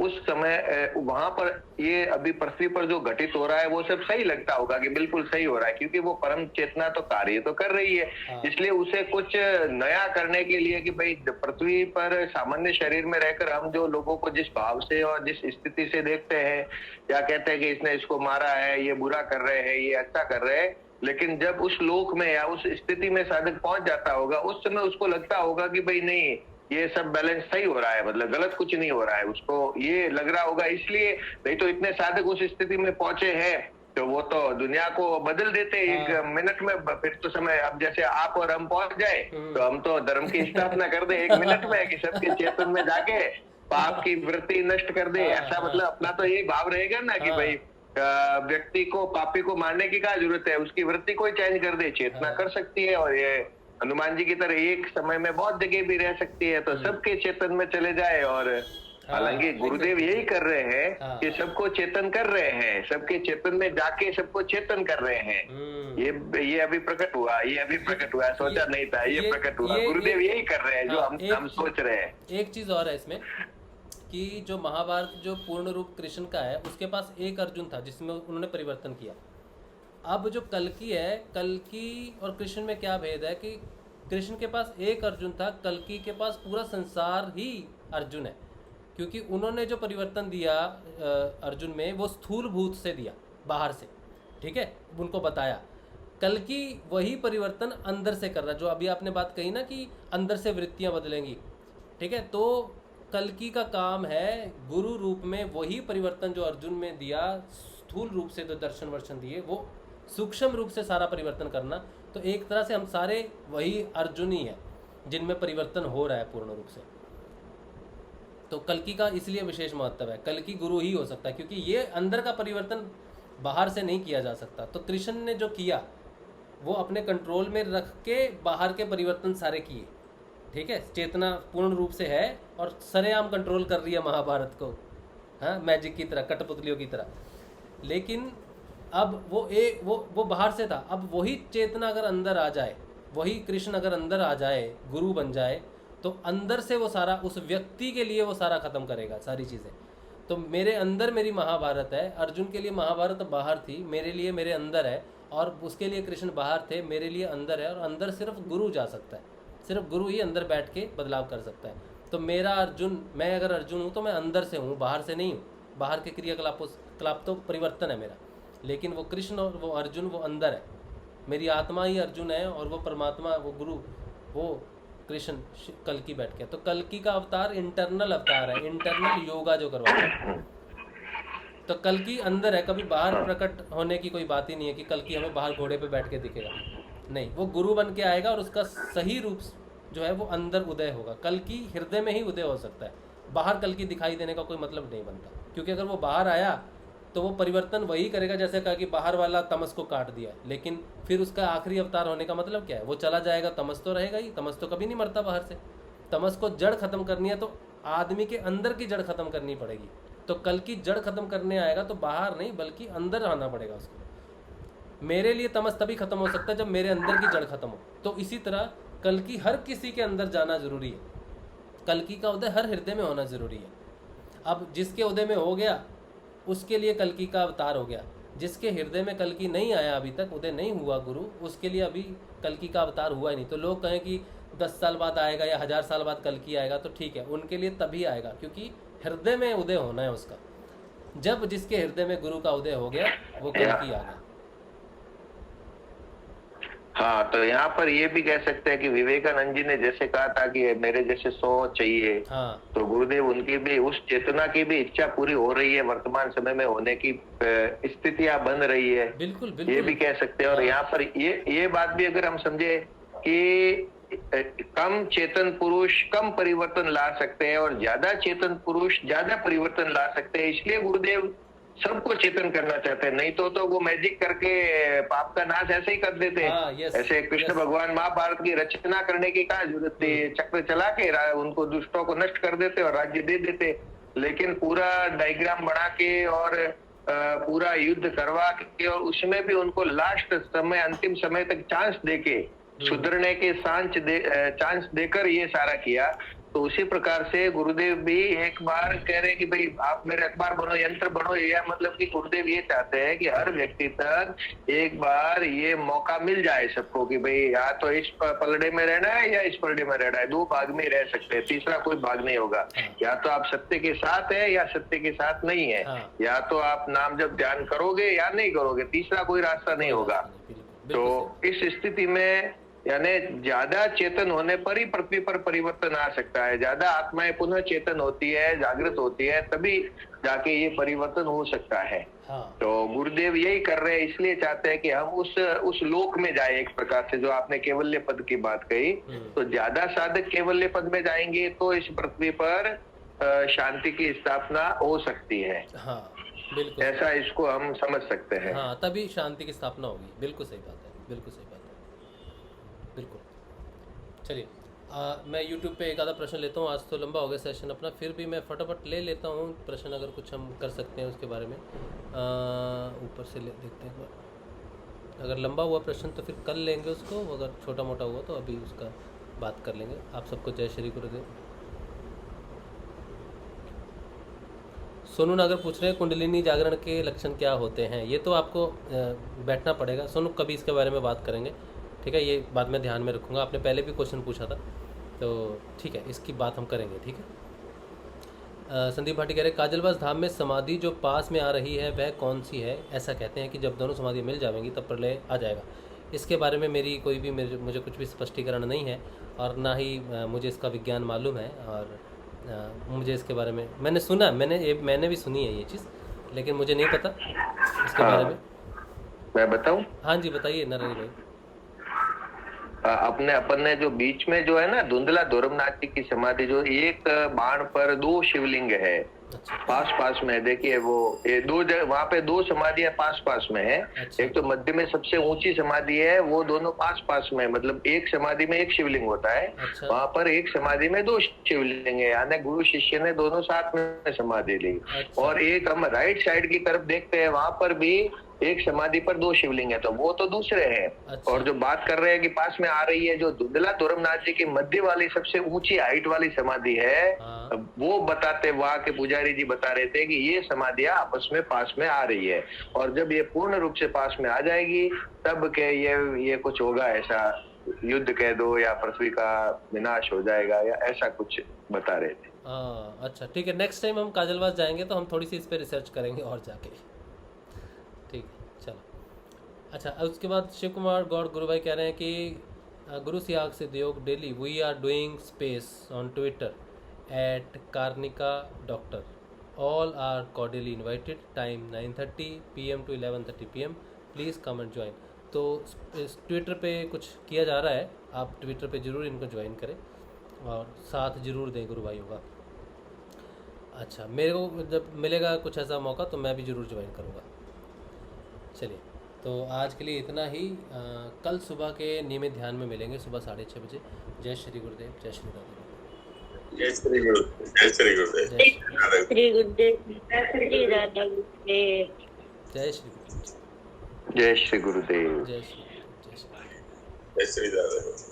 उस समय, वहां पर ये अभी पृथ्वी पर जो घटित हो रहा है वो सब सही लगता होगा कि बिल्कुल सही हो रहा है, क्योंकि वो परम चेतना तो कार्य तो कर रही है। इसलिए उसे कुछ नया करने के लिए कि भाई पृथ्वी पर सामान्य शरीर में रहकर हम जो लोगों को जिस भाव से और जिस स्थिति से देखते हैं, या कहते हैं कि इसने इसको मारा है, ये बुरा कर रहे हैं, ये अच्छा कर रहे हैं, लेकिन जब उस लोक में या उस स्थिति में साधक पहुंच जाता होगा, उस समय उसको लगता होगा कि भाई नहीं, ये सब बैलेंस सही हो रहा है, मतलब गलत कुछ नहीं हो रहा है, उसको ये लग रहा होगा। इसलिए नहीं तो इतने साधक उस स्थिति में पहुंचे हैं तो वो तो दुनिया को बदल देते एक मिनट में। फिर तो समय, अब जैसे आप और हम पहुंच जाए तो हम तो धर्म की स्थापना कर दे एक मिनट में कि सबके चेतन में जाके पाप की वृत्ति नष्ट कर दे। ऐसा मतलब अपना तो यही भाव रहेगा ना कि भाई व्यक्ति को, पापी को मारने की क्या जरूरत है, उसकी वृत्ति को चेंज कर दे, चेतना कर सकती है। और ये हनुमान जी की तरह एक समय में बहुत जगह भी रह सकती है, तो सबके चेतन में चले जाए। और हालांकि गुरुदेव यही कर रहे हैं कि सबको चेतन कर रहे हैं, सबके चेतन में जाके सबको चेतन कर रहे हैं। ये अभी प्रकट हुआ, ये अभी प्रकट हुआ, सोचा नहीं था, ये प्रकट हुआ। गुरुदेव यही कर रहे हैं जो हम सोच रहे हैं। एक चीज और है इसमें कि जो महाभारत जो पूर्ण रूप कृष्ण का है, उसके पास एक अर्जुन था जिसमें उन्होंने परिवर्तन किया। अब जो कल्कि है, कल्कि और कृष्ण में क्या भेद है कि कृष्ण के पास एक अर्जुन था, कल्कि के पास पूरा संसार ही अर्जुन है, क्योंकि उन्होंने जो परिवर्तन दिया अर्जुन में वो स्थूल भूत से दिया, बाहर से, ठीक है, उनको बताया। कल्कि वही परिवर्तन अंदर से कर रहा, जो अभी आपने बात कही ना कि अंदर से वृत्तियां बदलेंगी, ठीक है। तो कल्कि का काम है गुरु रूप में वही परिवर्तन जो अर्जुन में दिया, स्थूल रूप से जो दर्शन वर्शन दिए, वो सूक्ष्म रूप से सारा परिवर्तन करना। तो एक तरह से हम सारे वही अर्जुन ही हैं जिनमें परिवर्तन हो रहा है पूर्ण रूप से। तो कल्कि का इसलिए विशेष महत्व है, कल्कि गुरु ही हो सकता है, क्योंकि ये अंदर का परिवर्तन बाहर से नहीं किया जा सकता। तो कृष्ण ने जो किया वो अपने कंट्रोल में रख के बाहर के परिवर्तन सारे किए, ठीक है। चेतना पूर्ण रूप से है और सरेआम कंट्रोल कर रही है महाभारत को, हाँ, मैजिक की तरह, कठपुतलियों की तरह। लेकिन अब वो बाहर से था, अब वही चेतना अगर अंदर आ जाए, वही कृष्ण अगर अंदर आ जाए, गुरु बन जाए, तो अंदर से वो सारा उस व्यक्ति के लिए वो सारा खत्म करेगा सारी चीज़ें। तो मेरे अंदर मेरी महाभारत है, अर्जुन के लिए महाभारत बाहर थी, मेरे लिए मेरे अंदर है, और उसके लिए कृष्ण बाहर थे, मेरे लिए अंदर है। और अंदर सिर्फ गुरु जा सकता है, सिर्फ गुरु ही अंदर बैठ के बदलाव कर सकता है। तो मेरा अर्जुन, मैं अगर अर्जुन हूँ तो मैं अंदर से हूँ, बाहर से नहीं हूँ। बाहर के क्रियाकलाप तो परिवर्तन है मेरा, लेकिन वो कृष्ण और वो अर्जुन वो अंदर है। मेरी आत्मा ही अर्जुन है और वो परमात्मा, वो गुरु, वो कृष्ण कल्कि बैठ गया। तो कल्कि का अवतार इंटरनल अवतार है, इंटरनल योगा जो करवाता है। तो कल्कि अंदर है, कभी बाहर प्रकट होने की कोई बात ही नहीं है कि कल्कि हमें बाहर घोड़े पे बैठ के दिखेगा, नहीं। वो गुरु बन के आएगा और उसका सही रूप जो है वो अंदर उदय होगा। कल्कि हृदय में ही उदय हो सकता है, बाहर कल्कि दिखाई देने का कोई मतलब नहीं बनता, क्योंकि अगर वो बाहर आया तो वो परिवर्तन वही करेगा जैसे कहा कि बाहर वाला तमस को काट दिया, लेकिन फिर उसका आखिरी अवतार होने का मतलब क्या है? वो चला जाएगा, तमस तो रहेगा ही, तमस तो कभी नहीं मरता बाहर से। तमस को जड़ खत्म करनी है तो आदमी के अंदर की जड़ खत्म करनी पड़ेगी। तो कल की जड़ खत्म करने आएगा तो बाहर नहीं बल्कि अंदर आना पड़ेगा उसको। मेरे लिए तमस तभी खत्म हो सकता है जब मेरे अंदर की जड़ खत्म हो। तो इसी तरह कल की हर किसी के अंदर जाना जरूरी है, कल की का उदय हर हृदय में होना जरूरी है। अब जिसके उदय में हो गया उसके लिए कल्कि का अवतार हो गया, जिसके हृदय में कल्कि नहीं आया, अभी तक उदय नहीं हुआ गुरु, उसके लिए अभी कल्कि का अवतार हुआ ही नहीं। तो लोग कहें कि 10 साल बाद आएगा या 1000 साल बाद कल्कि आएगा, तो ठीक है, उनके लिए तभी आएगा क्योंकि हृदय में उदय होना है उसका। जब जिसके हृदय में गुरु का उदय हो गया वो कल्कि आ गया। हाँ, तो यहाँ पर ये भी कह सकते हैं कि विवेकानंद जी ने जैसे कहा था कि मेरे जैसे 100 चाहिए, हाँ। तो गुरुदेव उनकी भी उस चेतना की भी इच्छा पूरी हो रही है, वर्तमान समय में होने की स्थितियां बन रही है। बिल्कुल, बिल्कुल। ये भी कह सकते हैं। और यहाँ पर ये बात भी अगर हम समझे कि कम चेतन पुरुष कम परिवर्तन ला सकते हैं और ज्यादा चेतन पुरुष ज्यादा परिवर्तन ला सकते हैं, इसलिए गुरुदेव सबको चेतन करना चाहते हैं। नहीं तो वो मैजिक करके पाप का नाश ऐसे ही कर देते हैं। ऐसे कृष्ण भगवान महाभारत की रचना करने की क्या जरूरत थी? चक्र चला के उनको दुष्टों को नष्ट कर देते और राज्य दे देते, लेकिन पूरा डायग्राम बना के और पूरा युद्ध करवा के और उसमें भी उनको लास्ट समय अंतिम समय तक चांस देके सुधरने के चांस देकर ये सारा किया। तो उसी प्रकार से गुरुदेव भी एक बार कह रहे हैं कि भाई आप मेरे अखबार बनो, यंत्र बनो। यह मतलब कि गुरुदेव ये चाहते हैं कि हर व्यक्ति तक एक बार ये मौका मिल जाए सबको कि भाई या तो इस पलड़े में रहना है या इस पलड़े में रहना है, 2 भाग में रह सकते हैं, तीसरा कोई भाग नहीं होगा। या तो आप सत्य के साथ है या सत्य के साथ नहीं है, या तो आप नाम जब ध्यान करोगे या नहीं करोगे, तीसरा कोई रास्ता नहीं होगा। तो इस स्थिति में यानी ज्यादा चेतन होने पर ही पृथ्वी पर परिवर्तन आ सकता है। ज्यादा आत्माएं पुनः चेतन होती है, जागृत होती है, तभी जाके ये परिवर्तन हो सकता है। तो गुरुदेव यही कर रहे हैं, इसलिए चाहते हैं कि हम उस लोक में जाए। एक प्रकार से जो आपने केवल्य पद की बात कही, तो ज्यादा साधक केवल्य पद में जाएंगे तो इस पृथ्वी पर शांति की स्थापना हो सकती है। हाँ, बिल्कुल ऐसा इसको हम समझ सकते हैं। हाँ, तभी शांति की स्थापना होगी। बिल्कुल सही बात है, बिल्कुल सही बात है, बिल्कुल। चलिए मैं YouTube पे एक आधा प्रश्न लेता हूँ। आज तो लंबा हो गया सेशन अपना, फिर भी मैं फटाफट ले लेता हूँ प्रश्न, अगर कुछ हम कर सकते हैं उसके बारे में। ऊपर से देखते हैं, अगर लंबा हुआ प्रश्न तो फिर कल लेंगे उसको, अगर छोटा मोटा हुआ तो अभी उसका बात कर लेंगे। आप सबको जय श्री गुरुदेव। सोनू नागर पूछ रहे हैं कुंडलिनी जागरण के लक्षण क्या होते हैं? ये तो आपको बैठना पड़ेगा सोनू, कभी इसके बारे में बात करेंगे, ठीक है। ये बात मैं ध्यान में रखूँगा। आपने पहले भी क्वेश्चन पूछा था, तो ठीक है, इसकी बात हम करेंगे, ठीक है। संदीप भाटी कह रहे काजलवास धाम में समाधि जो पास में आ रही है वह कौन सी है? ऐसा कहते हैं कि जब दोनों समाधि मिल जाएंगी तब प्रलय आ जाएगा। इसके बारे में मेरी कोई भी मुझे कुछ भी स्पष्टीकरण नहीं है, और ना ही मुझे इसका विज्ञान मालूम है, और मुझे इसके बारे में मैंने सुना, मैंने भी सुनी है ये चीज़, लेकिन मुझे नहीं पता इसके बारे में। मैं बताऊं? हाँ जी, बताइए नारायण भाई। अपन ने जो बीच में जो है ना धुंधला धोरमनाथ जी की समाधि, जो एक बाण पर 2 शिवलिंग है, पास में, देखिए वो ये 2 जगह वहाँ पे 2 समाधियां पास में है। एक तो मध्य में सबसे ऊंची समाधि है, वो दोनों पास में, मतलब एक समाधि में एक शिवलिंग होता है। वहाँ पर एक समाधि में 2 शिवलिंग है, यानी गुरु शिष्य ने दोनों साथ में समाधि ली। और एक हम राइट साइड की तरफ देखते हैं, वहाँ पर भी एक समाधि पर 2 शिवलिंग है, तो वो तो दूसरे हैं। और जो बात कर रहे हैं कि पास में आ रही है, जो धुंधला धोरमनाथ जी की मध्य वाली सबसे ऊंची हाइट वाली समाधि है, वो बताते, वहां के पुजारी जी बता रहे थे कि ये समाधियां आपस में पास में आ रही है, और जब ये पूर्ण रूप से पास में आ जाएगी तब के ये कुछ होगा, ऐसा युद्ध कह दो या पृथ्वी का विनाश हो जाएगा, या ऐसा कुछ बता रहे थे। अच्छा ठीक है, नेक्स्ट टाइम हम काजलवास जाएंगे तो हम थोड़ी सी इस पे रिसर्च करेंगे और जाके। ठीक है, चलो। अच्छा, उसके बाद शिव कुमार गौड़ गुरु भाई कह रहे हैं कि गुरु Siyag Siddha Yoga daily we are doing space on Twitter at Karnika doctor, all are cordially invited, time 9:30 PM to 11:30 PM, please come and join. तो इस ट्विटर पे कुछ किया जा रहा है, आप ट्विटर पे ज़रूर इनको ज्वाइन करें और साथ ज़रूर दें गुरु भाइयों का। अच्छा, मेरे को जब मिलेगा कुछ ऐसा मौका तो मैं भी ज़रूर ज्वाइन करूँगा। चलिए, तो आज के लिए इतना ही। कल सुबह के नियमित ध्यान में मिलेंगे सुबह 6:30 बजे। जय श्री गुरुदेव, जय श्री राधा। जय श्री गुरुदेव, जय श्री गुरुदेव, श्री गुरुदेव, श्री राधा गुरुदेव, जय श्री गुरुदेव, जय श्री गुरुदेव, जय श्री, जय श्री, जय श्री राधा।